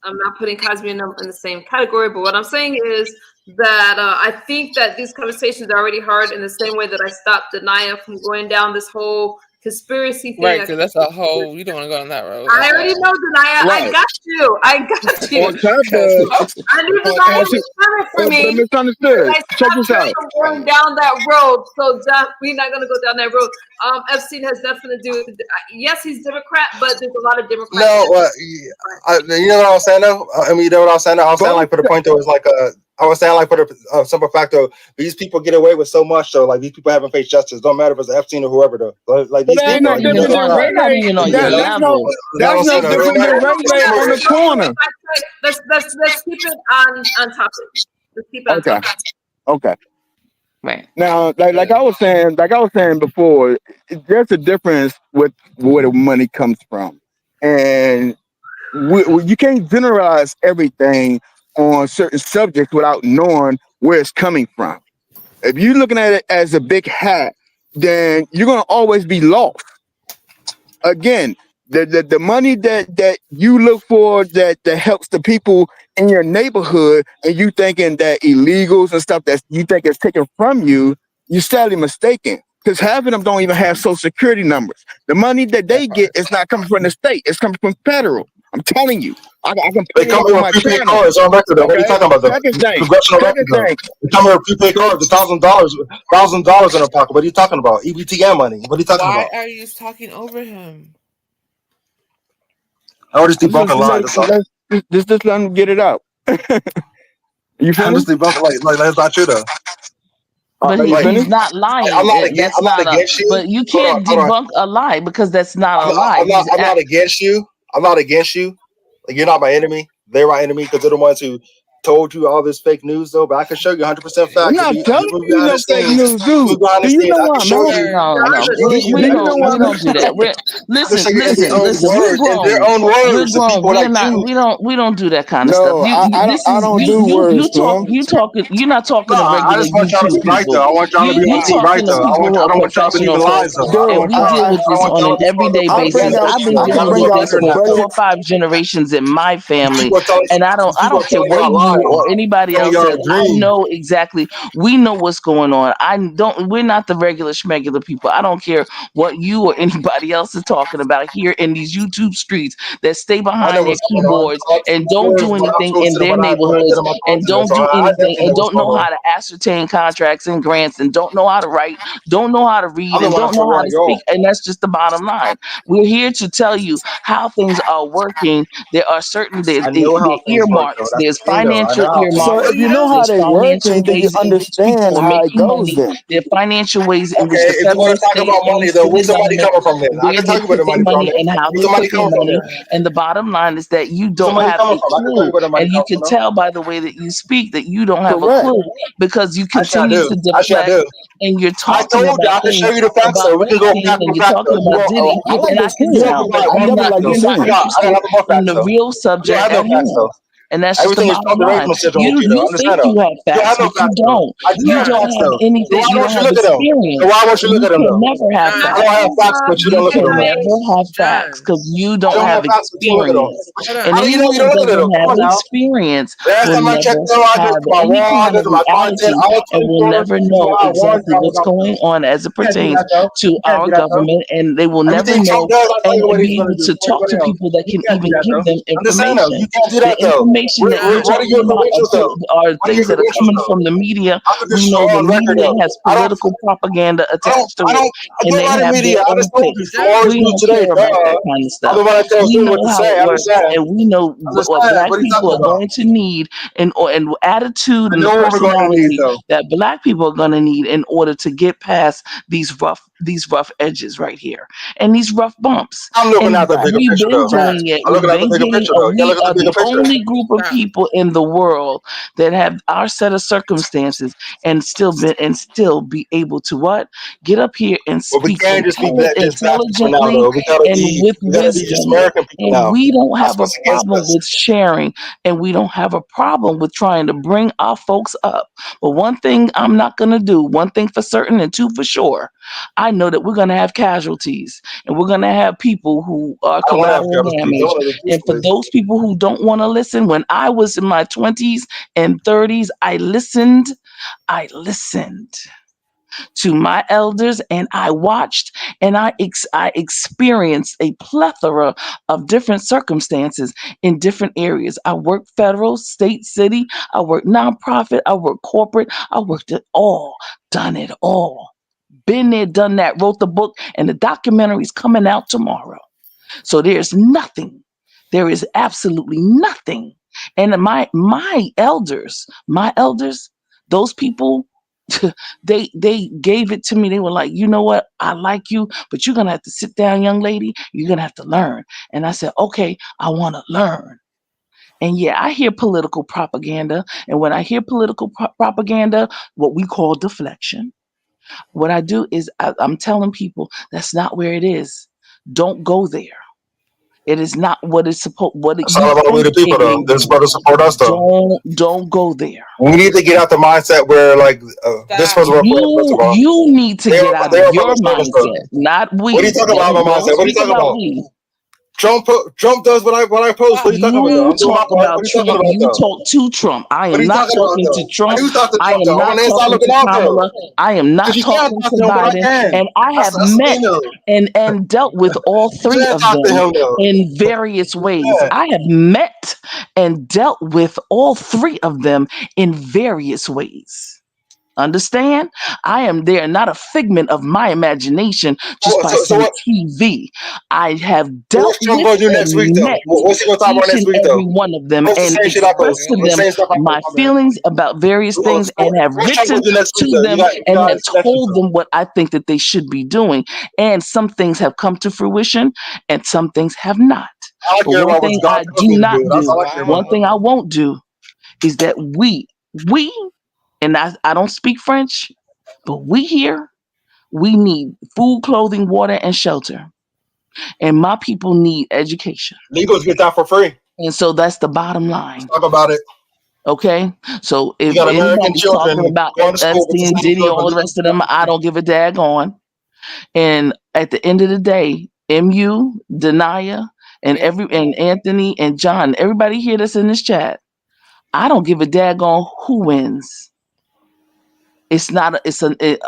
I'm not putting Cosby in the same category, but what I'm saying is that I think that these conversations are already hard in the same way that I stopped Anaya from going down this whole conspiracy thing. Right, because that's a whole, you don't want to go on that road. I already know, Denaya. Right. I got you. I got you. On top of, I knew Denaya was coming for but me. misunderstood. I Check stopped this her out. from going down that road. So, Jeff, we're not going to go down that road. Epstein has nothing to do with it. Yes, he's Democrat, but there's a lot of Democrats. No, you know what I was saying though? I mean, you know what I was saying? I was saying like for the point though, is like I was saying like for the simple fact though, these people get away with so much though. Like these people haven't faced justice. Don't matter if it's Epstein or whoever though. Like these That ain't people, no different than Ray they're not Ray. even on your That's level. no different than Ray Ray on the corner. Let's keep it on topic. Let's keep it on topic. Okay. Right. Now, like I was saying before, there's a difference with where the money comes from, and you can't generalize everything on certain subjects without knowing where it's coming from. If you're looking at it as a big hat, then you're gonna always be lost. Again, the money that you look for that helps the people in your neighborhood, and you thinking that illegals and stuff that you think is taken from you, you're sadly mistaken. Because half of them don't even have social security numbers. The money that they get is not coming from the state; it's coming from federal. I'm telling you, I can they put it come up here on with my prepaid channel. cards on record though. What are you Okay? talking about though? Second thing, Congressional record though. They come here with prepaid cards, $1,000 in their pocket. What are you talking about? EBTM money. What are you talking Why about? are you talking over him? I already debunking lies. That's all. Just let them get it out. You I'm just finished? debunking like that's not true though. But You Like, he's finished? not lying. I'm not against. That's I'm not not a. against you. But you Hold on, can't hold on. debunk a lie because that's not a lie. I'm not against you. I'm not against you. Like you're not my enemy. They're my enemy because they're the ones who told you all this fake news though. But I can show you 100% facts. I'm not telling Move you behind no the fake scenes. news, dude. Move behind the Do you scenes. know I why can I'm show asking? you. No, Do you know we why I'm don't do that. I can show you in their Listen. own We're words. In their grown. own We're words. The grown. people like you. We don't do that kind of stuff. No, I don't do words, man. You talking. You're not talking No, to I regular just want y'all to YouTube be right people. though. I want y'all to be You able to be right talking to though. people who I are don't want y'all professional believing lies folks, though. and we deal with this on an everyday I'll basis. bring out I've been dealing with this for 4 or 5 generations in my family, People are telling and I don't care telling what y'all you lies. or anybody Telling else y'all says. a I dream. know exactly. We know what's going on. We're not the regular schmegular people. I don't care what you or anybody else is talking about here in these YouTube streets that stay I know behind their what's going on. keyboards and don't do I'm anything supposed in to their when I neighborhoods did my and content, don't so do I anything definitely and know what's don't going know on. how to ascertain contracts and grants and don't know how to write, don't know how to I'm read, the and one don't that's know over how on to y'all. speak. And that's just the bottom line. We're here to tell you how things are working. There are certain I know how things work though. earmarks. That's the There's thing though. I financial know how things So work. if earmarks. you know how There's they financial working, then you ways in which people understand are how it making goes money. then. There are financial ways in which Okay, the if you want federal, to talk state, about and money though, city where's the money government, coming from then? I where can they tell you where put the their money money coming. and how Where's they the money put their coming from money. then? And the bottom line is that you Where's the don't money have coming a from? I can tell you clue. where the money And you comes can from though. tell by the way that you speak that you don't have a Correct. clue because you Actually I continue do. to Actually I deflect do. and you're I talking told you about I can show things you the facts about though. We can go Epstein fact and for you're fact though. talking You about want Diddy. I like And to I see can you it. want tell people that like I one definitely fact like to though. see you're not it. I got interested nothing more in facts the though. real You don't subject have no at facts hand. though. And that's just the Everything is bottom filtered away line. from schedule You with you though. think Understand though. you have You don't facts, have no but you facts though. don't. I do You have don't facts John, have though. So anything. why You don't don't you have look at them? So experience. why won't you look You at them can though? never have I John, don't have facts. facts, but you You don't look at can them though. never have facts John, because you I don't don't have have facts, but you look at them. experience. hold And on. How do you know anyone you who don't look at doesn't them? Come have on now. experience Last will time I checked never though, I go have to my any wall, I kind go of to my content, reality all and will 24. never So know I won, exactly y'all what's go. going on as it You can't do pertains that though. to You can't our do that though. government. And they will never Everything Trump know does, I tell you and what he's be gonna able do. to For talk to everybody else. people that You can can't do even that give though. them I'm just saying though, you information. can't do The that though. information that you're What are talking your about credentials though? are What are your things that are credentials coming though? from the media. I could just We show know the on record media though. has I don't political propaganda attached to I it, don't I and go they by the have their media. I own just told you. takes. So always We news don't today, care about that kind of I'm stuff. the one that tells We you know what to how say. it I'm just works, saying. and we know I'm just what saying. black What are you people talking are about? going to need and attitude I and the know what we're going to need personality though. that black people are going to need in order to get past these these rough edges right here and these rough bumps. I'm looking at the bigger We've picture, been though. doing it. I'm We've looking at the been bigger getting. picture, though. You gotta We look at are the bigger the picture. only group of people in the world that have our set of circumstances and still be able to what? Get up here and But we speak can't just be just black people now, intelligently though. and with We gotta be just wisdom. American people And now. we don't That's have a what's against problem us. with sharing, and we don't have a problem with trying to bring our folks up. But one thing I'm not going to do, one thing for certain and two for sure, I know that we're going to have casualties and we're going to have people who are I don't want to have collateral jealousy. I damage. want to And for peacefully. those people who don't want to listen, when I was in my 20s and 30s, I listened to my elders and I watched and I experienced a plethora of different circumstances in different areas. I worked federal, state, city, I worked nonprofit, I worked corporate, I worked it all, done it all. Been there, done that, wrote the book, and the documentary's coming out tomorrow. So there is absolutely nothing. And my elders, those people, they gave it to me. They were like, you know what? I like you, but you're gonna have to sit down, young lady. You're gonna have to learn. And I said, okay, I want to learn. And yeah, I hear political propaganda. And when I hear political propaganda, what we call deflection, what I do is I'm telling people that's not where it is. Don't go there. It is not what It's you all about we think the people, it though. may They're be. supposed to support us, though. Don't go there. We need to get out the mindset where, like, this was for us, first of all. You need to get out They of are about your to save us, though. mindset, not we. What are you talking about, my Don't mindset? What are you speak talking about about? we. Trump does what I post. What are you talking about, though? You I'm doing my talk part. What about are you talking Trump. about, You though? talk to Trump. I What are am you not talking about, talking though? to Trump. You talk to I Trump, am though. I'm on not the inside talking looking to out, though. Kamala. I am Because not you can't talking talk to to him, but I Biden. can. And I have That's the met thing, though. and dealt with all You three can't of talk to them him, though. in various ways. Yeah. I have met and dealt with all three of them in various ways. Understand? I am there, not a figment of my imagination just by So some what? TV. I have So dealt what's Trump with going to do next week, and though? met What's he going to talk about each next and week, though? every one of them What's the and same shit I post? expressed to What's the them same stuff I my post, my man? feelings about various things and have What's Trump written going to do next week, to though? them You and got have any connections, told though? them what I think that they should be doing. And some things have come to fruition and some things have not. All I But care one about what thing God I tells do me to not do. That's do, all I care about. one thing I won't do is that we, and I don't speak French, but we here, we need food, clothing, water, and shelter. And my people need education. Legals get that for free. And so that's the bottom Let's line. talk about it. Okay. So We if got American anybody's talking children about going to school with SC the and same Diddy, good, all but the rest of them, I don't give a daggone. And at the end of the day, MU, Denia, and Anthony and John, everybody here that's in this chat, I don't give a daggone who wins. It's not.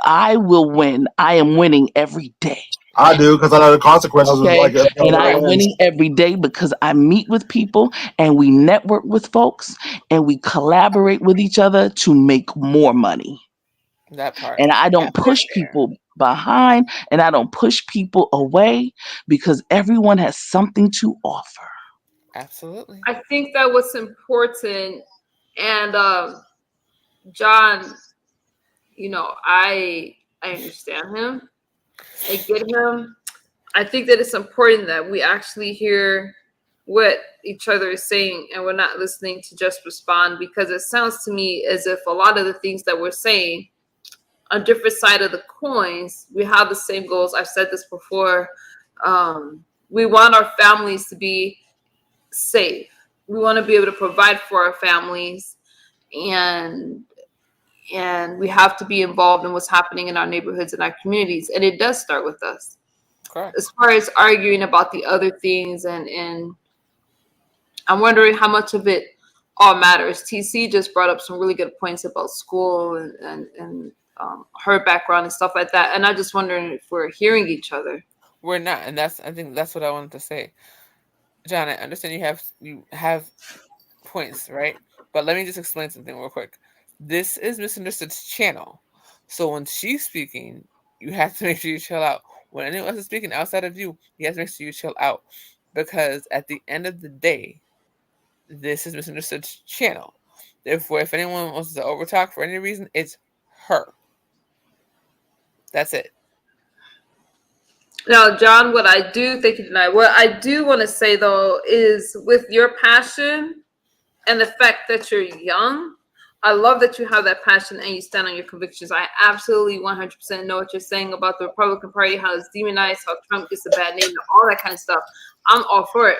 I will win. I am winning every day. I do, because I know the consequences was Okay. like if And I anybody am wins. winning every day because I meet with people and we network with folks and we collaborate with each other to make more money. That part. And I don't push people behind and I don't push people away because everyone has something to offer. Absolutely. I think that what's important, and John, I understand him. I get him. I think that it's important that we actually hear what each other is saying and we're not listening to just respond, because it sounds to me as if a lot of the things that we're saying on different side of the coins, we have the same goals. I've said this before. We want our families to be safe. We want to be able to provide for our families, and we have to be involved in what's happening in our neighborhoods and our communities. And it does start with us. Correct. As far as arguing about the other things, and I'm wondering how much of it all matters. TC just brought up some really good points about school and her background and stuff like that. And I'm just wondering if we're hearing each other. We're not, and I think that's what I wanted to say. John, I understand you have points, right? But let me just explain something real quick. This is Misunderstood's channel. So when she's speaking, you have to make sure you chill out. When anyone else is speaking outside of you, you have to make sure you chill out. Because at the end of the day, this is Misunderstood's channel. Therefore, if anyone wants to overtalk for any reason, it's her. That's it. Now, John, what I do want to say though is with your passion and the fact that you're young, I love that you have that passion and you stand on your convictions. I absolutely 100% know what you're saying about the Republican Party, how it's demonized, how Trump gets a bad name, and all that kind of stuff. I'm all for it.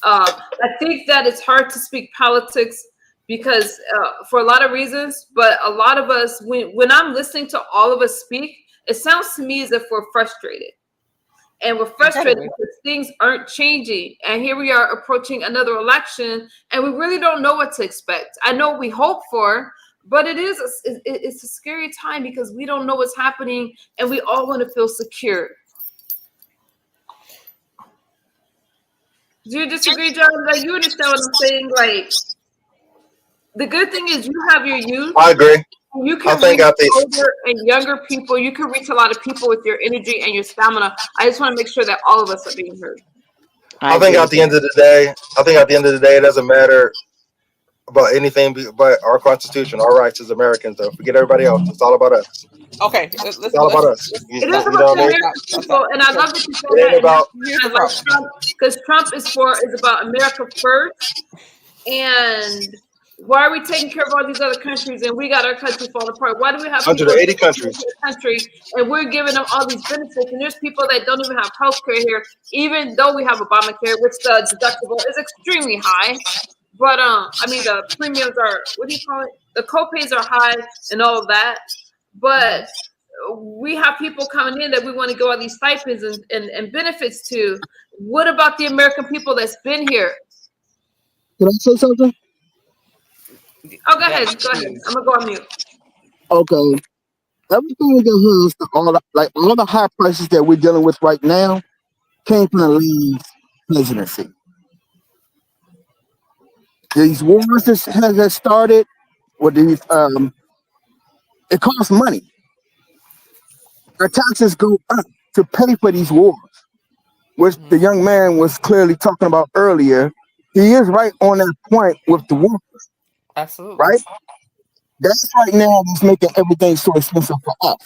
I think that it's hard to speak politics because for a lot of reasons, but a lot of us, when I'm listening to all of us speak, it sounds to me as if we're frustrated. And we're frustrated because things aren't changing. And here we are approaching another election, and we really don't know what to expect. I know what we hope for, but it's a scary time because we don't know what's happening, and we all want to feel secure. Do you disagree, John? Like, you understand what I'm saying? Like, the good thing is you have your youth. I agree. You can reach older and younger people. You can reach a lot of people with your energy and your stamina. I just want to make sure that all of us are being heard. I think at the end of the day, it doesn't matter about anything but our Constitution, our rights as Americans. Though, forget everybody else. It's all about us. Okay, it's all about us. It is about the American people, and I love that you said that. Because Trump is about America first, and why are we taking care of all these other countries and we got our country falling apart? Why do we have 180 countries and we're giving them all these benefits, and there's people that don't even have health care here, even though we have Obamacare, which the deductible is extremely high. But I mean, the premiums are, what do you call it? The co-pays are high and all of that. But we have people coming in that we want to give all these stipends and benefits to. What about the American people that's been here? Can I say something? Oh, go ahead. I'm gonna go on mute. Okay. Everything that has all the high prices that we're dealing with right now came from the last presidency. These wars that has started with these it costs money. Our taxes go up to pay for these wars, which the young man was clearly talking about earlier. He is right on that point with the wars. Absolutely. Right? That's right now that's making everything so expensive for us.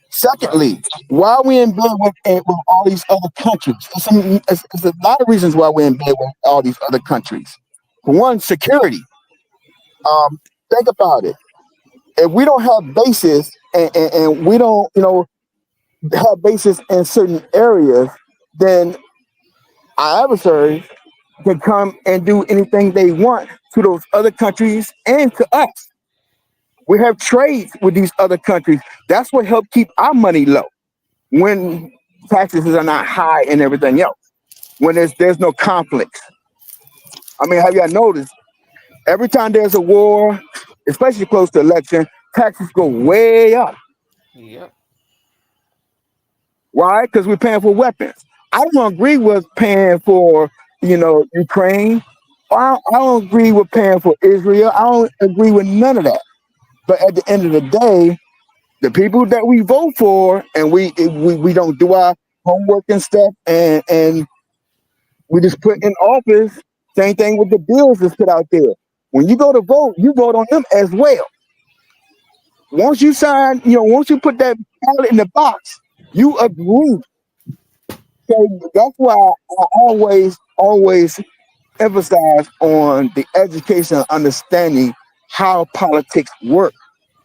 Secondly, why we in bed with all these other countries? There's a lot of reasons why we're in bed with all these other countries. For one, security. Think about it. If we don't have bases and we don't, have bases in certain areas, then our adversaries can come and do anything they want to those other countries and to us. We have trades with these other countries. That's what helped keep our money low when taxes are not high and everything else. When there's no conflicts. I mean, have y'all noticed? Every time there's a war, especially close to election, taxes go way up. Yep. Why? Because we're paying for weapons. I don't agree with paying for, Ukraine. I don't agree with paying for Israel. I don't agree with none of that. But at the end of the day, the people that we vote for, and we don't do our homework and stuff, and we just put in office. Same thing with the bills that's put out there. When you go to vote, you vote on them as well. Once you sign, once you put that ballot in the box, you agree. So that's why I always emphasize on the education and understanding how politics work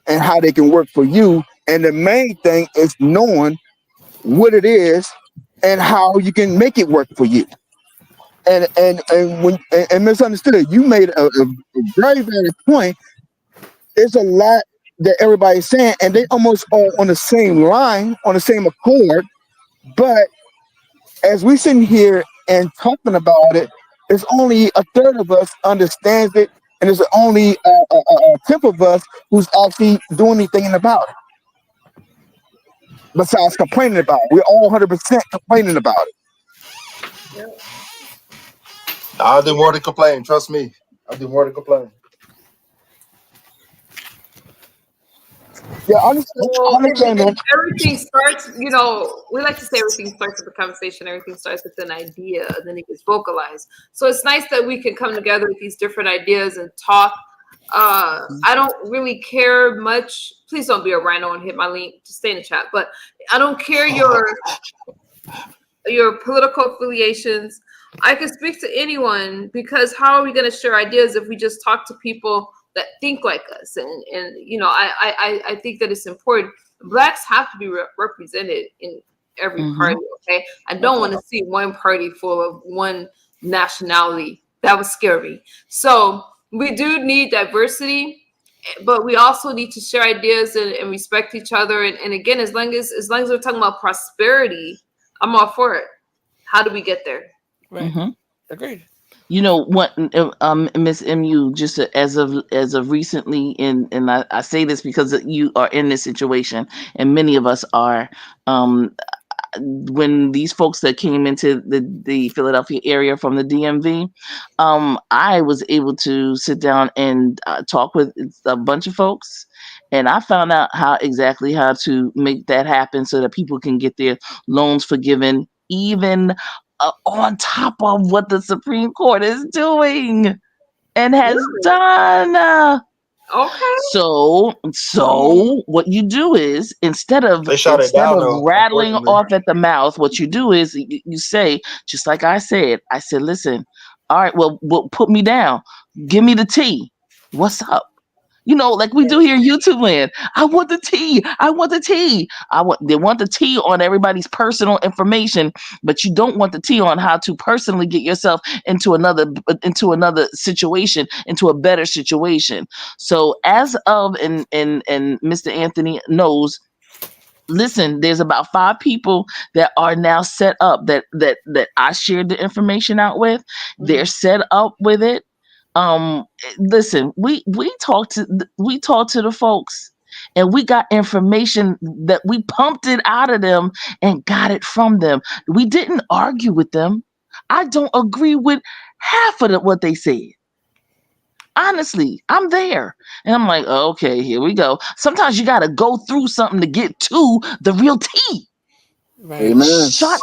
and how they can work for you. And the main thing is knowing what it is and how you can make it work for you. And misunderstood, you made a very valid point. There's a lot that everybody's saying, and they almost are on the same line, on the same accord. But as we sitting here and talking about it, it's only a third of us understands it, and there's only a tenth of us who's actually doing anything about it. Besides complaining about it, we're all 100% complaining about it. Yep. I'll do more to complain. Trust me, I'll do more to complain. Yeah, understand that. Everything starts, we like to say everything starts with a conversation, everything starts with an idea, and then it gets vocalized. So it's nice that we can come together with these different ideas and talk. I don't really care much. Please don't be a rhino and hit my link. Just stay in the chat. But I don't care your political affiliations. I can speak to anyone, because how are we going to share ideas if we just talk to people that think like us? And I think that it's important. Blacks have to be represented in every party. Okay, I don't want to see one party full of one nationality. That would scare me. So we do need diversity, but we also need to share ideas and respect each other. And again, as long as we're talking about prosperity, I'm all for it. How do we get there? Right. Agreed. You know what, Miss MU, just as of recently, and I say this because you are in this situation, and many of us are. When these folks that came into the Philadelphia area from the DMV, I was able to sit down and talk with a bunch of folks, and I found out how to make that happen so that people can get their loans forgiven, even on top of what the Supreme Court is doing and has done. Okay. So what you do is instead of They shot it down though, rattling unfortunately. off at the mouth, what you do is you say, just like I said, listen, all right, well, put me down. Give me the tea. What's up? You know, like we do here in YouTube land. I want the tea. I want the tea. They want the tea on everybody's personal information, but you don't want the tea on how to personally get yourself into another situation, into a better situation. So as of and Mr. Anthony knows, listen, there's about 5 people that are now set up that I shared the information out with. They're set up with it. Listen, we talked to the folks, and we got information that we pumped it out of them and got it from them. We didn't argue with them. I don't agree with half of what they said. Honestly, I'm there. And I'm like, okay, here we go. Sometimes you got to go through something to get to the real tea. Right. Amen. Shut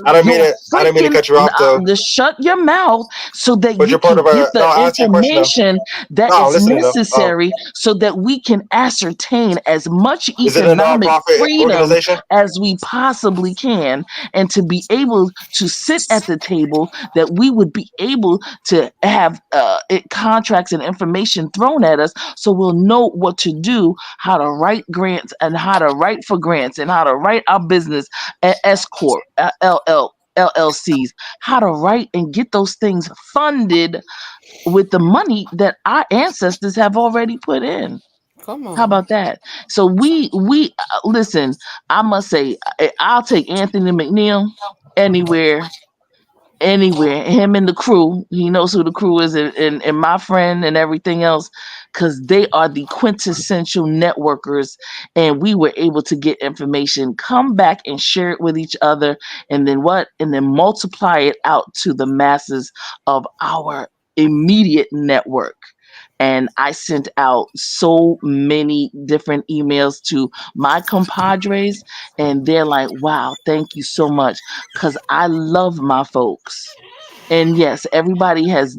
I didn't mean to cut you off though. Just shut your mouth so that But you you're part can of get the no, answer your question though. information that No, I'm is listening though. necessary so that we can ascertain as much Is it a economic nonprofit freedom organization? as we possibly can, and to be able to sit at the table that we would be able to have contracts and information thrown at us so we'll know what to do, how to write grants and how to write for grants and how to write our business S Corp, LLCs, how to write and get those things funded with the money that our ancestors have already put in. Come on. How about that? So we listen. I must say, I'll take Anthony McNeil anywhere. Him and the crew, he knows who the crew is, and my friend and everything else, because they are the quintessential networkers, and we were able to get information, come back and share it with each other, and then multiply it out to the masses of our immediate network. And I sent out so many different emails to my compadres, and they're like, wow, thank you so much. Because I love my folks. And yes, everybody has,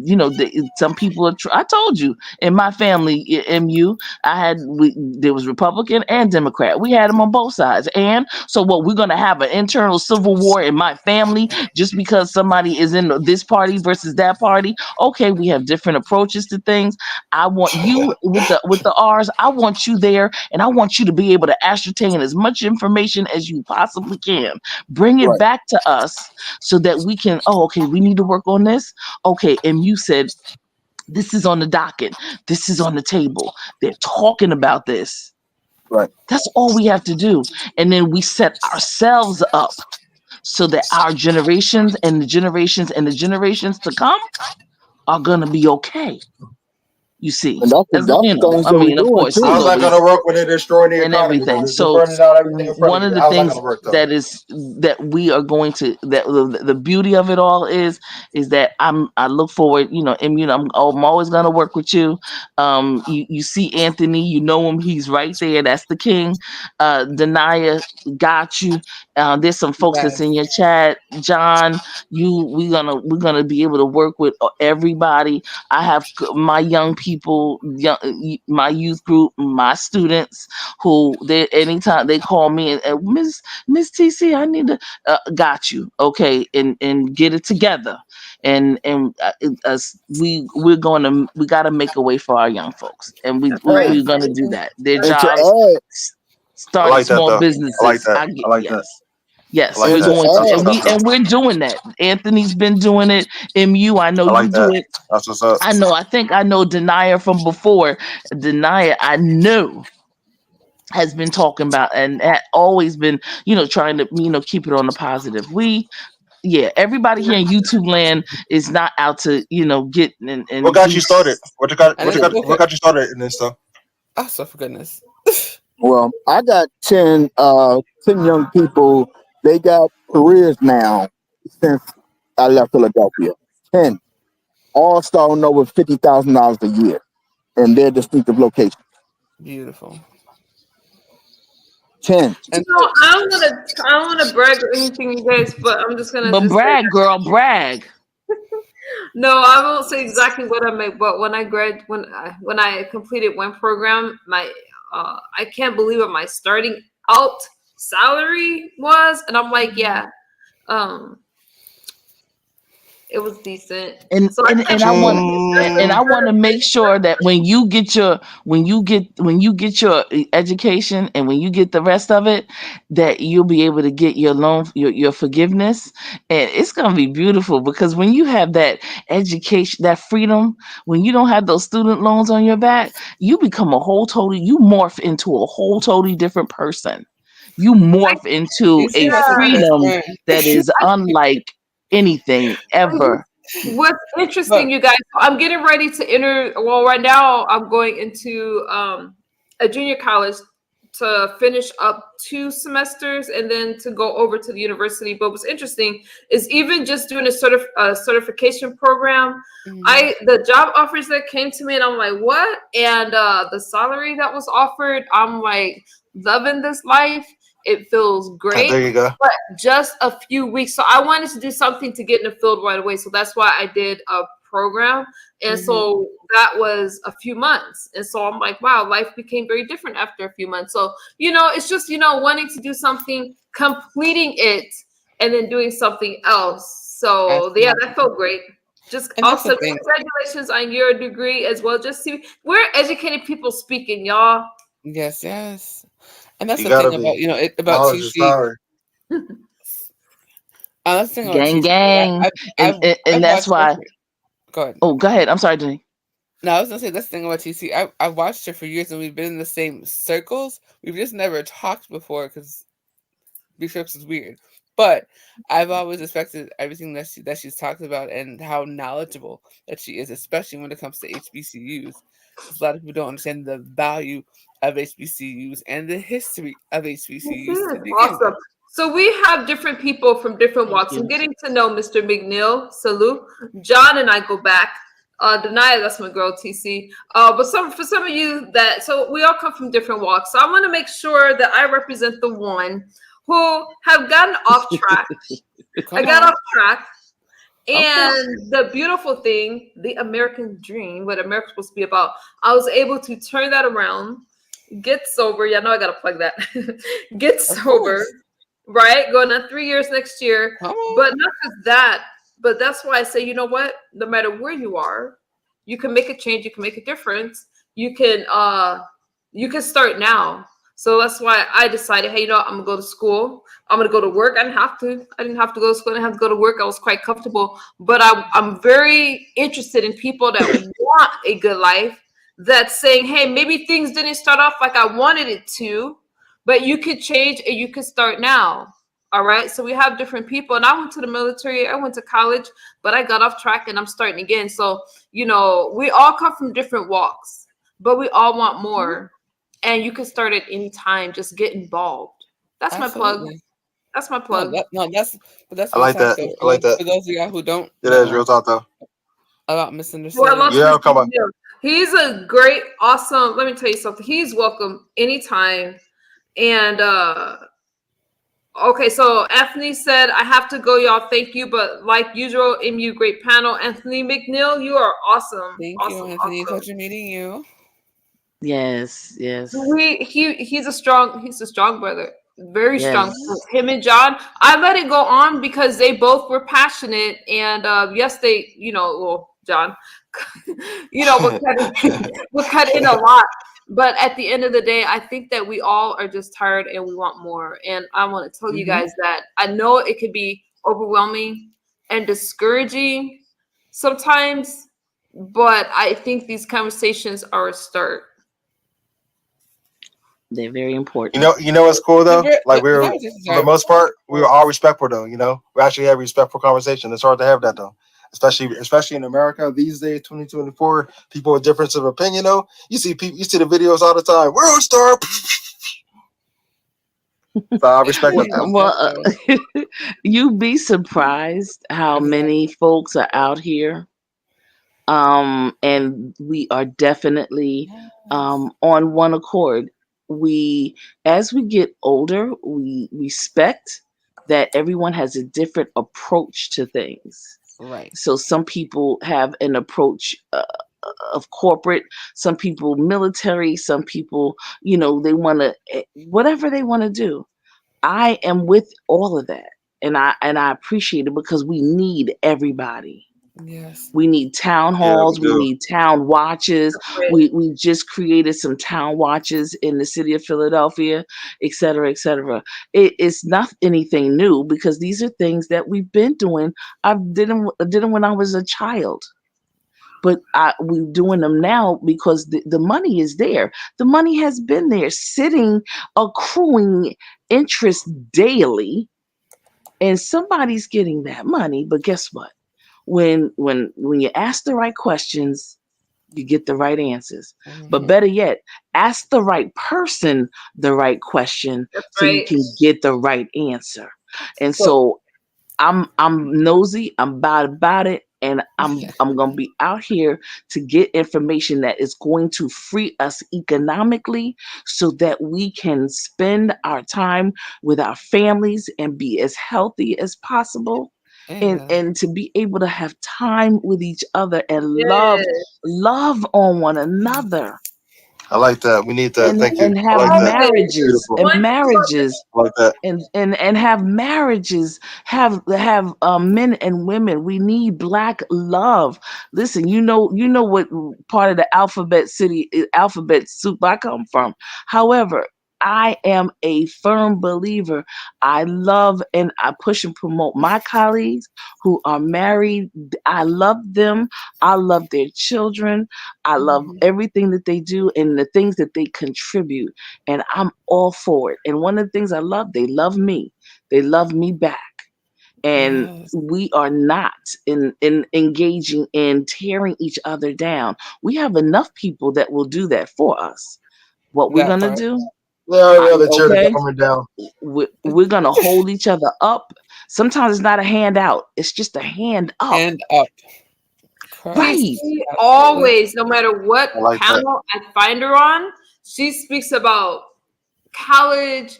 some people are. I told you in my family, MU, there was Republican and Democrat. We had them on both sides. And so, what, we're gonna have an internal civil war in my family just because somebody is in this party versus that party? Okay, we have different approaches to things. I want you with the R's. I want you there, and I want you to be able to ascertain as much information as you possibly can. Bring it back to us so that we can. Oh, okay, we need to work on this. Okay, and you said this is on the docket. This is on the table. They're talking about this. Right. That's all we have to do, and then we set ourselves up so that our generations and the generations and the generations to come are gonna be okay. You see, And that's the things that we're of doing course, too. How's that going to work when they're destroying the and economy? everything. They're So burning out everything in front one of of you. the How's that things going to work though? that we are going to the beauty of it all is that I look forward, and I'm always going to work with you. You see Anthony, you know him, he's right there. That's the king. Denia got you, There's some folks that's Yes. in your chat, John. We're gonna be able to work with everybody. I have my young people, my youth group, my students who they anytime they call me and Miss TC, I need to got you, okay, and get it together, and we got to make a way for our young folks, and That's right. we're gonna do that. Their And to jobs, add, I starting like that small though. I like businesses. that. I get I like that. yes. Yes, I like we're and to that. going to, That's add, what's up, though. and we're doing that. Anthony's been doing it. MU, I know I you like do that. it. That's what's up. I know. I think I know Denier from before. Denier, I know, has been talking about and had always been, trying to, keep it on the positive. Everybody here in YouTube land is not out to, get and What got do. you started? What you got? And What you then got? What got you started in this stuff? oh, so for goodness. well, I got 10 young people. They got careers now since I left Philadelphia. 10, all starting over $50,000 a year in their distinctive location. Beautiful. 10. And I don't wanna brag or anything, you guys, but I'm just gonna But just say brag, girl, brag. no. I won't say exactly what I make, but when I completed one program, my I can't believe what my starting out salary was, and I'm like, yeah, it was decent. And So I and, can't and I want and believe I want to make sure that when you get your education and when you get the rest of it, that you'll be able to get your loan, your forgiveness, and it's gonna be beautiful because when you have that education, that freedom, when you don't have those student loans on your back, you become you morph into a whole totally different person. You morph into you a see, that's a best freedom friend. that is unlike anything ever. What's interesting, But you guys, I'm getting ready to enter. Well, right now I'm going into a junior college to finish up 2 semesters and then to go over to the university. But what's interesting is even just doing a certification program, the job offers that came to me and I'm like, what? And the salary that was offered, I'm like loving this life. It feels great. There you go. But just a few weeks. So I wanted to do something to get in the field right away. So that's why I did a program. And so that was a few months. And so I'm like, wow, life became very different after a few months. So, it's just, wanting to do something, completing it, and then doing something else. So yeah, that felt great. Just and that's also the thing. congratulations on your degree as well. Just see, we're educated people speaking, y'all. Yes, yes. And that's You the thing gotta about be. about Knowledge is TC. power. That's the thing about Gang, TC. gang, and I've that's watched her why. go ahead. Oh, go ahead. I'm sorry, Jenny. No, I was gonna say that's the thing about TC. I've watched her for years, and we've been in the same circles. We've just never talked before because Bishop's is weird. But I've always respected everything that she's talked about and how knowledgeable that she is, especially when it comes to HBCUs. Because a lot of people don't understand the value of HBCUs and the history of HBCUs to begin Awesome. with. So we have different people from different Thank walks. you. I'm getting to know Mr. McNeil. Salute. John and I go back. Denia, that's my girl TC. But for some of you so we all come from different walks. So I want to make sure that I represent the one who have gotten off track. I got off track. And the beautiful thing, the American dream, what America's supposed to be about, I was able to turn that around, get sober. Yeah, I know I gotta plug that. Get sober, right? Going on 3 years next year. But not just that, but that's why I say, you know what? No matter where you are, you can make a change, you can make a difference. You can start now. So that's why I decided, hey, I'm gonna go to school. I'm gonna go to work. I didn't have to go to school. I didn't have to go to work. I was quite comfortable. But I'm very interested in people that want a good life, that's saying, hey, maybe things didn't start off like I wanted it to, but you could change and you could start now. All right. So we have different people. And I went to the military, I went to college, but I got off track and I'm starting again. So, we all come from different walks, but we all want more. And you can start at any time. Just get involved. That's Absolutely. my plug. That's my plug. That's I like that. I like that. For those of y'all who don't Yeah, that's real talk though. about misunderstanding. Well, Yeah, come on. He's a great, awesome. Let me tell you something. He's welcome anytime. And Okay, so Anthony said, I have to go, y'all. Thank you. But like usual, MU, great panel. Anthony McNeil, you are awesome. Thank you, Awesome, Anthony. awesome. Pleasure meeting you. Yes, yes. He's a strong brother. Very strong. Yes. Him and John. I let it go on because they both were passionate, and yes, they, well, John, would cut in a lot. But at the end of the day, I think that we all are just tired and we want more. And I want to tell you guys that I know it could be overwhelming and discouraging sometimes, but I think these conversations are a start. They're very important. You know what's cool though? Like for the most part, we were all respectful though. We actually have respectful conversation. It's hard to have that though, especially in America these days, 2024. People with difference of opinion though. You see the videos all the time. World star. So I respect that though. Well, you'd be surprised how many folks are out here. And we are definitely on one accord. As we get older, we respect that everyone has a different approach to things. Right. So some people have an approach of corporate, some people military, some people, they want to, whatever they want to do. I am with all of that. And I appreciate it because we need everybody. Yes. We need town halls. We need town watches. Right. We just created some town watches in the city of Philadelphia, et cetera, et cetera. It's not anything new because these are things that we've been doing. I did them when I was a child. But we're doing them now because the money is there. The money has been there, sitting, accruing interest daily, and somebody's getting that money. But guess what? When you ask the right questions, you get the right answers. But better yet, ask the right person the right question so you can get the right answer. And so I'm nosy. I'm about it, and I'm gonna be out here to get information that is going to free us economically, so that we can spend our time with our families and be as healthy as possible, and to be able to have time with each other and love on one another. I like that. We need that. Thank you. And have I like marriages that. and marriages. I like that. And have marriages, have men and women. We need Black love. Listen, you know what part of the alphabet soup I come from. However, I am a firm believer. I love and I push and promote my colleagues who are married. I love them. I love their children. I love everything that they do and the things that they contribute. And I'm all for it. And one of the things I love, they love me. They love me back. And we are not in engaging in tearing each other down. We have enough people that will do that for us. What we're going to do? Tear the government down. We're going to hold each other up. Sometimes it's not a hand out. It's just a hand up. Hand up. Right. She always, no matter what panel I find her on, she speaks about college,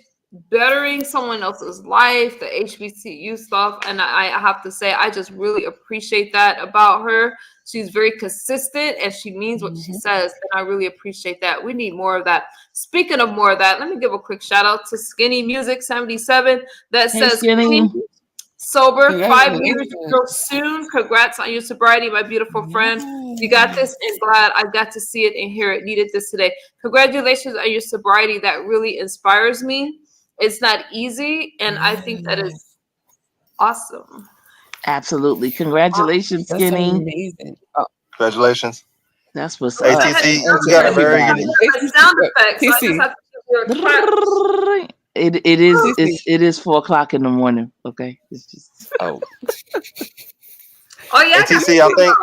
bettering someone else's life, the HBCU stuff. And I have to say, I just really appreciate that about her. She's very consistent and she means what she says. And I really appreciate that. We need more of that. Speaking of more of that, let me give a quick shout out to Skinny Music 77 that says, Skinny. Sober, 5 years real soon. Congrats on your sobriety, my beautiful friend. You got this, and glad I got to see it and hear it. Needed this today. Congratulations on your sobriety. That really inspires me. It's not easy, and I think that is awesome. Absolutely. Congratulations, Skinny. That's amazing. Oh. Congratulations. That's what's up. TC, you got a very good sound effect. So I just have to do a clap. It is 4:00 in the morning. Okay, it's just oh yeah. Hey, TC, I think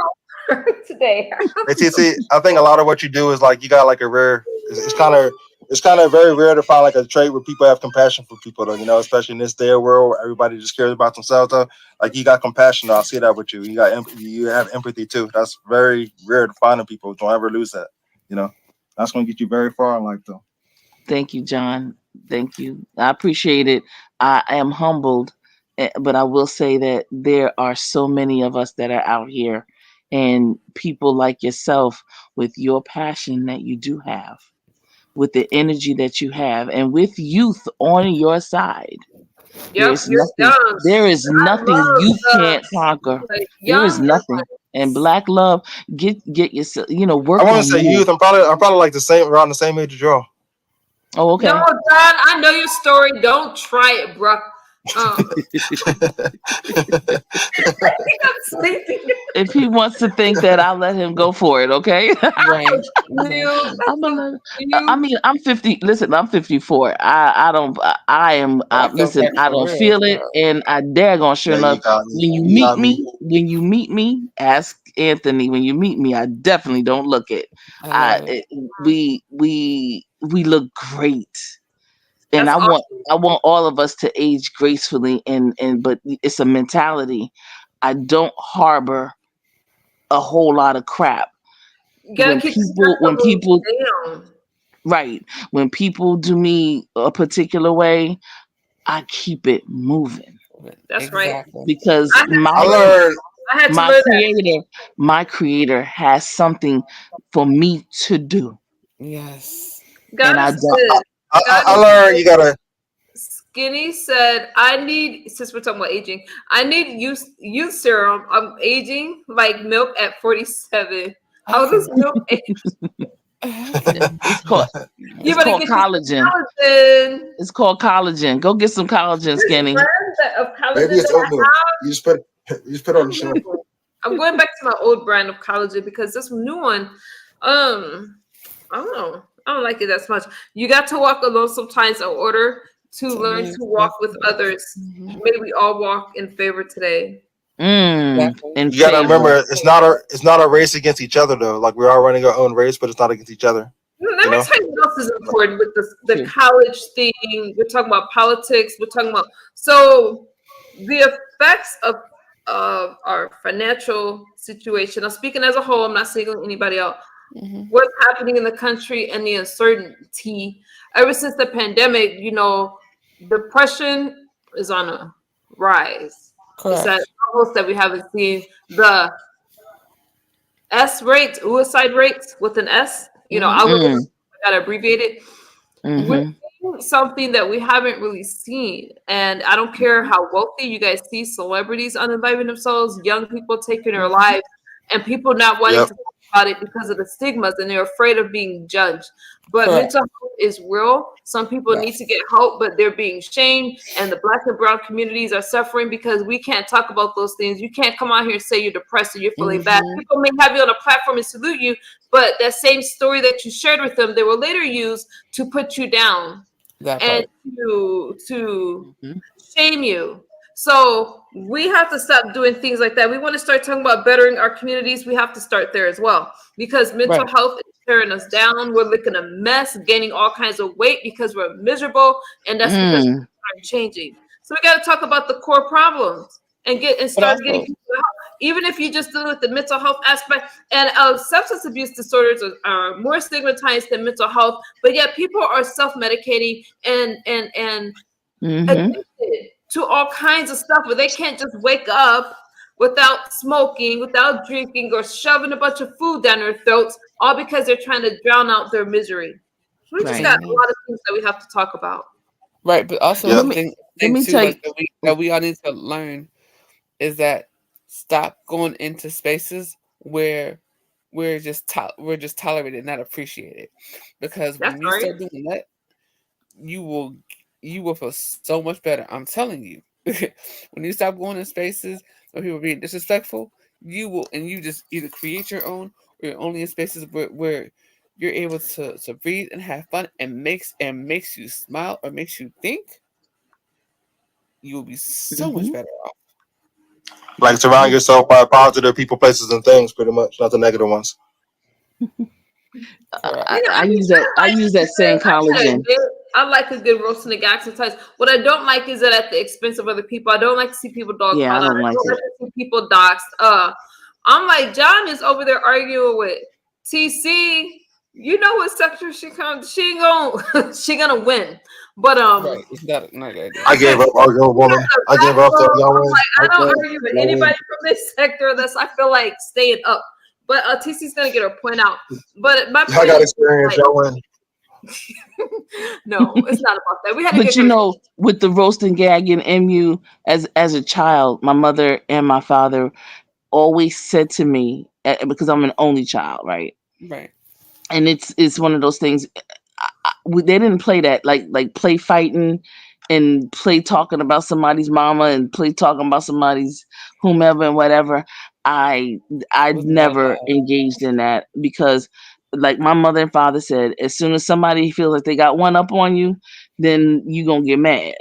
today. Hey, TC, I think a lot of what you do is like you got like a rare. It's kind of very rare to find like a trait where people have compassion for people though. Especially in this day of world where everybody just cares about themselves though. Like you got compassion. I see that with you. You have empathy too. That's very rare to find in people. Don't ever lose that. That's going to get you very far in life though. Thank you, John. Thank you. I appreciate it. I am humbled, but I will say that there are so many of us that are out here, and people like yourself with your passion that you do have, with the energy that you have, and with youth on your side. Yep, you're young. There is I nothing love you can't conquer. like There is young. nothing. And Black love, get yourself, I work want to on say you. youth. I'm probably like the same around the same age as y'all. Oh, okay. No, John, I know your story. Don't try it, bro. If he wants to think that, I'll let him go for it. Okay. Right. I mean, I'm 50. Listen, I'm 54. I don't. I am. That's Listen, okay I for don't real. feel it, and I dare gonna sure Yeah, you enough. got me. When you You meet got me. me, ask Anthony. When you meet me, I definitely don't look it. I love it. We look great, and That's awesome. I want all of us to age gracefully, and but it's a mentality. I don't harbor a whole lot of crap. You gotta keep the stress When levels people down. right, when people do me a particular way, I keep it moving That's right. Exactly. because I had to I learn. learned. I had to learn that. my creator has something for me to do, Yes. and God I is don't. good. God I is learned good. you gotta. Skinny said, "I need." Since we're talking about aging, I need youth serum. I'm aging like milk at 47. How Okay. does milk age? Okay. It's called You better get you collagen. some collagen. It's called collagen. Go get some collagen, This Skinny. brand of Maybe collagen it's that I oatmeal. You just put it on the shelf. have, I'm going back to my old brand of collagen because this new one, I don't know. I don't like it that much. You got to walk alone sometimes in order to learn to walk with others. Mhm. May we all walk in favor today. In Exactly. You gotta favor. remember, it's not a race against each other though. Like we're all running our own race, but it's not against each other. Let You me know? tell you what else is important with the college thing. We're talking about politics. We're talking about the effects of our financial situation. I'm speaking as a whole. I'm not singling anybody out. Mhm. What's happening in the country and the uncertainty. Ever since the pandemic, depression is on a rise. It's at Correct. levels that we haven't seen. The S rates, suicide rates with an S, Mhm. I gotta abbreviate it. We're Mm-hmm. seeing something that we haven't really seen. And I don't care how wealthy you guys see celebrities uninviting themselves, young people taking their lives, and people not wanting Yep. to talk about it because of the stigmas and they're afraid of being judged. But Correct. mental health is real. Some people need to Yes. get help, but they're being shamed. And the Black and brown communities are suffering because we can't talk about those things. You can't come out here and say you're depressed or you're feeling bad. Mhm. People may have you on a platform and salute you, but that same story that you shared with them, they will later use to put you down That and part. to shame you. So we have to stop doing things like that. We want to start talking about bettering our communities. We have to start there as well because mental Right. health is tearing us down. We're looking a mess, gaining all kinds of weight because we're miserable, and that's because we aren't changing. So we got to talk about the core problems and But start getting also, people help. Even if you just deal with the mental health aspect, and substance abuse disorders are more stigmatized than mental health, but yet people are self-medicating and addicted to all kinds of stuff, but they can't just wake up without smoking, without drinking, or shoving a bunch of food down their throats, all because they're trying to drown out their misery. So we just Right. got a lot of things that we have to talk about. right, but also Yep. the Let thing me too, tell you. like that we all need to learn is that stop going into spaces where we're just tolerated, not appreciated. Because That's when you right. start doing that, you will feel so much better. I'm telling you. When you stop going in spaces where people are being disrespectful, you just either create your own or you're only in spaces where you're able to breathe and have fun and makes you smile or makes you think, you will be so much better off. Like surround yourself by positive people, places, and things. Pretty much, not the negative ones. Correct. I use that. I use that same collagen. I like a good roasting the guy sometimes. What I don't like is that at the expense of other people. I don't like to see people dog Yeah, I piled on. don't I like don't like it. to see people doxxed. I'm like, John is over there arguing with TC. You know what sector she comes? She ain't gonna she gonna win. But Right. It's not a good idea. I gave up. I'll go, woman. I gave up. Though. Y'all win. I don't argue with anybody from this sector. That's I feel like staying up. But TC's gonna get her point out. But my point I got experience. Y'all win. No, it's not about that. We had, but you know, with the roast and gag and MU, as a child, my mother and my father always said to me, because I'm an only child, right? Right. And it's one of those things. They didn't play that like play fighting and play talking about somebody's mama and play talking about somebody's whomever and whatever. I never engaged in that because, like my mother and father said, as soon as somebody feels like they got one up on you, then you gonna get mad.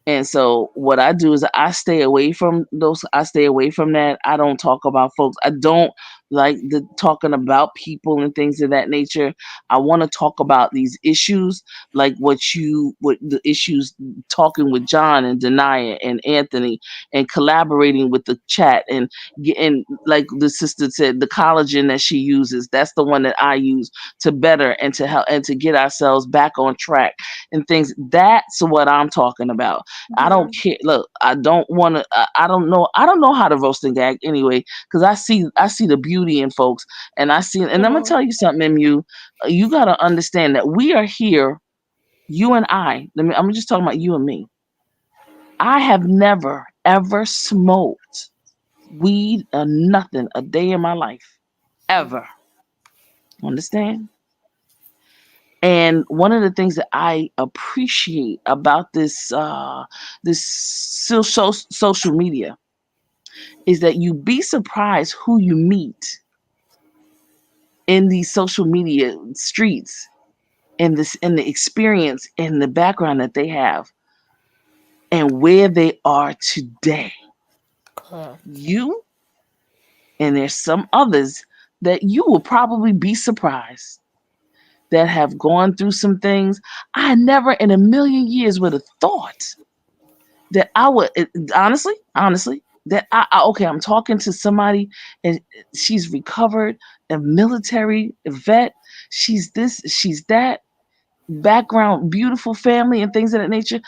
And so what I do is I stay away from those. I stay away from that. I don't talk about folks. I don't like the talking about people and things of that nature. I want to talk about these issues, like what the issues, talking with John and Denia and Anthony and collaborating with the chat and getting, like the sister said, the collagen that she uses. That's the one that I use to better and to help and to get ourselves back on track and things. That's what I'm talking about. I don't care. Look, I don't want to. I don't know. I don't know how to roast and gag anyway, because I see the beauty in folks, and I see. And I'm gonna tell you something, MU. You gotta understand that we are here. You and I. I'm just talking about you and me. I have never ever smoked weed or nothing a day in my life, ever. Understand? And one of the things that I appreciate about this social media is that you be surprised who you meet in these social media streets, in the experience and the background that they have and where they are today. You and there's some others that you will probably be surprised that have gone through some things I never in a million years would have thought that I would, honestly, that okay, I'm talking to somebody and she's recovered, a military vet, she's this, she's that, background, beautiful family and things of that nature.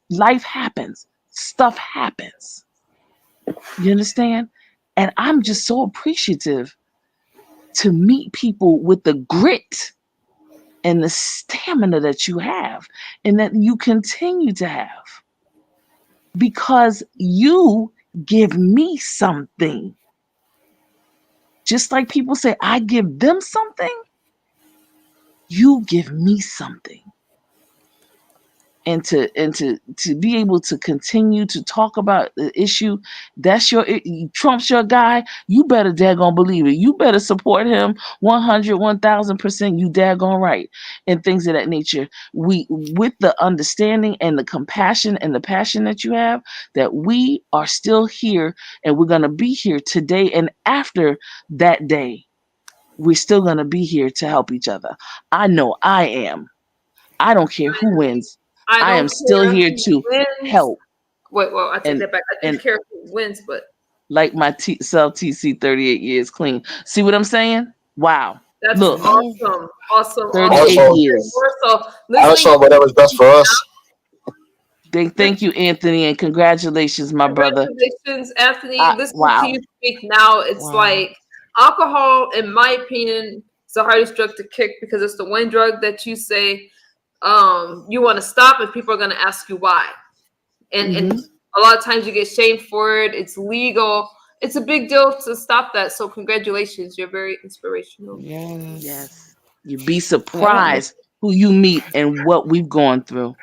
Life happens, stuff happens. You understand? And I'm just so appreciative to meet people with the grit and the stamina that you have and that you continue to have, because you give me something. Just like people say, I give them something, you give me something. And to be able to continue to talk about the issue, Trump's your guy, you better daggone believe it. You better support him 100, 1000%, you daggone right. And things of that nature. With the understanding and the compassion and the passion that you have, that we are still here and we're going to be here today and after that day, we're still going to be here to help each other. I know I am. I don't care who wins. I am still here to help. Wait, well, I take that back. I do care who wins, but like my TC 38 years clean. See what I'm saying? Wow. That's Look, awesome. 38 years. I saw whatever's best for us. Thank you, Anthony, and congratulations, my brother. Congratulations, Anthony. Listen to you speak now. It's like alcohol, in my opinion, is the hardest drug to kick because it's the one drug that you say you want to stop and people are going to ask you why. And a lot of times you get shamed for it. It's legal. It's a big deal to stop that. So congratulations. You're very inspirational. Yes. You'd be surprised who you meet and what we've gone through.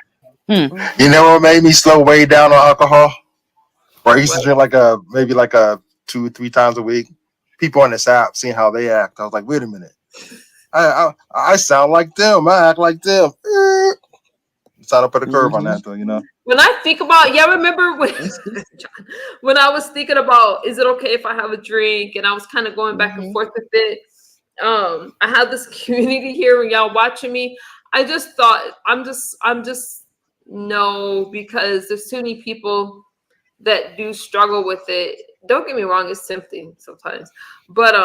You know what made me slow way down on alcohol? Or I used to drink maybe 2-3 times a week. People on this app, seeing how they act. I was like, wait a minute. I sound like them. I act like them. Trying to put a curve on that, though, you know. When I think about, remember when I was thinking about, is it okay if I have a drink? And I was kind of going back and forth with it. I had this community here when y'all watching me. I just thought, I'm just no, because there's too many people that do struggle with it. Don't get me wrong, it's tempting sometimes, but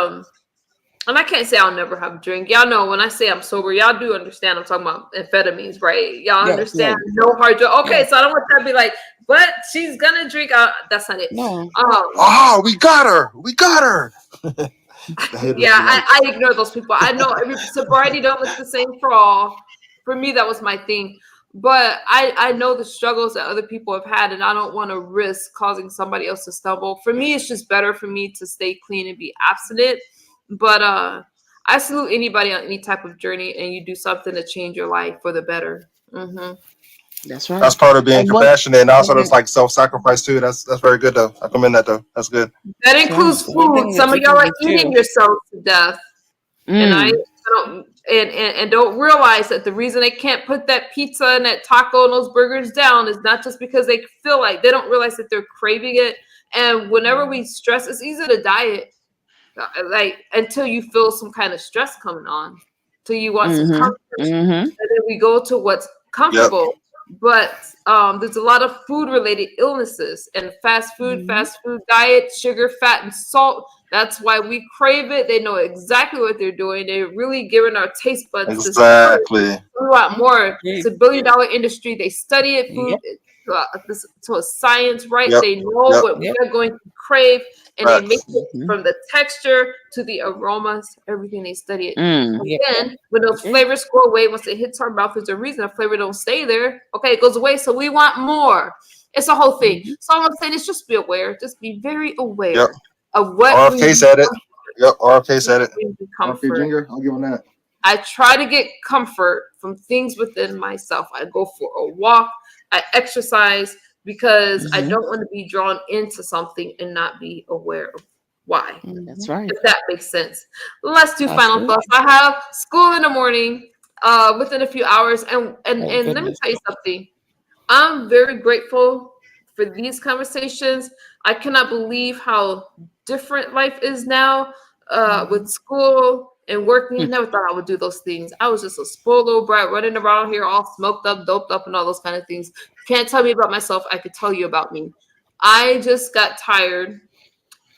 and I can't say I'll never have a drink. Y'all know when I say I'm sober, y'all do understand I'm talking about amphetamines, right? Y'all understand no hard drug. Okay, so I don't want that to be like, but she's gonna drink. That's not it. No. We got her. We got her. Yeah, I ignore those people. I know sobriety don't look the same for all. For me, that was my thing. But I know the struggles that other people have had, and I don't want to risk causing somebody else to stumble. For me, it's just better for me to stay clean and be abstinent. But I salute anybody on any type of journey, and you do something to change your life for the better. Mm-hmm. That's right. That's part of being compassionate, and also it's like self-sacrifice too. That's very good though. I commend that though. That's good. That includes food. Some of y'all are eating yourselves to death, and I don't and don't realize that the reason they can't put that pizza and that taco and those burgers down is not just because they feel like they don't realize that they're craving it. And whenever we stress, it's easy to diet, like until you feel some kind of stress coming on, till you want some comfort, and then we go to what's comfortable. Yep. But there's a lot of food-related illnesses and fast food diet, sugar, fat, and salt. That's why we crave it. They know exactly what they're doing. They're really giving our taste buds exactly. We want more. It's $1 billion industry. They study it, food to a science, right? They know what we are going to crave, and they make it from the texture to the aromas, everything they study it. Again, when those flavors go away, once it hits our mouth, there's a reason a flavor don't stay there. Okay, it goes away, so we want more. It's a whole thing. So all I'm saying is just be aware. Just be very aware of what RFK said it. Yep, RFK said it. RFK Jr., I'll give him that. I try to get comfort from things within myself. I go for a walk. I exercise because I don't want to be drawn into something and not be aware of why. That's right. If that makes sense. Let's do final thoughts. I have school in the morning within a few hours. And let me tell you something. I'm very grateful for these conversations. I cannot believe how different life is now with school and working. I never thought I would do those things. I was just a spoiled little brat running around here all smoked up, doped up, and all those kind of things. Can't tell me about myself. I could tell you about me. I just got tired.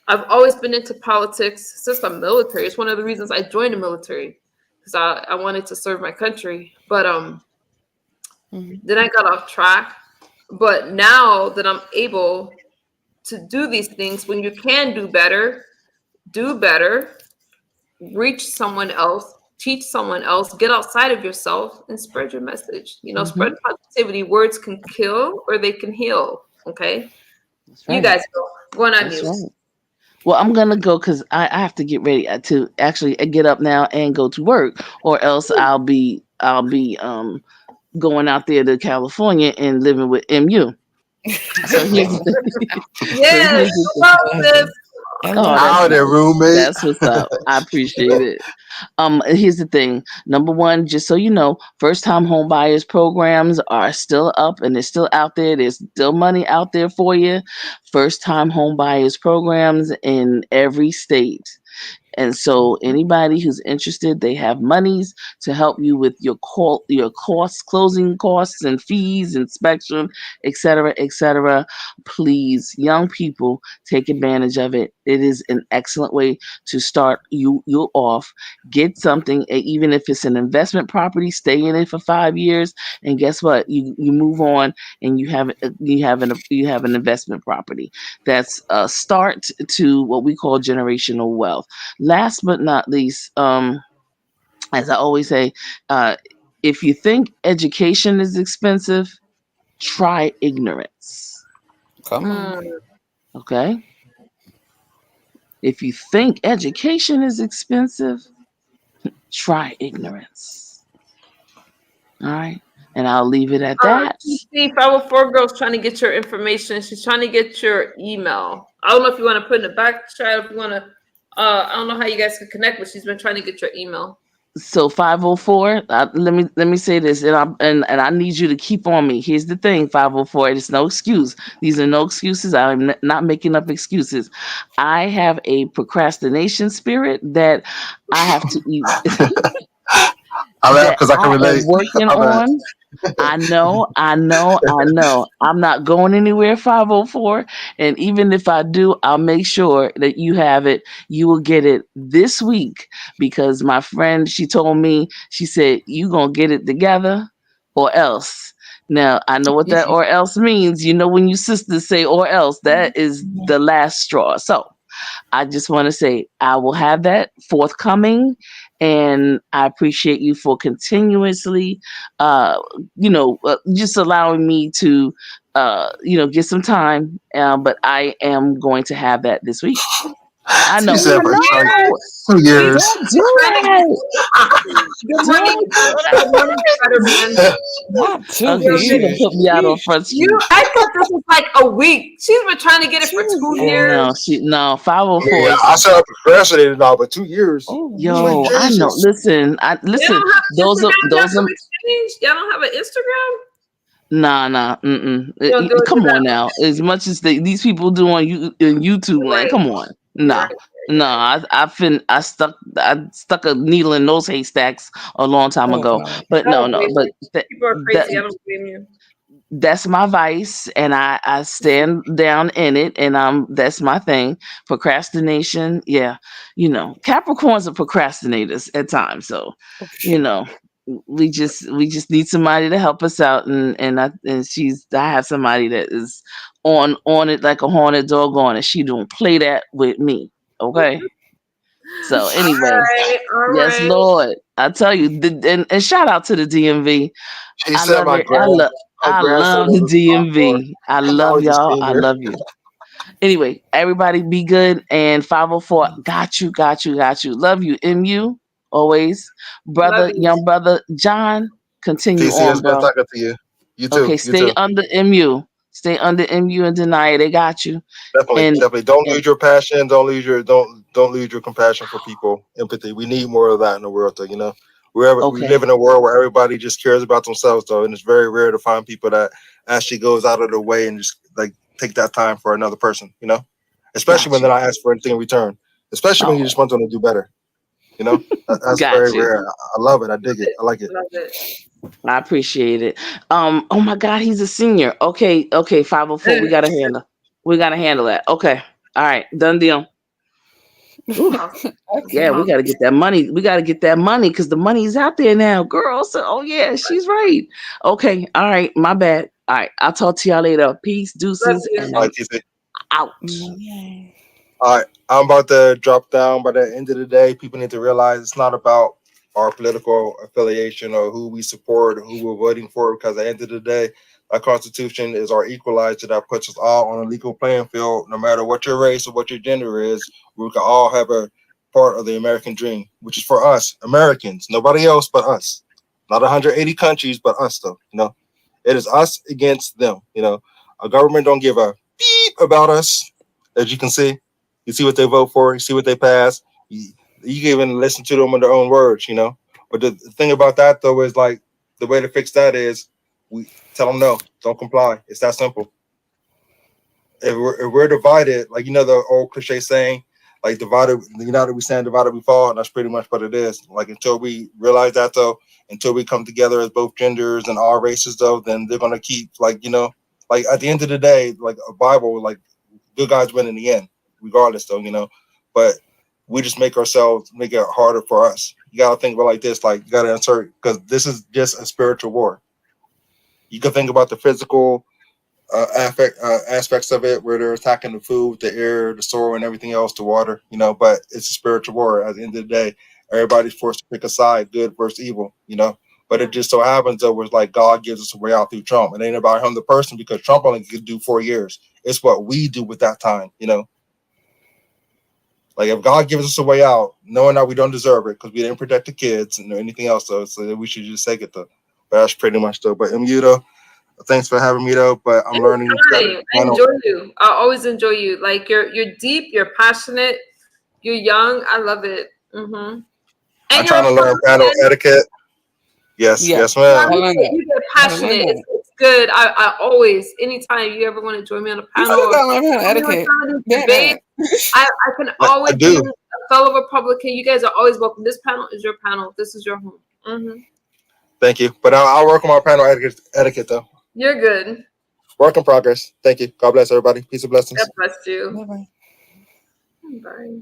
I've always been into politics since the military. It's one of the reasons I joined the military, because I wanted to serve my country. But then I got off track. But now that I'm able to do these things, when you can do better, reach someone else, teach someone else, get outside of yourself and spread your message. Spread positivity. Words can kill or they can heal. Okay. Right. You guys go on mute. Right. Well, I'm gonna go because I have to get ready to actually get up now and go to work, or else I'll be going out there to California and living with MU. So Out there, roommate. That's what's up. I appreciate it. Here's the thing. Number one, just so you know, first-time home buyers programs are still up and they're still out there. There's still money out there for you. First-time home buyers programs in every state. And so anybody who's interested, they have monies to help you with your costs, closing costs and fees, inspection, et cetera. Please, young people, take advantage of it. It is an excellent way to start you off. Get something, even if it's an investment property, stay in it for 5 years. And guess what? You move on and you have an investment property. That's a start to what we call generational wealth. Last but not least, as I always say, if you think education is expensive, try ignorance. Come on. Okay? If you think education is expensive, try ignorance. All right? And I'll leave it at that. See, 504 girl's trying to get your information. She's trying to get your email. I don't know if you want to put in the back chat, if you want to. I don't know how you guys can connect, but she's been trying to get your email. So 504. Let me say this, and I need you to keep on me. Here's the thing, 504. It's no excuse. These are no excuses. I'm not making up excuses. I have a procrastination spirit that I have to eat. I laugh that because I can I am relate. working I bet. on. I know. I'm not going anywhere 504. And even if I do, I'll make sure that you have it. You will get it this week because my friend, she told me, she said, you going to get it together or else. Now, I know what that or else means. You know, when you sisters say or else, that is the last straw. So I just want to say I will have that forthcoming, and I appreciate you for continuously, just allowing me to, get some time. But I am going to have that this week. I She know, said I for like know. 2 years. Don't do that. Good morning, Don't do good morning, Spider-Man. that. Not 2 Okay, she done years. put me out on Front Street. I thought this was like a week. She's been trying to get it for 2 years. No, I 504 mean, is. I said I procrastinated now, but 2 years. Oh, It's like Yo, I know. Jesus. Listen, You don't have Those are Instagram, y'all don't exchange? Y'all don't have an Instagram? Nah. You don't do it Come through on that? now. As much as these people do on YouTube land, Right. come on. You're Nah, right. no. I stuck a needle in those haystacks a long time oh ago. God. But I no, don't blame but you. People are crazy. I don't blame you. that's my vice, and I stand down in it, and that's my thing. Procrastination, yeah. Capricorns are procrastinators at times, so you know we just need somebody to help us out, I have somebody that is on it like a horned dog on it. She don't play that with me, okay? So anyway, All yes, right. Lord, I tell you, and shout out to the DMV. She I said love it. my I grandson love was the a sophomore. DMV. I And now love he's a y'all. I senior. love you. Anyway, everybody be good. And 504, got you. Love you. MU, always. Love Brother, you. young brother, John, continue TC, on, it's been bro. talking to you. You too. Okay, You stay too. under MU. Stay under MU and deny it. They got you. Definitely, And, definitely. Don't and lose your passion. Don't lose your compassion for people. Empathy. We need more of that in the world, though. Wherever we okay, live in a world where everybody just cares about themselves, though, and it's very rare to find people that actually goes out of their way and just like take that time for another person. Especially when got they're you. not asking for anything in return. Especially when you Oh, just want them to do better. That's got very you. rare. I love it. I dig it. I like it. Love it. I appreciate it. Oh my God, he's a senior. Okay, 504. We gotta handle that. Okay. All right, done deal. Ooh, yeah, we Awesome. gotta get that money. We gotta get that money because the money's out there now. Girl, so oh yeah, she's right. Okay, all right, my bad. All right, I'll talk to y'all later. Peace, Love deuces, you. and All I'm right, TC. out. All right, I'm about to drop down. By the end of the day, people need to realize it's not about our political affiliation or who we support or who we're voting for, because at the end of the day, our Constitution is our equalizer that puts us all on a legal playing field, no matter what your race or what your gender is. We can all have a part of the American dream, which is for us, Americans, nobody else but us. Not 180 countries, but us, though. It is us against them. Our government don't give a beep about us, as you can see. You see what they vote for. You see what they pass. You can even listen to them in their own words. But the thing about that though is like the way to fix that is we tell them no, don't comply. It's that simple. If we're divided, like the old cliche saying, like divided, united we stand, divided we fall, and that's pretty much what it is. Like until we realize that though, until we come together as both genders and all races though, then they're gonna keep like at the end of the day, like a Bible, like good guys win in the end, regardless though. But we just make it harder for us. You gotta think about it like this, like you gotta insert, because this is just a spiritual war. You can think about the physical aspects of it, where they're attacking the food, the air, the soil, and everything else, the water. But it's a spiritual war. At the end of the day, everybody's forced to pick a side, good versus evil. But it just so happens that was like God gives us a way out through Trump. It ain't about him, the person, because Trump only could do 4 years. It's what we do with that time. Like if God gives us a way out, knowing that we don't deserve it because we didn't protect the kids and anything else, though, so we should just take it though. But that's pretty much though. But though, thanks for having me though. But I'm learning. I enjoy you. I always enjoy you. Like you're deep. You're passionate. You're young. I love it. And I'm you're trying to learn panel etiquette. Yes, Yeah. yes, ma'am. You get passionate. It's good. I always, anytime you ever want to join me on a You panel still or got my kind of etiquette. debate, I can I always do. be a fellow Republican. You guys are always welcome. This panel is your panel. This is your home. Thank you. But I'll work on my panel etiquette though. You're good. Work in progress. Thank you. God bless everybody. Peace and blessings. God bless you. Bye-bye. Bye.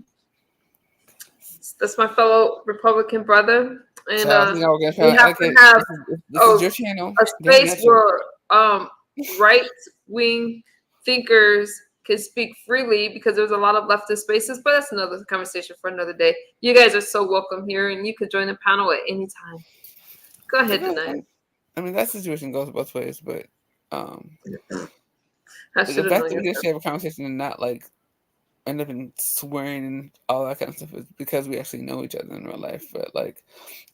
That's my fellow Republican brother, and So I think I was we gonna have to have this is your channel. a space where right-wing thinkers can speak freely, because there's a lot of leftist spaces, but that's another conversation for another day. You guys are so welcome here, and you could join the panel at any time. Go ahead, Denai. I mean, that situation goes both ways, but I the should fact that we actually have a conversation and not like end up in swearing and all that kind of stuff is because we actually know each other in real life. But like,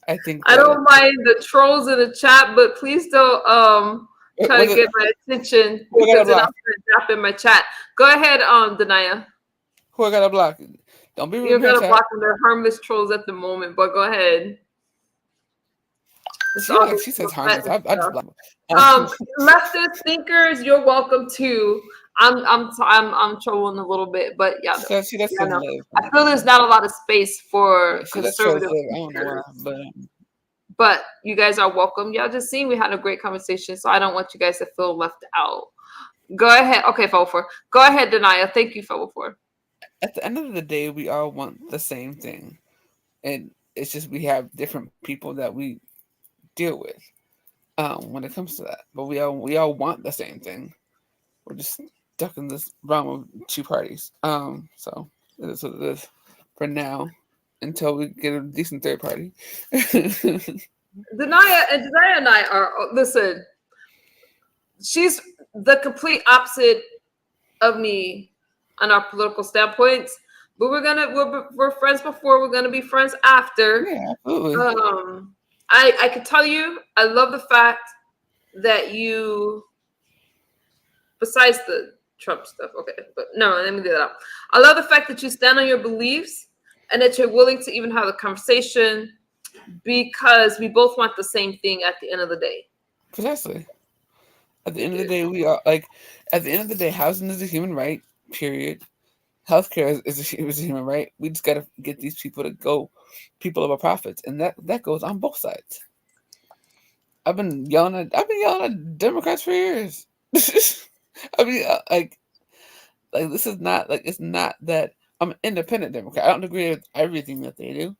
I think I don't mind the trolls in the chat, but please don't try to get my attention, because then I'm gonna drop in my chat. Go ahead, Denaya. Who I gotta block? Don't be rude. You're gonna block them. They're harmless trolls at the moment, but go ahead. She says harmless. I just block them. Leftist thinkers, you're welcome too. I'm trolling a little bit, but yeah. She lets them live. I feel there's not a lot of space for conservative thinkers. But you guys are welcome. Y'all just seen we had a great conversation, so I don't want you guys to feel left out. Go ahead. Okay, Fellow 4. Go ahead, Denaya. Thank you, Fellow 4. At the end of the day, we all want the same thing. And it's just we have different people that we deal with when it comes to that. But we all want the same thing. We're just stuck in this realm of two parties. So it is what it is for now, until we get a decent third party. Denaya and I are, listen, she's the complete opposite of me on our political standpoints, but we're friends before, we're gonna be friends after. Yeah, absolutely. I can tell you, I love the fact that you, besides the Trump stuff, okay, but no, let me do that. I love the fact that you stand on your beliefs and that you're willing to even have a conversation, because we both want the same thing at the end of the day. Precisely. At the end of the day, we are like, at the end of the day, housing is a human right, period. Healthcare is a human right. We just got to get these people to go people of our profits. And that goes on both sides. I've been yelling at Democrats for years. I mean, like this is not like, it's not that I'm an independent Democrat. I don't agree with everything that they do,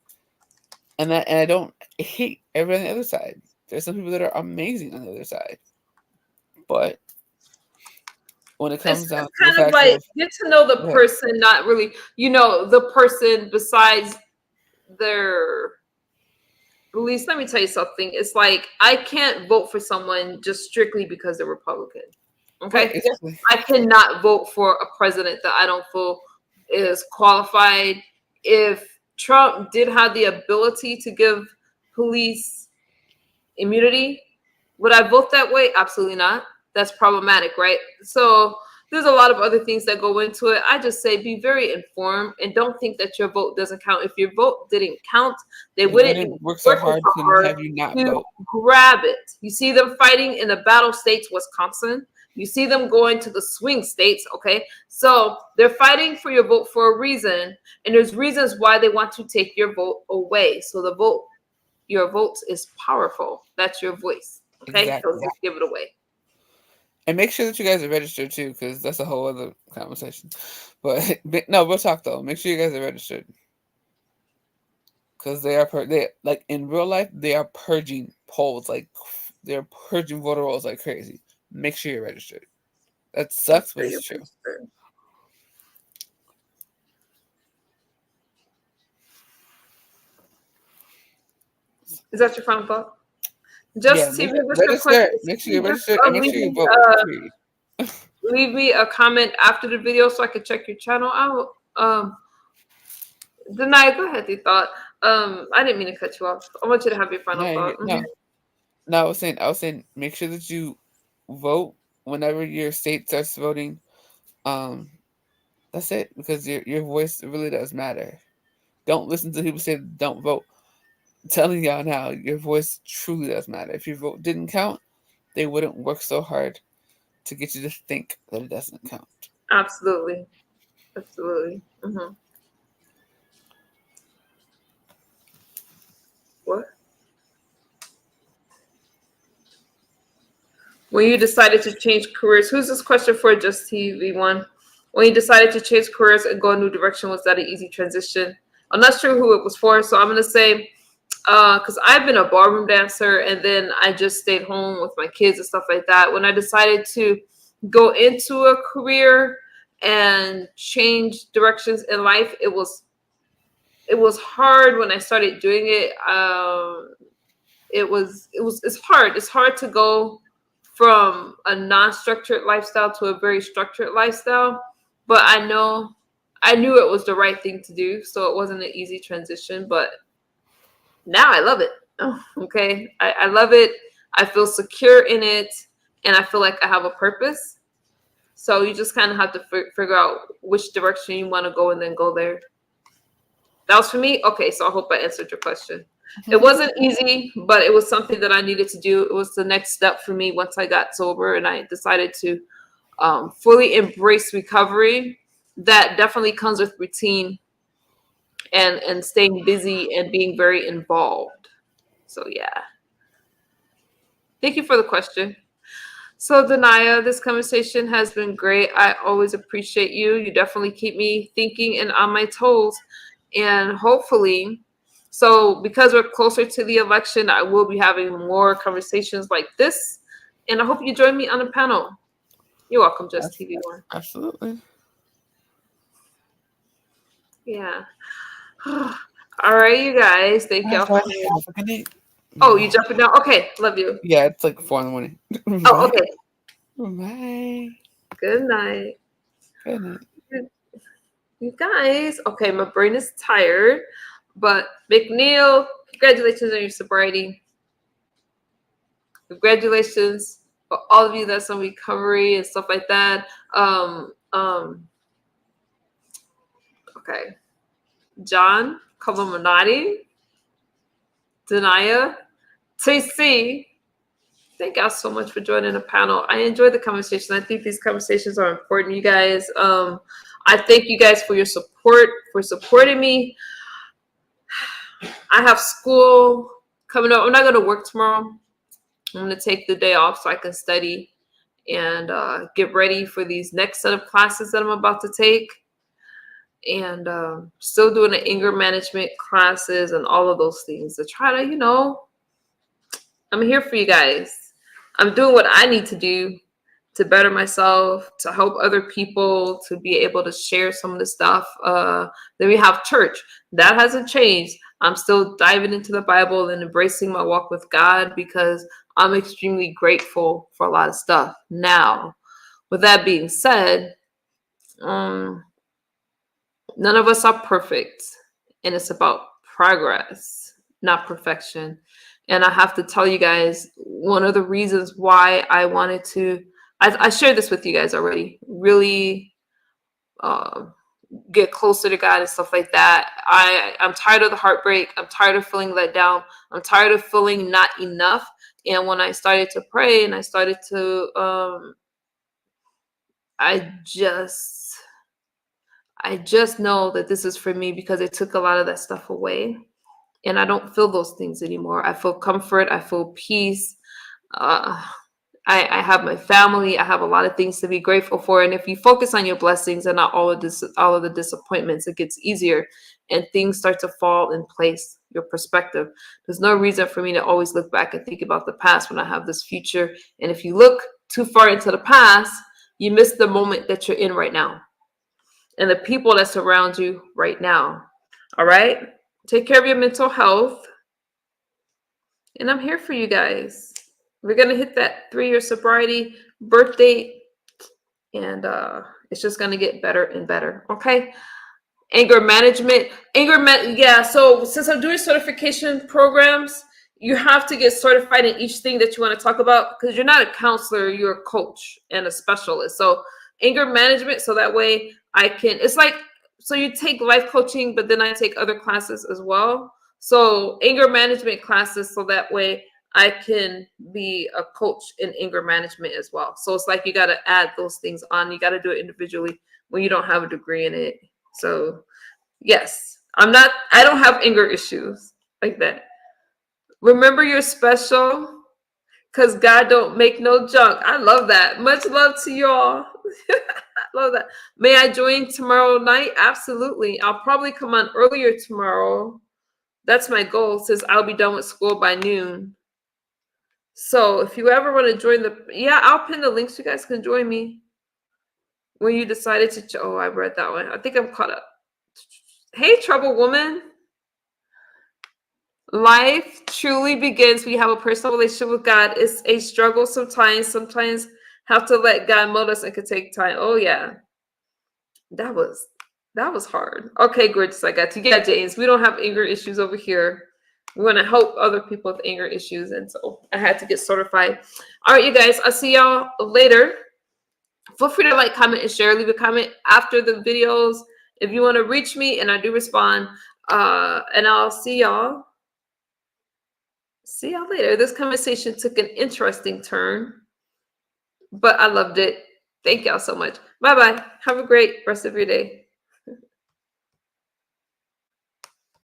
and I don't hate everyone on the other side. There's some people that are amazing on the other side, but when it comes down to kind of like get to know the person, not really, the person besides their beliefs. Let me tell you something. It's like I can't vote for someone just strictly because they're Republican. Okay, right, exactly. I cannot vote for a president that I don't feel is qualified. If Trump did have the ability to give police immunity, would I vote that way? Absolutely not. That's problematic, right? So there's a lot of other things that go into it. I just say be very informed and don't think that your vote doesn't count. If your vote didn't count, they wouldn't work so hard to have you not vote. Grab it. You see them fighting in the battle states, Wisconsin. You see them going to the swing states, okay? So they're fighting for your vote for a reason, and there's reasons why they want to take your vote away. So your vote is powerful. That's your voice, okay? Exactly. So just give it away. And make sure that you guys are registered too, because that's a whole other conversation. But no, we'll talk though. Make sure you guys are registered, because they like in real life they are purging polls, like they're purging voter rolls like crazy. Make sure you're registered. That sucks, but it's true. Is that your final thought? Just yeah, register. Make sure you're registered and make sure you vote. Leave me a comment after the video so I can check your channel out. Denai, go ahead, you thought. I didn't mean to cut you off. I want you to have your final thought. No, I was saying, make sure that you vote whenever your state starts voting. That's it, because your voice really does matter. Don't listen to people say don't vote. I'm telling y'all now, your voice truly does matter. If your vote didn't count, they wouldn't work so hard to get you to think that it doesn't count. Absolutely. Mm-hmm. What? When you decided to change careers, who's this question for? Just TV1. When you decided to change careers and go a new direction, was that an easy transition? I'm not sure who it was for, so I'm gonna say, because I've been a ballroom dancer, and then I just stayed home with my kids and stuff like that. When I decided to go into a career and change directions in life, it was hard when I started doing it. It's hard. It's hard to go from a non-structured lifestyle to a very structured lifestyle, but I knew it was the right thing to do, so it wasn't an easy transition, but now I love it. Okay, I love it. I feel secure in it, and I feel like I have a purpose. So you just kind of have to figure out which direction you want to go and then go there. That was for me. Okay, so I hope I answered your question. It wasn't easy, but it was something that I needed to do. It was the next step for me once I got sober and I decided to fully embrace recovery. That definitely comes with routine and staying busy and being very involved. So yeah. Thank you for the question. So Danaya, this conversation has been great. I always appreciate you. You definitely keep me thinking and on my toes. And hopefully, so because we're closer to the election, I will be having more conversations like this. And I hope you join me on the panel. You're welcome, Just TV1. Absolutely. Yeah. All right, you guys. Thank y'all for having. Oh, you jumping down? Okay, love you. Yeah, it's like 4 a.m. Oh, okay. Bye. Good night. Good night. You guys, okay, my brain is tired, but McNeil, congratulations on your sobriety. Congratulations for all of you that's on recovery and stuff like that. Okay. John Kavamanati, Danaya, TC, thank y'all so much for joining the panel. I enjoyed the conversation. I think these conversations are important, you guys. I thank you guys for your support, for supporting me. I have school coming up. I'm not going to work tomorrow. I'm going to take the day off so I can study and get ready for these next set of classes that I'm about to take. And still doing the anger management classes and all of those things to try to, I'm here for you guys. I'm doing what I need to do to better myself, to help other people, to be able to share some of the stuff. Then we have church. That hasn't changed. I'm still diving into the Bible and embracing my walk with God because I'm extremely grateful for a lot of stuff. Now, with that being said, none of us are perfect, and it's about progress, not perfection. And I have to tell you guys, one of the reasons why I wanted to, I shared this with you guys already, really get closer to God and stuff like that. I'm tired of the heartbreak. I'm tired of feeling let down. I'm tired of feeling not enough. And when I started to pray and I started to, I just know that this is for me because it took a lot of that stuff away. And I don't feel those things anymore. I feel comfort. I feel peace. I have my family. I have a lot of things to be grateful for. And if you focus on your blessings and not all of the disappointments, it gets easier and things start to fall in place. Your perspective. There's no reason for me to always look back and think about the past when I have this future. And if you look too far into the past, you miss the moment that you're in right now and the people that surround you right now. All right. Take care of your mental health. And I'm here for you guys. We're going to hit that 3-year sobriety birthday. And it's just going to get better and better. Okay. Anger management. Yeah. So since I'm doing certification programs, you have to get certified in each thing that you want to talk about because you're not a counselor. You're a coach and a specialist. So anger management. So that way it's like, so you take life coaching, but then I take other classes as well. So anger management classes, so that way I can be a coach in anger management as well. So it's like you got to add those things on. You got to do it individually when you don't have a degree in it. So yes, I don't have anger issues like that. Remember you're special. Because God don't make no junk. I love that. Much love to y'all. Love that. May I join tomorrow night? Absolutely. I'll probably come on earlier tomorrow. That's my goal, since I'll be done with school by noon. So if you ever want to join I'll pin the links. You guys can join me when you decided to. Oh, I read that one. I think I'm caught up. Hey, Trouble Woman. Life truly begins when you have a personal relationship with God. It's a struggle sometimes. Sometimes have to let God mold us. It could take time. Oh yeah, that was hard. Okay, gorgeous. I got you. Yeah, James. We don't have anger issues over here. We want to help other people with anger issues, and so I had to get certified. All right, you guys. I'll see y'all later. Feel free to like, comment, and share. Leave a comment after the videos if you want to reach me, and I do respond. And I'll see y'all. See y'all later. This conversation took an interesting turn, but I loved it. Thank y'all so much. Bye-bye. Have a great rest of your day.